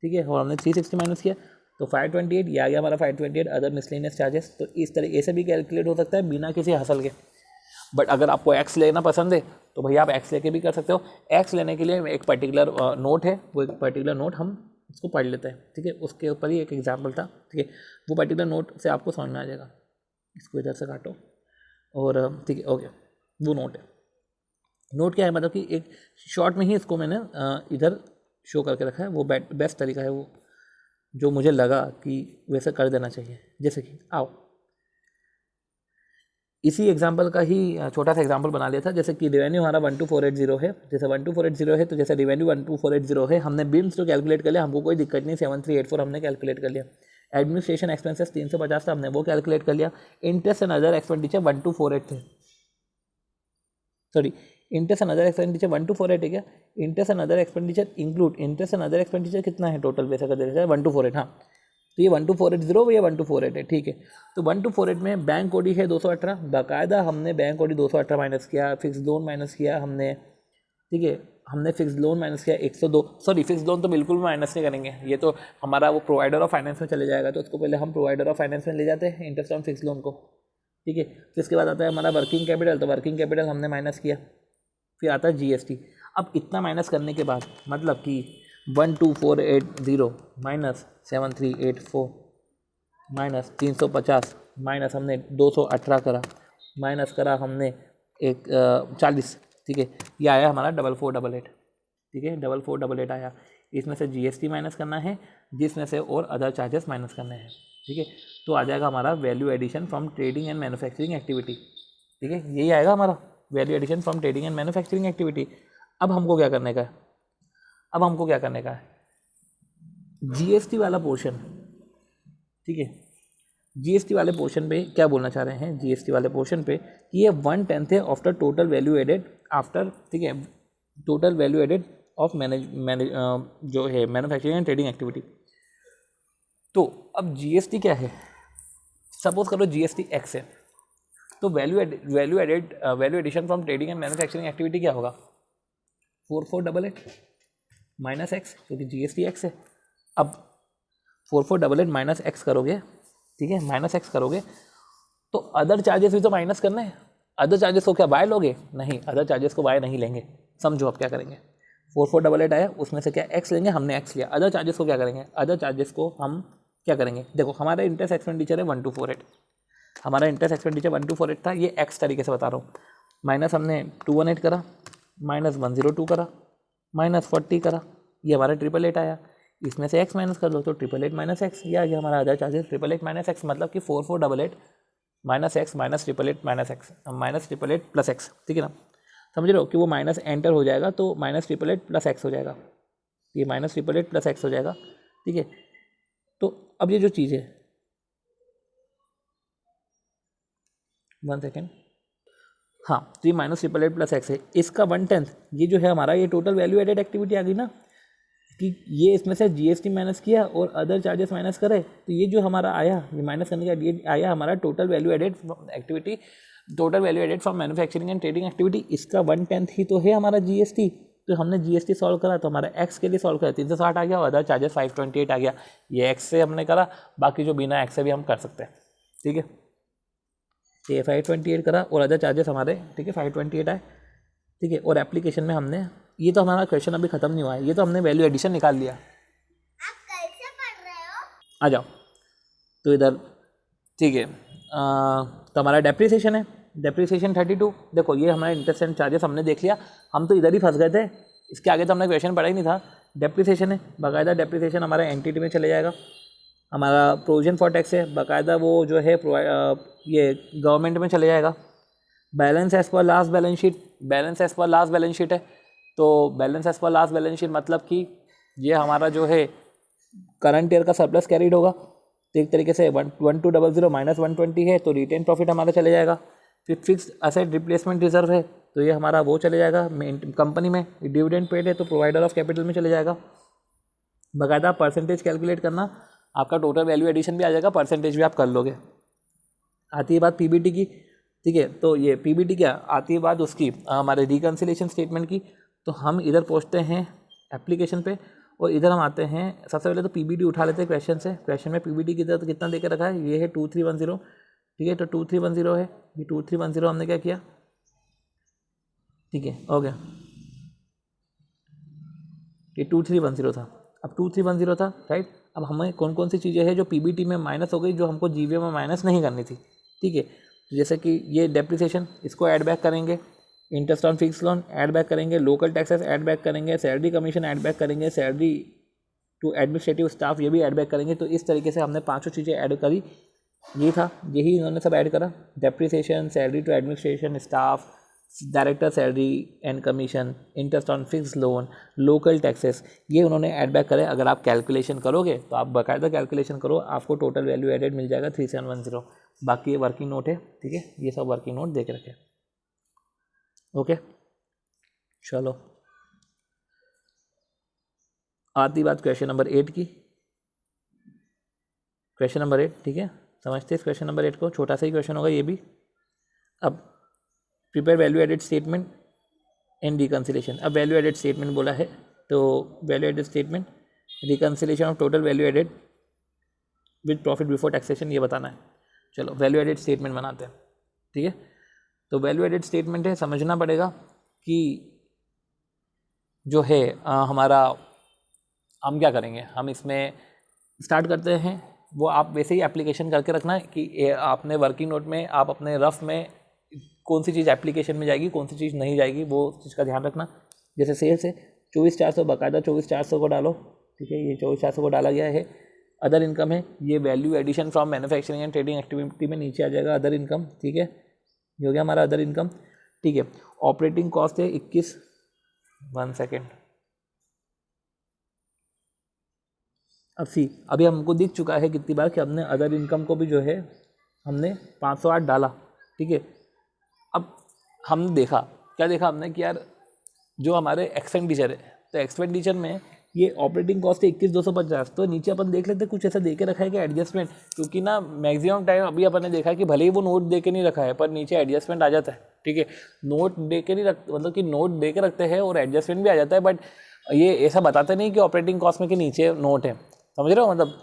ठीक है, और हमने 360 माइनस किया, तो 528 ये आ गया हमारा 528 अदर मिसलेनियस चार्जेस। तो इस तरीके से भी कैलकुलेट हो सकता है बिना किसी हसल के। बट अगर आपको एक्स लेना पसंद है तो भैया आप एक्स लेके भी कर सकते हो। एक्स लेने के लिए एक पर्टिकुलर नोट है, वो एक पर्टिकुलर नोट हम उसको पढ़ लेते हैं, ठीक है, उसके ऊपर ही एक एग्जाम्पल था, ठीक है, वो पर्टिकुलर नोट से आपको समझ में आ जाएगा। इसको इधर से काटो और ठीक है, ओके, वो नोट है। नोट क्या है, मतलब कि एक शॉर्ट में ही इसको मैंने इधर शो करके रखा है, वो बेस्ट तरीका है, वो जो मुझे लगा कि वैसे कर देना चाहिए। जैसे कि आओ इसी एग्जाम्पल का ही छोटा सा एग्जाम्पल बना लिया था। जैसे कि रेवेन्यू हमारा 12,480 है, जैसे 12,480 है, तो जैसे रेवेन्यू 12,480 है, हमने बिल्स तो कैलकुलेट कर लिया, हमको कोई दिक्कत नहीं, 7,384 हमने कैलकुलेट कर लिया। एडमिनिस्ट्रेशन एक्सपेंसेस 350 था, हमने वो कैलकुलेट कर लिया। इंटरेस्ट एंड अदर एक्सपेंडिचर 1248 थे, sorry, interest and other expenditure 1248 है क्या, interest and other expenditure include, interest and other expenditure कितना है टोटल वैसा कर देगा 1248, हाँ, तो ये 12,480 या 1248 है, ठीक है। तो 1248 में बैंक ओडी है 218, बाकायदा हमने बैंक ओडी 218 माइनस किया, फिक्स लोन माइनस किया हमने, ठीक है, हमने फिक्स लोन माइनस किया 102, सॉरी फिक्स लोन तो बिल्कुल भी माइनस नहीं करेंगे, ये तो हमारा वो प्रोवाइडर ऑफ फाइनेंस में चले जाएगा, तो उसको पहले हम प्रोवाइडर ऑफ फाइनेंस में ले जाते हैं इंटरेस्ट ऑन फिक्स लोन को, ठीक है। फिर इसके बाद आता है हमारा वर्किंग कैपिटल, तो वर्किंग कैपिटल हमने माइनस किया, फिर आता है जीएसटी। अब इतना माइनस करने के बाद मतलब कि 12,480 माइनस 7,384 माइनस 350 माइनस हमने 218 करा, माइनस करा हमने 40, ठीक है, ये आया हमारा 4,488, ठीक है, 4488 आया। इसमें से GST माइनस करना है, जिसमें से और अदर चार्जेस माइनस करने हैं, ठीक है। तो आ जाएगा हमारा value addition from trading and manufacturing activity, ठीक है, यही आएगा हमारा value addition from trading and manufacturing activity. अब हमको क्या करने का है, अब हमको क्या करने का है, GST वाला पोर्शन, ठीक है, GST वाले पोर्शन पे क्या बोलना चाह रहे हैं, GST वाले पोर्शन पे कि ये 1/10 है after total value added after, ठीक है, टोटल वैल्यू एडेड ऑफ जो है मैन्युफैक्चरिंग एंड ट्रेडिंग एक्टिविटी। तो अब GST क्या है, सपोज करो GST X है, तो value addition from trading and manufacturing activity क्या होगा, 4488 माइनस एक्स, क्योंकि GST X है। अब 4488 माइनस एक्स करोगे, ठीक है, माइनस एक्स करोगे तो अदर चार्जेस भी तो माइनस करने हैं। अदर चार्जेस को क्या वाई लोगे, नहीं, अदर चार्जेस को वाई नहीं लेंगे। समझो अब क्या करेंगे, 4488 आया, उसमें से क्या एक्स लेंगे, हमने एक्स लिया। अदर चार्जेस को क्या करेंगे, अदर चार्जेस को हम क्या करेंगे, देखो हमारा इंटरेस्ट एक्सपेंडिचर है 1248, हमारा इंटरेस्ट एक्सपेंडिचर 1248 था, ये एक्स तरीके से बता रहा हूँ। माइनस हमने 218 करा, माइनस 102 करा, माइनस 40 करा, ये हमारा 888 आया। इसमें से x माइनस कर दो तो 888 माइनस एक्स, ये आ गया हमारा अदर चार्जेस 888 माइनस एक्स, मतलब कि 4488 minus x minus 888 minus x minus 888 plus x, ठीक है ना। समझ रहे हो कि वो माइनस एंटर हो जाएगा तो माइनस 888 प्लस एक्स हो जाएगा, ये माइनस 888 प्लस एक्स हो जाएगा, ठीक है। तो अब ये जो चीज़ है, 1 सेकेंड, हाँ, तो ये माइनस 888 प्लस एक्स है, इसका 1/10 ये जो है हमारा, ये टोटल वैल्यू एडेड एक्टिविटी आ गई ना, कि ये इसमें से GST माइनस किया और अदर चार्जेस माइनस करे, तो ये जो हमारा आया, ये माइनस करने का ये आया हमारा total value added activity, total value added from manufacturing and trading activity. इसका 1/10 ही तो है हमारा GST। तो हमने GST सॉल्व करा तो हमारा एक्स के लिए सॉल्व करा 360 आ गया, और अदर चार्जेस 528 आ गया। ये एक्स से हमने करा, बाकी जो बिना एक्स से भी हम कर सकते हैं, ठीक है। ये 528 करा और अदर चार्जेस हमारे, ठीक है, 528 आए, ठीक है। और एप्लीकेशन में हमने, ये तो हमारा क्वेश्चन अभी खत्म नहीं हुआ है, ये तो हमने वैल्यू एडिशन निकाल लिया। आप कैसे पढ़ रहे हो? आ जाओ तो इधर, ठीक है, तो हमारा डेप्रिसिएशन है, डेप्रिसिएशन 32। देखो ये हमारा इंटरेस्ट एंड चार्जेस हमने देख लिया, हम तो इधर ही फंस गए थे, इसके आगे तो हमने क्वेश्चन पढ़ा ही नहीं था। डेप्रिसिएशन है, बाकायदा डेप्रिसिएशन हमारा एंटिटी में चले जाएगा। हमारा प्रोविजन फॉर टैक्स है, बाकायदा वो जो है ये गवर्नमेंट में चले जाएगा। Balance as per last balance sheet, balance as per last balance sheet है, तो balance as per last balance sheet मतलब कि ये हमारा जो है करंट ईयर का सरप्लस कैरीड होगा, तो एक तरीके से 1200 माइनस 120 है, तो रिटेन प्रॉफिट हमारा चले जाएगा। फिर फिक्स्ड असेट रिप्लेसमेंट रिजर्व है, तो ये हमारा वो चले जाएगा कंपनी में। डिविडेंड पेड है तो प्रोवाइडर ऑफ कैपिटल में चले जाएगा। बाकायदा परसेंटेज कैलकुलेट करना, आपका टोटल वैल्यू एडिशन भी आ जाएगा, परसेंटेज भी आप कर लोगे। आती है बात PBT की, ठीक है, तो ये PBT क्या आती है बात उसकी, हमारे रिकन्सिलेशन स्टेटमेंट की। तो हम इधर पहुँचते हैं एप्लीकेशन पे और इधर हम आते हैं, सबसे पहले तो PBT उठा लेते हैं क्वेश्चन से। क्वेश्चन में PBT कितना दे के रखा है, ये है 2310, ठीक है, तो 2310 है, ये 2310 हमने क्या किया, ठीक है, हो गया, ये 2310 था, अब 2310 था, राइट। अब हमें कौन कौन सी चीज़ें हैं जो PBT में माइनस हो गई, जो हमको GVA में माइनस नहीं करनी थी, ठीक है। तो जैसे कि ये डेप्रिसिएशन, इसको ऐड बैक करेंगे, interest on fix loan add back करेंगे, लोकल टैक्सेस ऐड बैक करेंगे, सैलरी कमीशन ऐड बैक करेंगे, सैलरी टू एडमिनिस्ट्रेटिव स्टाफ ये भी ऐड बैक करेंगे। तो इस तरीके से हमने पांचों चीज़ें ऐड करी, ये था, यही इन्होंने सब ऐड करा, depreciation, salary to administration staff, director salary and commission, interest on fix loan, local taxes, ये उन्होंने ऐड बैक करे। अगर आप कैलकुलेशन करोगे तो आप बाकायदा कैलकुलेशन करो, आपको टोटल वैल्यू एडेड मिल जाएगा 3710। बाकी ये वर्किंग नोट है, ठीक है, ये सब वर्किंग नोट दे के रखे, ओके। चलो आती बात क्वेश्चन नंबर 8 की, क्वेश्चन नंबर 8, ठीक है, समझते हैं इस क्वेश्चन नंबर 8 को, छोटा सा ही क्वेश्चन होगा ये भी। अब prepare value added statement and reconciliation. अब वैल्यू एडेड स्टेटमेंट बोला है, तो value added statement, reconciliation of total value added with profit before taxation, ये बताना है। चलो वैल्यू एडेड स्टेटमेंट बनाते हैं, ठीक है। तो वैल्यू एडेड स्टेटमेंट है, समझना पड़ेगा कि जो है हमारा, हम क्या करेंगे, हम इसमें स्टार्ट करते हैं, वो आप वैसे ही एप्लीकेशन करके रखना है कि आपने वर्किंग नोट में, आप अपने रफ में कौन सी चीज़ एप्लीकेशन में जाएगी, कौन सी चीज़ नहीं जाएगी, वो चीज़ का ध्यान रखना। जैसे सेल्स है 24,400 बाकायदा 24,400 को डालो, ठीक है, ये 24,400 को डाला गया है। अदर इनकम है, ये value addition from manufacturing and trading activity में नीचे आ जाएगा अदर इनकम, ठीक है, ये हो गया हमारा अदर इनकम, ठीक है। ऑपरेटिंग कॉस्ट है 21, 1 सेकेंड। अब सी, अभी हमको दिख चुका है कितनी बार कि हमने अदर इनकम को भी जो है हमने 508 डाला, ठीक है। अब हमने देखा, क्या देखा हमने कि यार जो हमारे एक्सपेंडिचर है, तो एक्सपेंडिचर में ये ऑपरेटिंग कॉस्ट है 21,250, तो नीचे अपन देख लेते हैं कुछ ऐसा दे के रखा है कि एडजस्टमेंट, क्योंकि ना मैक्सिमम टाइम अभी अपन ने देखा है कि भले ही वो नोट दे के नहीं रखा है पर नीचे एडजस्टमेंट आ जाता है, ठीक है। नोट दे के नहीं रख, मतलब कि नोट दे के रखते हैं और एडजस्टमेंट भी आ जाता है, बट ये ऐसा बताते नहीं कि ऑपरेटिंग कॉस्ट में के नीचे नोट है, समझ रहे हो, मतलब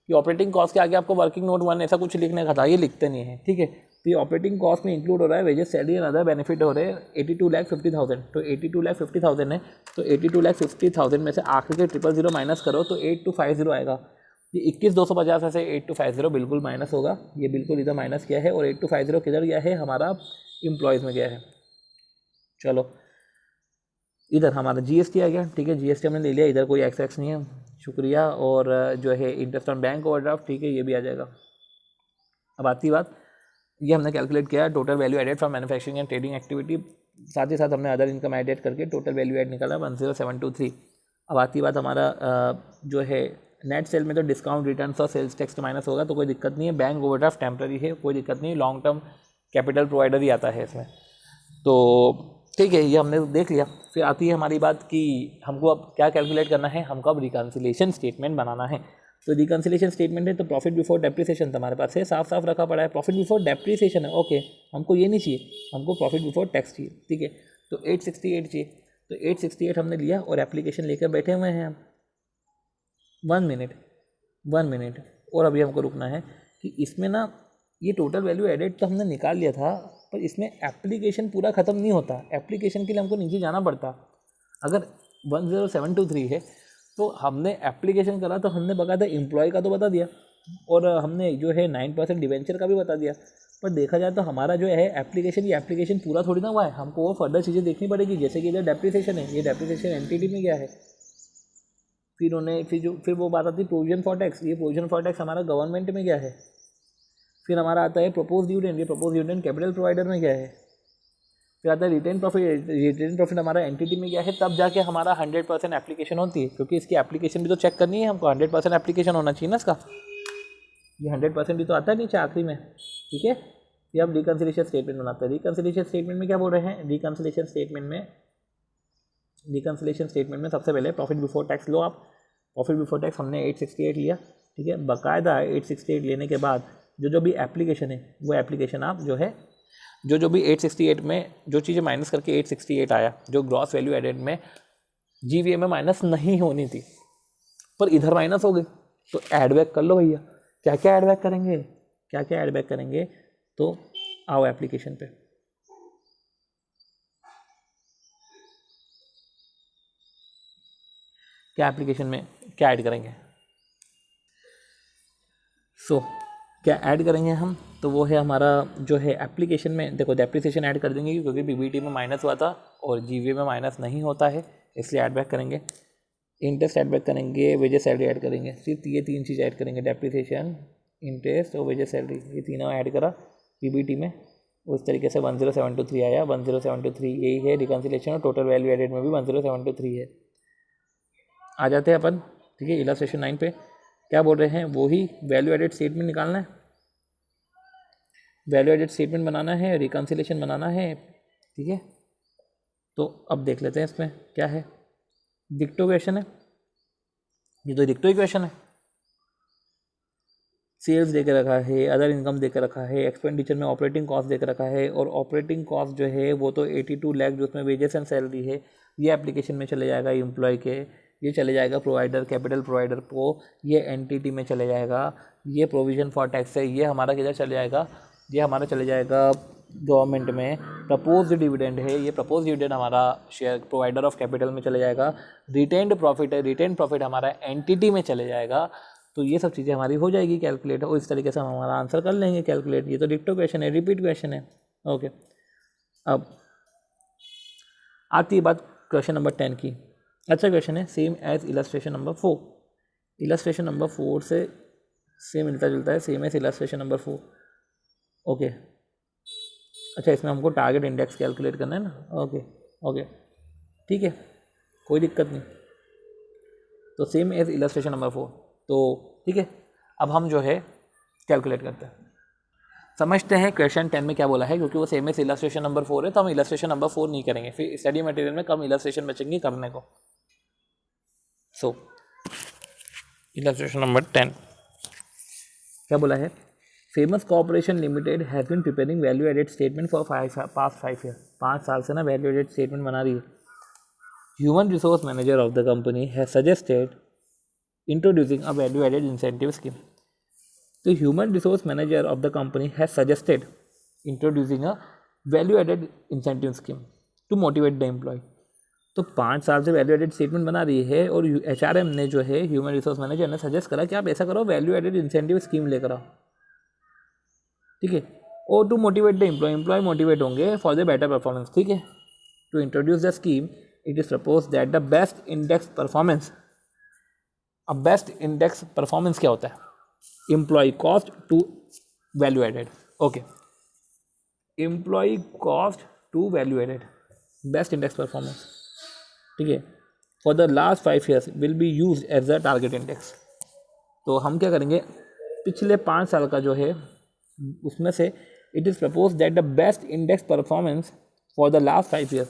कि ऑपरेटिंग कॉस्ट के आगे आपको वर्किंग नोट 1 ऐसा कुछ लिखने का था, ये लिखते नहीं है, ठीक है। तो ये ऑपरेटिंग कॉस्ट में इंक्लूड हो रहा है wages, salary and other benefit हो रहे हैं 82,50,000, तो 82,50,000 है, तो 82,50,000 में से आखिर के 000 माइनस करो तो 8250 आएगा। ये 21,250 में से 8250 बिल्कुल माइनस होगा, ये बिल्कुल इधर माइनस किया है, और 8250 किधर गया है, हमारा एम्प्लॉयज़ में गया है। चलो इधर हमारा जीएसटी आ गया, ठीक है, जीएसटी हमने ले लिया, इधर कोई एक्स नहीं है, शुक्रिया। और जो है इंटरेस्ट ऑन बैंक ओवरड्राफ्ट, ठीक है, ये भी आ जाएगा। अब आती बात, ये हमने कैलकुलेट किया total value added from manufacturing and trading activity, साथ ही साथ हमने अदर इनकम एडेड करके टोटल वैल्यू एड निकाला 10723। अब आती बात हमारा जो है नेट सेल में तो डिस्काउंट रिटर्न्स और सेल्स टैक्स माइनस होगा, तो कोई दिक्कत नहीं है। बैंक ओवरड्राफ्ट टेम्प्रेरी है, कोई दिक्कत नहीं, लॉन्ग टर्म कैपिटल प्रोवाइडर ही आता है इसमें, तो ठीक है, ये हमने देख लिया। फिर आती है हमारी बात कि हमको अब क्या कैलकुलेट करना है, हमको अब रिकन्सिलिएशन स्टेटमेंट बनाना है। तो रिकन्सिलिएशन स्टेटमेंट है, तो प्रॉफिट बिफोर डेप्रिसिएशन तो हमारे पास है, साफ साफ रखा पड़ा है, प्रॉफिट बिफोर डेप्रिसिएशन है, ओके, हमको ये नहीं चाहिए, हमको प्रॉफिट बिफोर टैक्स चाहिए, ठीक है। तो 868 चाहिए, तो 868 हमने लिया और एप्लीकेशन लेकर बैठे हुए हैं हम। 1 मिनट और अभी हमको रुकना है कि इसमें ना ये टोटल वैल्यू एडेड तो हमने निकाल लिया था, पर इसमें एप्लीकेशन पूरा ख़त्म नहीं होता, एप्लीकेशन के लिए हमको नीचे जाना पड़ता। अगर 10723 है तो हमने एप्लीकेशन करा तो हमने बकायदा एम्प्लॉय का तो बता दिया, और हमने जो है 9% डिवेंचर का भी बता दिया, पर देखा जाए तो हमारा जो है एप्लीकेशन, ये एप्लीकेशन पूरा थोड़ी ना हुआ है, हमको वो फर्दर चीज़ें देखनी पड़ेगी, जैसे कि इधर डेप्रिसिएशन है, ये डेप्रिसिएशन एंटिटी में गया है, फिर वो बात आती है प्रोविजन फॉर टैक्स, ये प्रोविजन फॉर टैक्स हमारा गवर्नमेंट में गया है। फिर हमारा आता है प्रपोज डिविडेंड, ये प्रपोज डिविडेंड कैपिटल प्रोवाइडर में गया है। फिर आता है रिटेन प्रॉफिट हमारा एंटिटी में गया है, तब जाके हमारा 100% एप्लीकेशन होती है, क्योंकि इसकी एप्लीकेशन भी तो चेक करनी है हमको, 100% एप्लीकेशन होना चाहिए ना इसका, ये 100% भी तो आता है नीचे आखिरी में, ठीक है। फिर हम रिकन्सिलिएशन स्टेटमेंट बनाते हैं। रिकन्सिलिएशन स्टेटमेंट में क्या बोल रहे हैं, रिकन्सिलिएशन स्टेटमेंट में सबसे पहले प्रॉफिट बिफोर टैक्स लो आप। प्रॉफिट बिफोर टैक्स हमने 868 लिया, ठीक है। बाकायदा 868 लेने के बाद जो भी एप्लीकेशन है, वो एप्लीकेशन आप जो है जो भी 868 में जो चीज़ें माइनस करके 868 आया, जो ग्रॉस वैल्यू एडेड में जीवीए में माइनस नहीं होनी थी, पर इधर माइनस हो गई, तो ऐड बैक कर लो भैया। क्या क्या ऐड बैक करेंगे, तो आओ एप्लीकेशन पे। क्या एप्लीकेशन में क्या ऐड करेंगे, क्या ऐड करेंगे हम, तो वो है हमारा जो है एप्लीकेशन में, देखो डेप्रिसिएशन ऐड कर देंगे क्योंकि पीबीटी में माइनस हुआ था और जीवीए में माइनस नहीं होता है, इसलिए ऐड बैक करेंगे। इंटरेस्ट ऐड बैक करेंगे, वेजेस सैलरी ऐड करेंगे, सिर्फ ये 3 चीज़ ऐड करेंगे, डेप्रिसिएशन, इंटरेस्ट और वेजेस सैलरी, ये तीनों ऐड करा पीबीटी में। उस तरीके से 10723 आया, 10723 यही है रिकन्सिलिएशन, और टोटल वैल्यू एडेड में भी 10723 है। आ जाते हैं अपन, ठीक है, इलस्ट्रेशन 9 पे क्या बोल रहे हैं, वो ही वैल्यू एडेड स्टेटमेंट निकालना है, वैल्यू एडेड स्टेटमेंट बनाना है, रिकन्सिलिएशन बनाना है, ठीक है। तो अब देख लेते हैं इसमें क्या है, डिक्टो क्वेश्चन है, ये तो डिक्टो क्वेश्चन है। सेल्स दे के रखा है, अदर इनकम दे के रखा है, एक्सपेंडिचर में ऑपरेटिंग कॉस्ट दे के रखा है, और ऑपरेटिंग कॉस्ट जो है वो तो 82 लाख जो उसमें वेजेस एंड सैलरी है, ये एप्लीकेशन में चले जाएगा एम्प्लॉय के, ये चले जाएगा प्रोवाइडर कैपिटल प्रोवाइडर को, ये एंटिटी में चले जाएगा, ये प्रोविजन फॉर टैक्स है, ये हमारा किधर चले जाएगा, ये हमारा चले जाएगा गवर्नमेंट में। प्रपोज डिविडेंड है, ये प्रपोज डिविडेंड हमारा शेयर प्रोवाइडर ऑफ कैपिटल में चले जाएगा। रिटेन्ड प्रॉफिट है, रिटेन्ड प्रॉफिट हमारा एंटिटी में चले जाएगा। तो ये सब चीज़ें हमारी हो जाएगी कैलकुलेट, और इस तरीके से हम हमारा आंसर कर लेंगे कैलकुलेट। ये तो डिक्टो क्वेश्चन है, रिपीट क्वेश्चन है, ओके। अब आती है बात क्वेश्चन नंबर 10 की। अच्छा क्वेश्चन है, same as illustration number 4। Illustration number 4 से सेम मिलता जुलता है, same as illustration number 4। Okay, अच्छा इसमें हमको टारगेट इंडेक्स कैलकुलेट करना है ना। ओके ओके ठीक है, कोई दिक्कत नहीं। तो सेम एज इलस्ट्रेशन नंबर 4, तो ठीक है, अब हम जो है कैलकुलेट करते हैं। समझते हैं क्वेश्चन 10 में क्या बोला है, क्योंकि वो सेम एज इलस्ट्रेशन नंबर 4 है तो हम इलस्ट्रेशन नंबर 4 नहीं करेंगे, फिर स्टडी मटेरियल में कम इलस्ट्रेशन बचेंगे करने को। सो इलस्ट्रेशन नंबर 10 क्या बोला है, famous corporation limited has been preparing value added statement for past 5 year. 5 साल से ना वैल्यू एडेड स्टेटमेंट बना रही है। Human resource manager of the company has suggested introducing a value added incentive scheme. तो human resource manager of the company has suggested introducing a value added incentive scheme to motivate the employ. तो 5 साल से value added statement बना रही है और HRM ने जो है ह्यूमन रिसोर्स मैनेजर ने सजेस्ट करा कि आप ऐसा करो, वैल्यू एडेड इंसेंटिव स्कीम लेकर आओ, ठीक है। और to motivate the employee motivate होंगे फॉर द बेटर परफॉर्मेंस, ठीक है। To introduce the scheme it is suppose that the best index performance. अब बेस्ट इंडेक्स परफॉर्मेंस क्या होता है, employee cost to value added. Okay, employee cost to value added best index performance, ठीक है, for the last 5 years will be use as the target index. तो हम क्या करेंगे, पिछले 5 साल का जो है उसमें से it is propose that the best index performance for the last 5 years,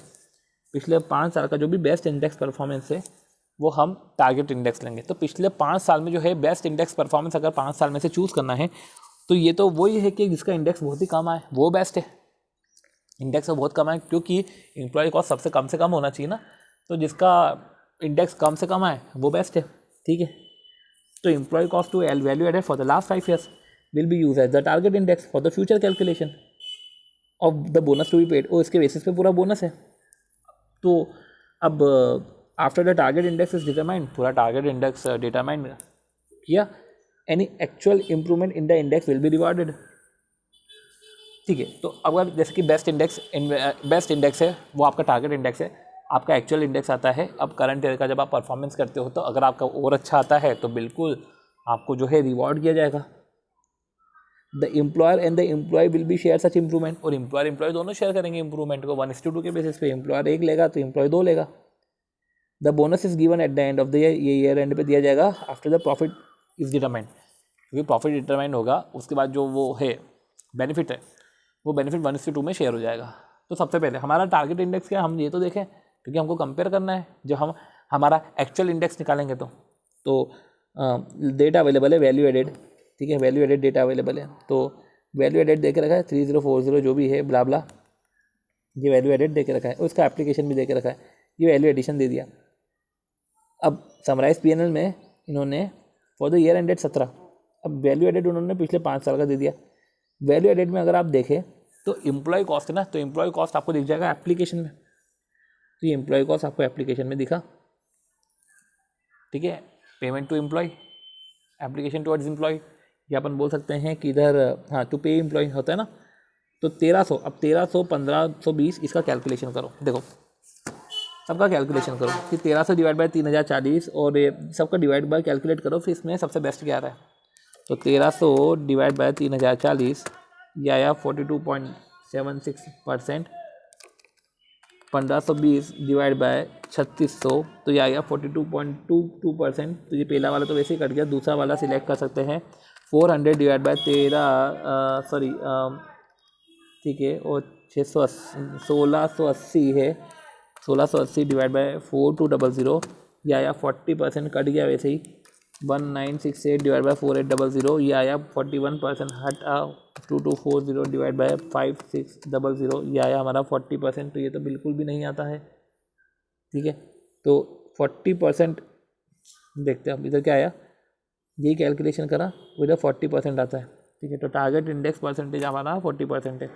पिछले 5 साल का जो भी बेस्ट इंडेक्स परफॉर्मेंस है वो हम टारगेट इंडेक्स लेंगे। तो पिछले 5 साल में जो है बेस्ट इंडेक्स परफॉर्मेंस अगर 5 साल में से चूज़ करना है तो ये तो वही है कि जिसका इंडेक्स बहुत ही कम आए वो बेस्ट है। इंडेक्स बहुत कम आए क्योंकि एम्प्लॉय कॉस्ट सबसे कम से कम होना चाहिए ना, तो जिसका इंडेक्स कम से कम आए वो बेस्ट है, ठीक है। तो employee cost to value added for the last 5 years will be use as the target index for the future calculation of the bonus to be paid. और इसके बेसिस पे पूरा बोनस है। तो अब after the target index is determined, पूरा target index determined किया, any actual improvement in the index will be rewarded, ठीक है। तो अगर जैसे कि बेस्ट इंडेक्स है वो आपका टारगेट इंडेक्स है, आपका एक्चुअल इंडेक्स आता है। अब करंट ईयर का जब आप परफॉर्मेंस करते हो तो अगर आपका और अच्छा आता है तो बिल्कुल आपको जो है रिवॉर्ड किया जाएगा। The employer and the employee will be share such improvement, और एम्प्लॉय दोनों शेयर करेंगे इंप्रूवमेंट को 1:2 के बेसिस पे। एम्प्लॉयर 1 लेगा तो एम्प्लॉय 2 लेगा। The bonus is given at the end of the year, ये ईयर एंड पे दिया जाएगा after the profit is determined, क्योंकि प्रॉफिट डिटरमाइंड होगा उसके बाद जो वो है बेनिफिट है वो बेनिफिट 1:2 में शेयर हो जाएगा। तो सबसे पहले हमारा टारगेट इंडेक्स क्या है हम ये तो देखें, क्योंकि हमको कंपेयर करना है। जब हम हमारा एक्चुअल इंडेक्स निकालेंगे तो डेटा अवेलेबल है वैल्यू एडेड, ठीक है, वैल्यू एडेड डेटा अवेलेबल है। तो वैल्यू एडेड दे के रखा है 3040 जो भी है ब्ला ब्ला, ये वैल्यू एडेड दे के रखा है, उसका एप्लीकेशन भी दे के रखा है, ये वैल्यू एडिशन दे दिया। अब समराइज PNL में इन्होंने फॉर द ईयर एंडेड 17, अब वैल्यू एडेड उन्होंने पिछले 5 साल का दे दिया। वैल्यू एडेड में अगर आप देखें तो एम्प्लॉय कॉस्ट है ना, तो एम्प्लॉय कॉस्ट आपको दिख जाएगा एप्लीकेशन में। तो ये एम्प्लॉय कॉस्ट आपको एप्लीकेशन में दिखा, ठीक है। Payment to employee, application towards employee, या अपन बोल सकते हैं कि इधर हाँ टू पे एम्प्लॉय होता है ना। तो 1300, अब 1300 1520 इसका कैलकुलेशन करो, देखो सबका कैलकुलेशन करो कि 1300 डिवाइड बाय 3040 और ये सबका डिवाइड बाय कैलकुलेट करो, फिर इसमें सबसे बेस्ट क्या आ रहा है। तो 1300 डिवाइड बाय 3040 ये आया 42.76%। 1520 डिवाइड बाय 3600 तो ये आ गया 42.22%। तो ये पहला वाला तो वैसे ही कट गया, दूसरा वाला सिलेक्ट कर सकते हैं 400 डिवाइड बाय 13 ठीक है, और 1680 है, 1680 डिवाइड बाय 4200 ये आया 40% कट गया वैसे ही। 1968 डिवाइड बाय 4800 ये आया 41%, हट 2240 डिवाइड बाय 5600 ये आया हमारा 40%। तो ये तो बिल्कुल भी नहीं आता है, ठीक है। तो 40% देखते हैं अब इधर क्या आया, यही कैलकुलेशन करा इधर 40% आता है, ठीक है। तो टारगेट इंडेक्स परसेंटेज हमारा 40% है।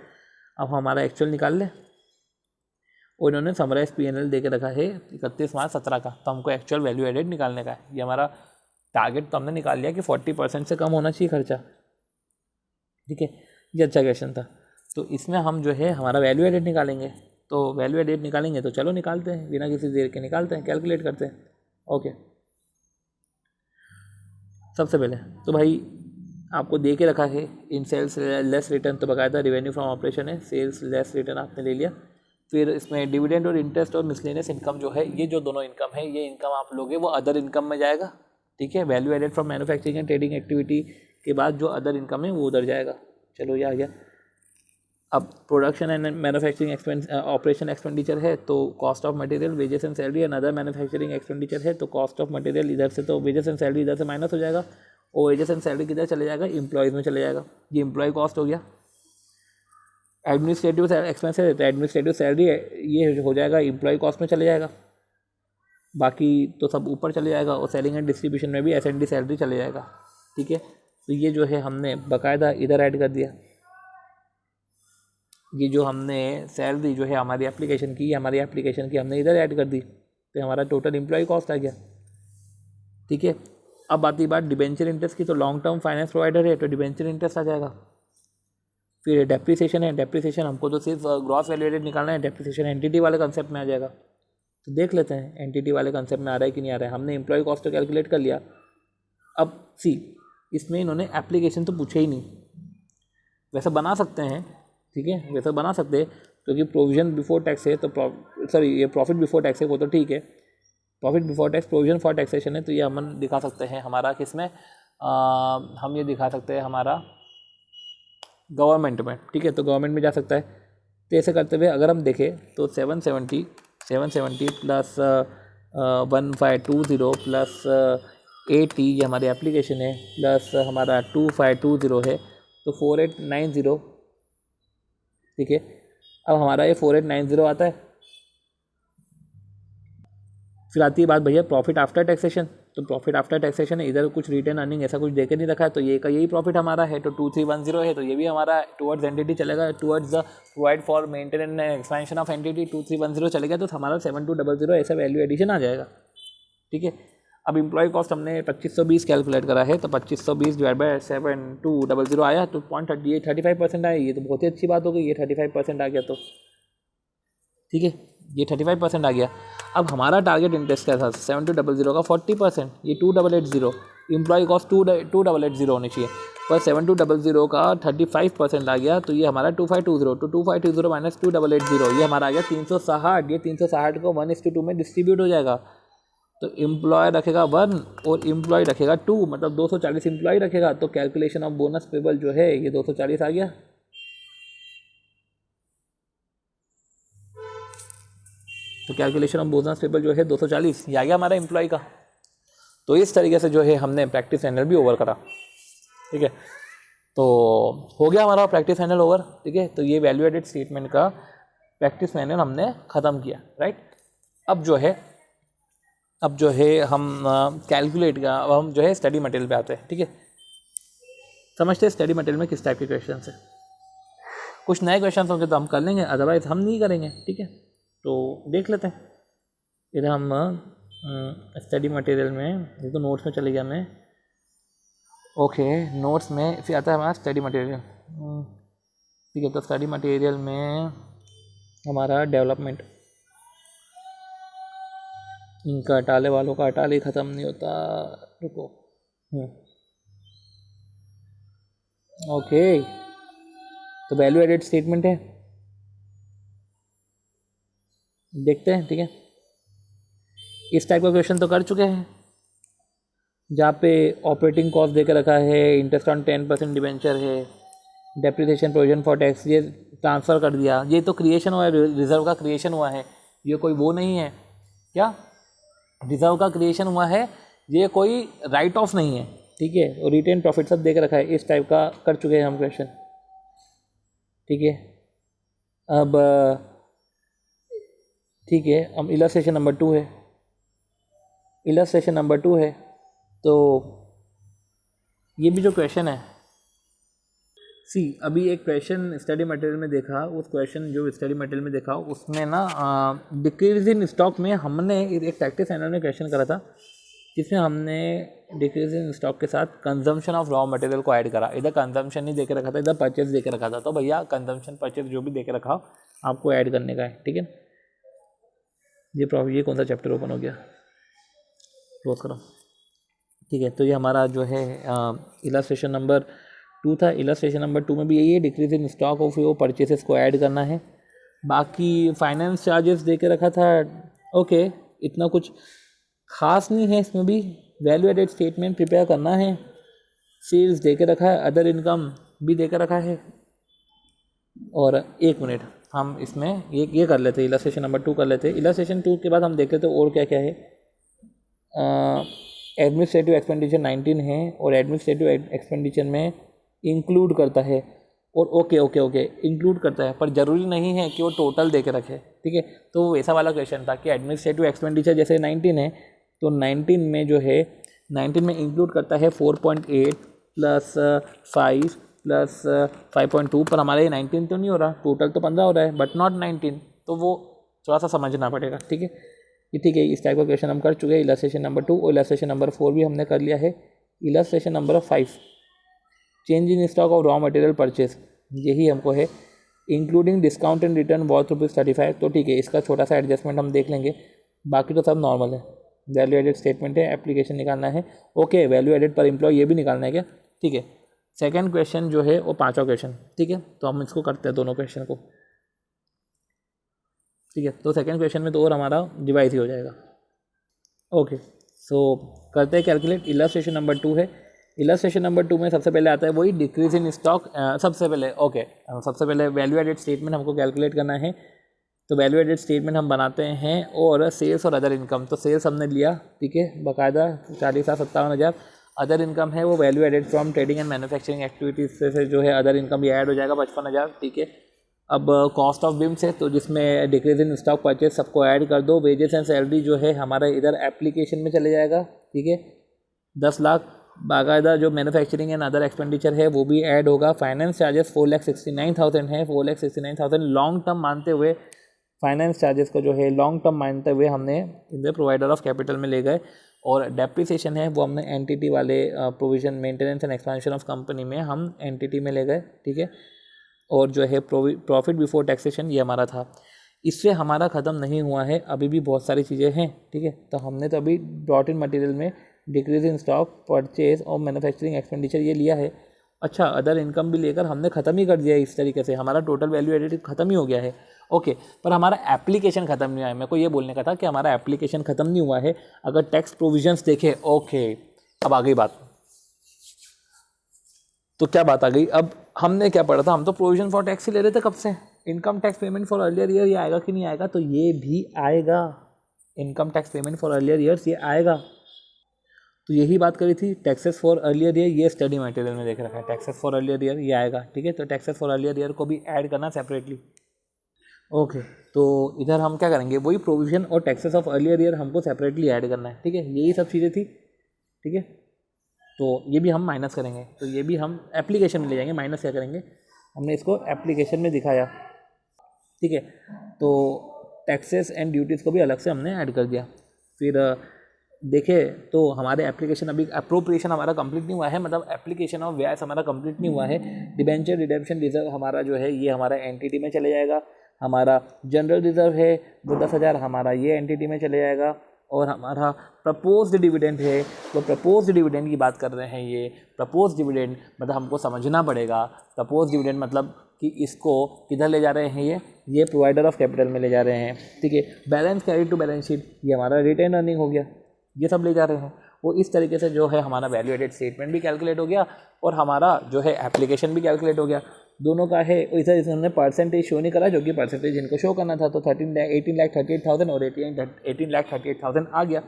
अब हमारा एक्चुअल निकाल ले, और इन्होंने समराइज PNL दे के रखा है 31 मार्च 17 का, तो हमको एक्चुअल वैल्यू एडेड निकालने का है। ये हमारा टारगेट तो हमने निकाल लिया कि 40% से कम होना चाहिए खर्चा, ठीक है। ये अच्छा क्वेश्चन था। तो इसमें हम जो है हमारा वैल्यू एडेड निकालेंगे, तो वैल्यू एडेड निकालेंगे, तो चलो निकालते हैं, बिना किसी देर के निकालते हैं, कैलकुलेट करते हैं। ओके, सबसे पहले तो भाई आपको दे के रखा है इन सेल्स लेस रिटर्न, तो बकायदा रिवेन्यू फ्रॉम ऑपरेशन है, सेल्स लेस रिटर्न आपने ले लिया। फिर इसमें डिविडेंड और इंटरेस्ट और मिसलेनियस इनकम जो है, ये जो दोनों इनकम है, ये इनकम आप लोगे वो अदर इनकम में जाएगा, ठीक है। Value added from manufacturing and trading activity के बाद जो अदर इनकम है वो उधर जाएगा। चलो ये आ गया। अब production and manufacturing expense operation expenditure है, तो cost of material, wages and salary and other manufacturing expenditure है, तो कॉस्ट ऑफ मटेरियल इधर से, तो वेजेस एंड सैलरी इधर से माइनस हो जाएगा, और वेजेस एंड सैलरी किधर चले जाएगा, एम्प्लॉयज़ में चले जाएगा। ये एम्प्लॉय कॉस्ट हो गया। एडमिनिस्ट्रेटिव एक्सपेंस है, तो एडमिनिस्ट्रेटिव सैलरी ये हो जाएगा, एम्प्लॉय कॉस्ट में चले जाएगा। बाकी तो सब ऊपर चले जाएगा, और सेलिंग एंड डिस्ट्रीब्यूशन में भी S&D सैलरी चले जाएगा, ठीक है। तो ये जो है हमने बाकायदा इधर ऐड कर दिया। ये जो हमने सैलरी जो है हमारी एप्लीकेशन की, हमारी एप्लीकेशन की हमने इधर ऐड कर दी, तो हमारा टोटल एम्प्लॉय कॉस्ट आ गया, ठीक है। अब आती बात डिबेंचर इंटरेस्ट की, तो लॉन्ग टर्म फाइनेंस प्रोवाइडर है, तो डिबेंचर इंटरेस्ट आ जाएगा। फिर डेप्रिसिएशन है, डेप्रिसिएशन हमको तो सिर्फ ग्रॉस वैल्यू एडेड निकालना है, डेप्रिसिएशन एंटिटी वाले कंसेप्ट में आ जाएगा। तो देख लेते हैं एंटिटी वाले कंसेप्ट में आ रहा है कि नहीं आ रहा है। हमने एम्प्लॉय कॉस्ट तो कैलकुलेट कर लिया। अब सी, इसमें इन्होंने एप्लीकेशन तो पूछे ही नहीं, वैसे बना सकते हैं, ठीक है, वैसे बना सकते हैं, क्योंकि प्रोविजन बिफोर टैक्स है, तो सॉरी ये प्रॉफिट बिफोर टैक्स है, वो तो ठीक है, profit before tax provision for taxation है, तो ये हम दिखा सकते हैं हमारा किसमें, हम ये दिखा सकते हैं हमारा गवर्नमेंट में, ठीक है। तो गवर्नमेंट में जा सकता है। तो ऐसे करते हुए अगर हम देखें तो 770 प्लस 1520 प्लस 80 ये हमारी एप्लीकेशन है, प्लस हमारा 2520 है, तो 4890, ठीक है। अब हमारा ये 4890 आता है। फिर आती है बात भैया प्रॉफिट आफ्टर टैक्सेशन, तो प्रॉफिट आफ्टर टैक्सेशन है, इधर कुछ रिटर्न अर्निंग ऐसा कुछ देके नहीं रखा है, तो ये का यही प्रॉफिट हमारा है, तो 2310 है, तो ये भी हमारा टुवर्ड्स एंटिटी चलेगा, towards the provide for maintenance and expansion of entity 2310 चलेगा, तो हमारा 7200 ऐसा वैल्यू एडिशन आ जाएगा, ठीक है। अब एम्प्लॉय कॉस्ट हमने 2520 कैलकुलेट करा है, तो 2520 डिवाइड बाई 7200 आया, तो 35% आया, ये तो बहुत ही अच्छी बात हो गई, ये 35% आ गया, तो ठीक है, ये 35% आ गया। अब हमारा टारगेट इंटरेस्ट क्या था, 7200 का 40%, ये 2880, एम्प्लॉय कॉस्ट 2880 होनी चाहिए, पर 7200 का 35% आ गया, तो ये हमारा 2520, तो 2520 माइनस 2880, ये हमारा आ गया 360, ये 360 को 1:2 में डिस्ट्रीब्यूट हो जाएगा, तो एम्प्लॉय रखेगा 1 और एम्प्लॉय रखेगा 2, मतलब 240 एम्प्लॉय रखेगा, तो कैलकुलेशन ऑफ बोनस पेबल जो है ये 240 आ गया, तो कैलकुलेशन ऑफ बोनस पेबल जो है 240 ये आ गया हमारा एम्प्लॉय का। तो इस तरीके से जो है हमने प्रैक्टिस एनल भी ओवर करा, ठीक है। तो हो गया हमारा प्रैक्टिस एनल ओवर, ठीक है। तो ये वैल्यू एडेड स्टेटमेंट का प्रैक्टिस एनल हमने ख़त्म किया, राइट। अब जो है हम कैलकुलेट का, अब हम जो है स्टडी मटेरियल पे आते हैं, ठीक है। समझते हैं स्टडी मटेरियल में किस टाइप के क्वेश्चन है। कुछ नए क्वेश्चन होंगे तो हम कर लेंगे, अदरवाइज हम नहीं करेंगे, ठीक है। तो देख लेते हैं, इधर हम स्टडी मटेरियल में, ये तो नोट्स में चले गया मैं, ओके नोट्स में फिर आता है हमारा स्टडी मटेरियल, ठीक है। तो स्टडी मटेरियल में हमारा डेवलपमेंट, इनका हटाले वालों का हटाले ख़त्म नहीं होता, रुको, ओके। तो वैल्यू एडेड स्टेटमेंट है, देखते हैं, ठीक है। इस टाइप का क्वेश्चन तो कर चुके हैं, जहाँ पे ऑपरेटिंग कॉस्ट देकर रखा है, इंटरेस्ट ऑन 10% डिबेंचर है, डेप्रिसिएशन प्रोविजन फॉर टैक्स ये ट्रांसफ़र कर दिया, ये तो क्रिएशन हुआ है, रिजर्व का क्रिएशन हुआ है, ये कोई वो नहीं है, क्या रिजर्व का क्रिएशन हुआ है, ये कोई राइट ऑफ नहीं है, ठीक है। और रिटेन प्रॉफिट सब देकर रखा है, इस टाइप का कर चुके हैं हम क्वेश्चन, ठीक है। अब ठीक है, अब इलस्ट्रेशन नंबर 2 है, इलस्ट्रेशन नंबर 2 है, तो ये भी जो क्वेश्चन है, सी अभी एक क्वेश्चन स्टडी मटेरियल में देखा, उस क्वेश्चन जो स्टडी मटेरियल में देखा उसमें ना डिक्रीज इन स्टॉक में हमने एक प्रैक्टिस एनल में क्वेश्चन करा था, जिसमें हमने डिक्रीज इन स्टॉक के साथ कंजम्पशन ऑफ रॉ मटेरियल को ऐड करा। इधर कंजम्पशन नहीं दे के रखा था, इधर परचेज दे के रखा था, तो भैया कंजम्पशन परचेज जो भी दे के रखा आपको ऐड करने का है, ठीक है। ये कौन सा चैप्टर ओपन हो गया, क्लोज करो, ठीक है। तो ये हमारा जो है इलस्ट्रेशन नंबर 2 था। इलस्ट्रेशन नंबर 2 में भी यही है, decrease in stock of your purchases को ऐड करना है। बाकी फाइनेंस चार्जेस दे के रखा था, ओके, इतना कुछ खास नहीं है इसमें भी। वैल्यू एडेड स्टेटमेंट प्रिपेयर करना है, सेल्स दे के रखा है, अदर इनकम भी दे के रखा है। और 1 मिनट हम इसमें ये कर लेते, इलस्ट्रेशन नंबर 2 कर लेते। इलस्ट्रेशन 2 के बाद हम देख लेते और क्या क्या है। एडमिनिस्ट्रेटिव एक्सपेंडिचर 19 है, और एडमिनिस्ट्रेटिव एक्सपेंडिचर में इंक्लूड करता है, और ओके इंक्लूड करता है, पर ज़रूरी नहीं है कि वो टोटल दे के रखे, ठीक है। तो वो वैसा वाला क्वेश्चन था कि एडमिनिस्ट्रेटिव एक्सपेंडिचर जैसे 19 है, तो 19 में जो है 19 में इंक्लूड करता है 4.8 प्लस 5 प्लस 5.2, पर हमारे 19 तो नहीं हो रहा, टोटल तो 15 हो रहा है, बट नॉट 19, तो वो थोड़ा सा समझना पड़ेगा, ठीक है। ये ठीक है, इस टाइप का क्वेश्चन हम कर चुके हैं इलस्ट्रेशन नंबर 2, और इलस्ट्रेशन नंबर 4 भी हमने कर लिया है। Illustration number 5, change in stock of raw material purchase, यही हमको है। Including discount and return worth ₹35, तो ठीक है, इसका छोटा सा एडजस्टमेंट हम देख लेंगे, बाकी तो सब नॉर्मल है। वैल्यू एडेड स्टेटमेंट है, एप्लीकेशन निकालना है, ओके। वैल्यू एडेड पर एम्प्लॉय ये भी निकालना है क्या, ठीक है। सेकंड क्वेश्चन जो है वो 5वां क्वेश्चन, ठीक है। तो हम इसको करते हैं दोनों क्वेश्चन को, ठीक है। तो सेकंड क्वेश्चन में तो और हमारा डिवाइस ही हो जाएगा, ओके। सो करते हैं कैलकुलेट। इलस्ट्रेशन नंबर 2 है। इलस्ट्रेशन नंबर 2 में सबसे पहले आता है वही डिक्रीज इन स्टॉक। सबसे पहले वैल्यू एडेड स्टेटमेंट हमको कैलकुलेट करना है। तो वैल्यू एडेड स्टेटमेंट हम बनाते हैं, और सेल्स और अदर इनकम, तो सेल्स हमने लिया, ठीक है, बाकायदा 40,57,000। अदर इनकम है वो value added from trading and manufacturing activities से जो है अदर इनकम भी ऐड हो जाएगा 55,000, ठीक है। अब कॉस्ट ऑफ बिम्स है, तो जिसमें डिक्रीज इन स्टॉक परचेज सबको ऐड कर दो। वेजेस एंड सैलरी जो है हमारा इधर एप्लीकेशन में चले जाएगा, ठीक है, 10 लाख। बाकायदा जो मैन्युफैक्चरिंग एंड अदर एक्सपेंडिचर है वो भी ऐड होगा। फाइनेंस चार्जेस 4,69,000 है, 4,69,000 लॉन्ग टर्म मानते हुए, फाइनेंस चार्जेस को जो है लॉन्ग टर्म मानते हुए हमने in the provider of capital में ले गए। और डेप्रिसिएशन है वो हमने एंटिटी वाले provision maintenance and expansion of company में हम एंटिटी में ले गए, ठीक है। और जो है प्रॉफिट बिफोर टैक्सेशन ये हमारा था। इससे हमारा ख़त्म नहीं हुआ है, अभी भी बहुत सारी चीज़ें हैं, ठीक है। तो हमने तो अभी ब्रॉट इन मटेरियल में डिक्रीज इन स्टॉक परचेज और मैन्युफैक्चरिंग एक्सपेंडिचर ये लिया है। अच्छा, अदर इनकम भी लेकर हमने ख़त्म ही कर दिया है। इस तरीके से हमारा टोटल वैल्यू एडेड ख़त्म ही हो गया है, ओके। पर हमारा एप्लीकेशन ख़त्म नहीं हुआ है। मेरे को ये बोलने का था कि हमारा एप्लीकेशन ख़त्म नहीं हुआ है। अगर टैक्स प्रोविजंस देखें, ओके, अब आ गई बात। तो क्या बात आ गई, अब हमने क्या पढ़ा था, हम तो प्रोविजन फॉर टैक्स ही ले रहे थे कब से। Income tax payment for earlier year ये आएगा कि नहीं आएगा, तो ये भी आएगा। Income tax payment for earlier years ये आएगा। तो यही बात करी थी, टैक्सेस फॉर अर्लियर ईयर, ये स्टडी मटेरियल में देख रखा है, टैक्सेस फॉर अर्लियर ईयर ये आएगा, ठीक है। तो टैक्सेस फॉर अर्लियर ईयर को भी ऐड करना सेपरेटली, ओके। तो इधर हम क्या करेंगे, वही प्रोविजन और टैक्सेस ऑफ अर्लियर ईयर हमको सेपरेटली ऐड करना है, ठीक है। यही सब चीज़ें थी, ठीक है। तो ये भी हम माइनस करेंगे, तो ये भी हम एप्लीकेशन में ले जाएंगे। माइनस क्या करेंगे, हमने इसको एप्लीकेशन में दिखाया, ठीक है। तो टैक्सेस एंड ड्यूटीज़ को भी अलग से हमने ऐड कर दिया। फिर देखें तो हमारे एप्लीकेशन अभी अप्रोप्रिएशन हमारा कंप्लीट नहीं हुआ है, मतलब एप्लीकेशन ऑफ व्यास हमारा कंप्लीट नहीं हुआ है। डिबेंचर रिडेम्पशन रिजर्व हमारा जो है ये हमारा एंटिटी में चले जाएगा। हमारा जनरल रिजर्व है वो 10,000 हमारा ये एंटिटी में चले जाएगा। और हमारा प्रपोज्ड डिविडेंड है, तो प्रपोज्ड डिविडेंड की बात कर रहे हैं। ये प्रपोज्ड डिविडेंड मतलब हमको समझना पड़ेगा, प्रपोज्ड डिविडेंड मतलब कि इसको किधर ले जा रहे हैं, ये प्रोवाइडर ऑफ कैपिटल में ले जा रहे हैं, ठीक है। Balance carry to balance sheet ये हमारा रिटेन अर्निंग हो गया, ये सब ले जा रहे हैं। वो इस तरीके से जो है हमारा वैल्यू एडेड स्टेटमेंट भी कैलकुलेट हो गया, और हमारा जो है एप्लीकेशन भी कैलकुलेट हो गया। दोनों का है। इधर इन्होंने परसेंटेज शो नहीं करा, जो कि परसेंटेज इनको शो करना था। तो 18,38,000 और 18,38,000 आ गया।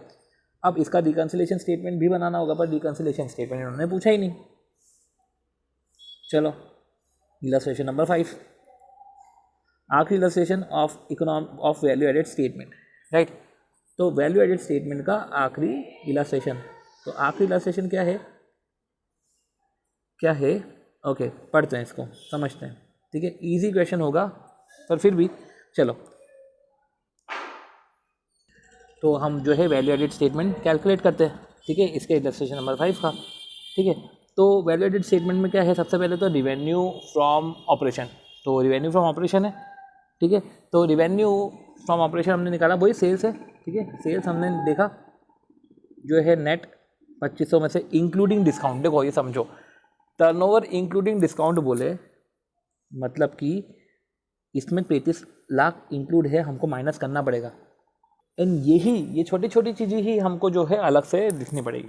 अब इसका रिकन्सिलेशन स्टेटमेंट भी बनाना होगा, पर रिकन्सिलेशन स्टेटमेंट इन्होंने पूछा ही नहीं। चलो इलस्ट्रेशन नंबर 5, आखिरी illustration of value added statement, right. तो वैल्यू एडेड स्टेटमेंट का आखिरी इलस्ट्रेशन, तो आखिरी इलस्ट्रेशन क्या है, ओके, पढ़ते हैं इसको, समझते हैं, ठीक है। इजी क्वेश्चन होगा पर फिर भी चलो। तो हम जो है वैल्यू एडेड स्टेटमेंट कैलकुलेट करते हैं, ठीक है, इसके इलस्ट्रेशन नंबर 5 का, ठीक है। तो वैल्यू एडेड स्टेटमेंट में क्या है, सबसे पहले तो रिवेन्यू फ्रॉम ऑपरेशन, तो रिवेन्यू फ्रॉम ऑपरेशन है, ठीक है। तो रिवेन्यू फ्रॉम ऑपरेशन हमने निकाला, वही सेल्स है, ठीक है। सेल्स हमने देखा जो है नेट 2500 में से इंक्लूडिंग डिस्काउंट। देखो ये समझो, टर्नओवर इंक्लूडिंग डिस्काउंट बोले मतलब कि इसमें 33 लाख इंक्लूड है, हमको माइनस करना पड़ेगा। एंड ये छोटी छोटी चीज़ें ही हमको जो है अलग से लिखनी पड़ेगी।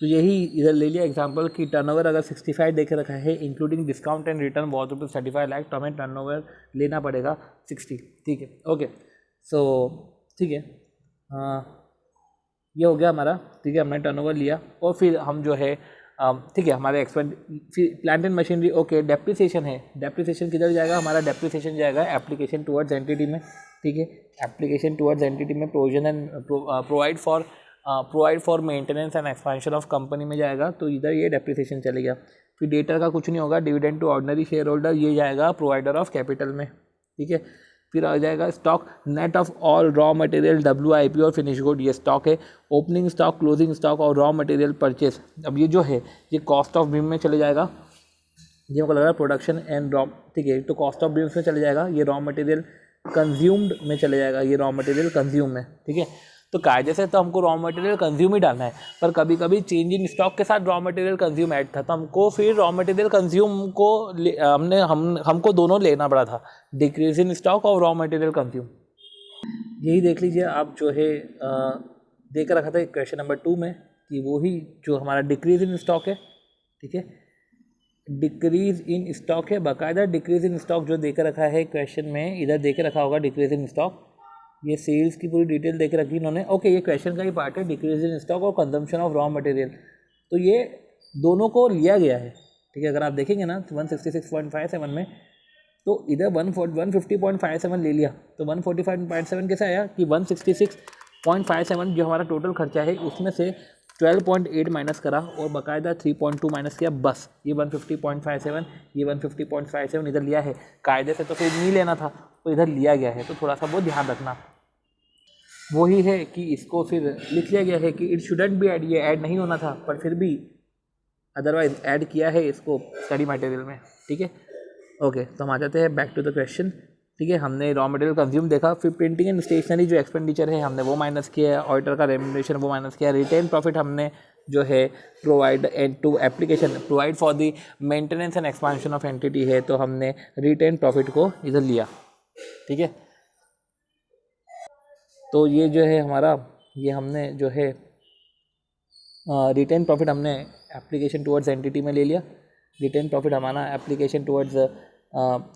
तो यही इधर ले लिया एग्जांपल कि टर्नओवर अगर 65 देखे रखा है including discount and return was rupees 35 lakh, तो हमें टर्नओवर लेना पड़ेगा 60, ठीक है। ओके, सो ठीक है, ये हो गया हमारा, ठीक है। हमने टर्नओवर लिया और फिर हम जो है ठीक है, हमारे एक्सपेंड फिर plant and machinery, okay. Depreciation है, डेप्रिसिएशन किधर जाएगा, हमारा डेप्रिसिएशन जाएगा एप्लीकेशन टुवर्ड्स एंटिटी में, ठीक है। एप्लीकेशन टुवर्ड्स एंटिटी में provision and provide for maintenance and expansion of company में जाएगा, तो इधर ये डेप्रिसिएशन चलेगा। फिर डेटर का कुछ नहीं होगा, dividend to ordinary share holder, ये जाएगा प्रोवाइडर ऑफ कैपिटल में, ठीक है। फिर आ जाएगा stock, net of all raw material WIP और फिनिश गुड, ये स्टॉक है। ओपनिंग स्टॉक, क्लोजिंग स्टॉक और रॉ मटेरियल परचेस, अब ये जो है ये कॉस्ट ऑफ बीम में चले जाएगा, ये हमको लग रहा है प्रोडक्शन एंड रॉ, ठीक है। तो कॉस्ट ऑफ बीम्स में चले जाएगा, ये रॉ मटेरियल कंज्यूम्ड में चले जाएगा, ये रॉ मटेरियल कंज्यूम में, ठीक है। तो कायदे से तो हमको रॉ मटेरियल कंज्यूम ही डालना है, पर कभी कभी चेंज इन स्टॉक के साथ रॉ मटेरियल कंज्यूम ऐड था, तो हमको फिर रॉ मटेरियल कंज्यूम को हमको दोनों लेना पड़ा था, डिक्रीज इन स्टॉक और रॉ मटेरियल कंज्यूम। यही देख लीजिए आप जो है देख रखा था क्वेश्चन नंबर 2 में कि वो ही जो हमारा डिक्रीज इन स्टॉक है, ठीक है। डिक्रीज इन स्टॉक है, बाकायदा डिक्रीज इन स्टॉक जो देकर रखा है क्वेश्चन में, इधर देके रखा होगा डिक्रीज इन स्टॉक, ये सेल्स की पूरी डिटेल देके रखी इन्होंने, ओके। ये क्वेश्चन का ही पार्ट है, डिक्रीज इन स्टॉक और कंजम्पशन ऑफ रॉ मटेरियल, तो ये दोनों को लिया गया है, ठीक है। अगर आप देखेंगे ना 166.57 में, तो इधर 150.57 ले लिया, तो 145.7 कैसे आया कि 166.57 जो हमारा टोटल खर्चा है उसमें से 12.8 माइनस करा और बाकायदा 3.2 माइनस किया, बस ये 150.57, ये 150.57 इधर लिया है। कायदे से तो फिर नहीं लेना था, तो इधर लिया गया है, तो थोड़ा सा वो ध्यान रखना। वही है कि इसको फिर लिख लिया गया है कि इट शुडंट बी ऐड, ये ऐड नहीं होना था, पर फिर भी अदरवाइज ऐड किया है इसको स्टडी मटेरियल में, ठीक है। ओके, तो हम आ जाते हैं बैक टू द क्वेश्चन, ठीक है। हमने रॉ मटेरियल कंज्यूम देखा, फिर प्रिंटिंग एंड स्टेशनरी जो एक्सपेंडिचर है हमने वो माइनस किया, ऑडिटर का रेम्युनरेशन वो माइनस किया, रिटेन प्रॉफिट हमने जो है provide and to application provide for the maintenance and expansion of entity है, तो हमने रिटेन प्रॉफिट को इधर लिया, ठीक है। तो ये जो है हमारा, ये हमने जो है रिटेन प्रॉफिट हमने एप्लीकेशन टुवर्ड्स एंटिटी में ले लिया, रिटेन प्रॉफिट हमारा एप्लीकेशन टुवर्ड्स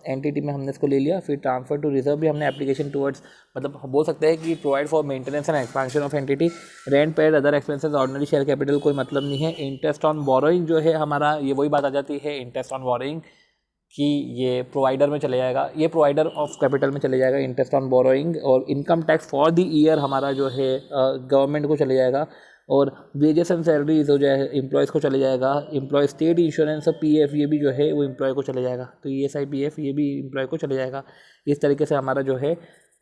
एंटिटी में हमने इसको ले लिया। फिर ट्रांसफर टू रिजर्व भी हमने एप्लीकेशन टुवर्ड्स, मतलब बोल सकते हैं कि provide for maintenance and expansion of entity, rent paid, other expenses, ordinary share capital कोई मतलब नहीं है। इंटरेस्ट ऑन बोरोइंग जो है हमारा, ये वही बात आ जाती है इंटरेस्ट ऑन बोरोइंग कि ये प्रोवाइडर में चले जाएगा, ये प्रोवाइडर ऑफ कैपिटल में चले जाएगा इंटरेस्ट ऑन बोरोइंग। और income tax for the year हमारा जो है गवर्नमेंट को चले जाएगा। और वेजेस एंड सैलरीज हो जाए एम्प्लॉयज़ को चले जाएगा। एम्प्लॉय स्टेट इंश्योरेंस और PF ये भी जो है वो एम्प्लॉय को चले जाएगा, तो ESI PF ये भी एम्प्लॉय को चले जाएगा। इस तरीके से हमारा जो है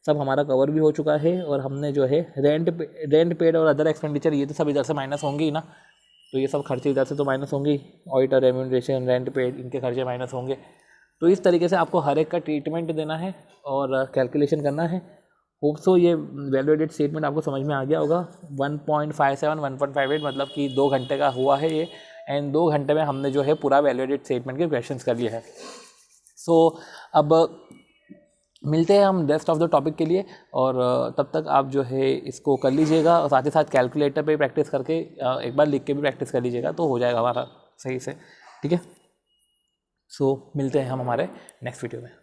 सब हमारा कवर भी हो चुका है। और हमने जो है रेंट पेड और अदर एक्सपेंडिचर ये तो सब इधर से माइनस होंगे ही ना, तो ये सब खर्चे इधर से तो माइनस होंगे, ऑडिटर रेम्यूनरेशन, रेंट पेड, इनके खर्चे माइनस होंगे। तो इस तरीके से आपको हर एक का ट्रीटमेंट देना है और कैलकुलेशन करना है। होप सो ये वैल्यू एडेड स्टेटमेंट आपको समझ में आ गया होगा। 1.57 1.58 मतलब कि 2 घंटे का हुआ है ये, एंड 2 घंटे में हमने जो है पूरा वैल्यू एडेड स्टेटमेंट के क्वेश्चंस कर लिए हैं। सो अब मिलते हैं हम रेस्ट ऑफ द टॉपिक के लिए, और तब तक आप जो है इसको कर लीजिएगा और साथ ही साथ कैलकुलेटर पे प्रैक्टिस करके एक बार लिख के भी प्रैक्टिस कर लीजिएगा, तो हो जाएगा हमारा सही से, ठीक है। सो मिलते हैं हम हमारे नेक्स्ट वीडियो में।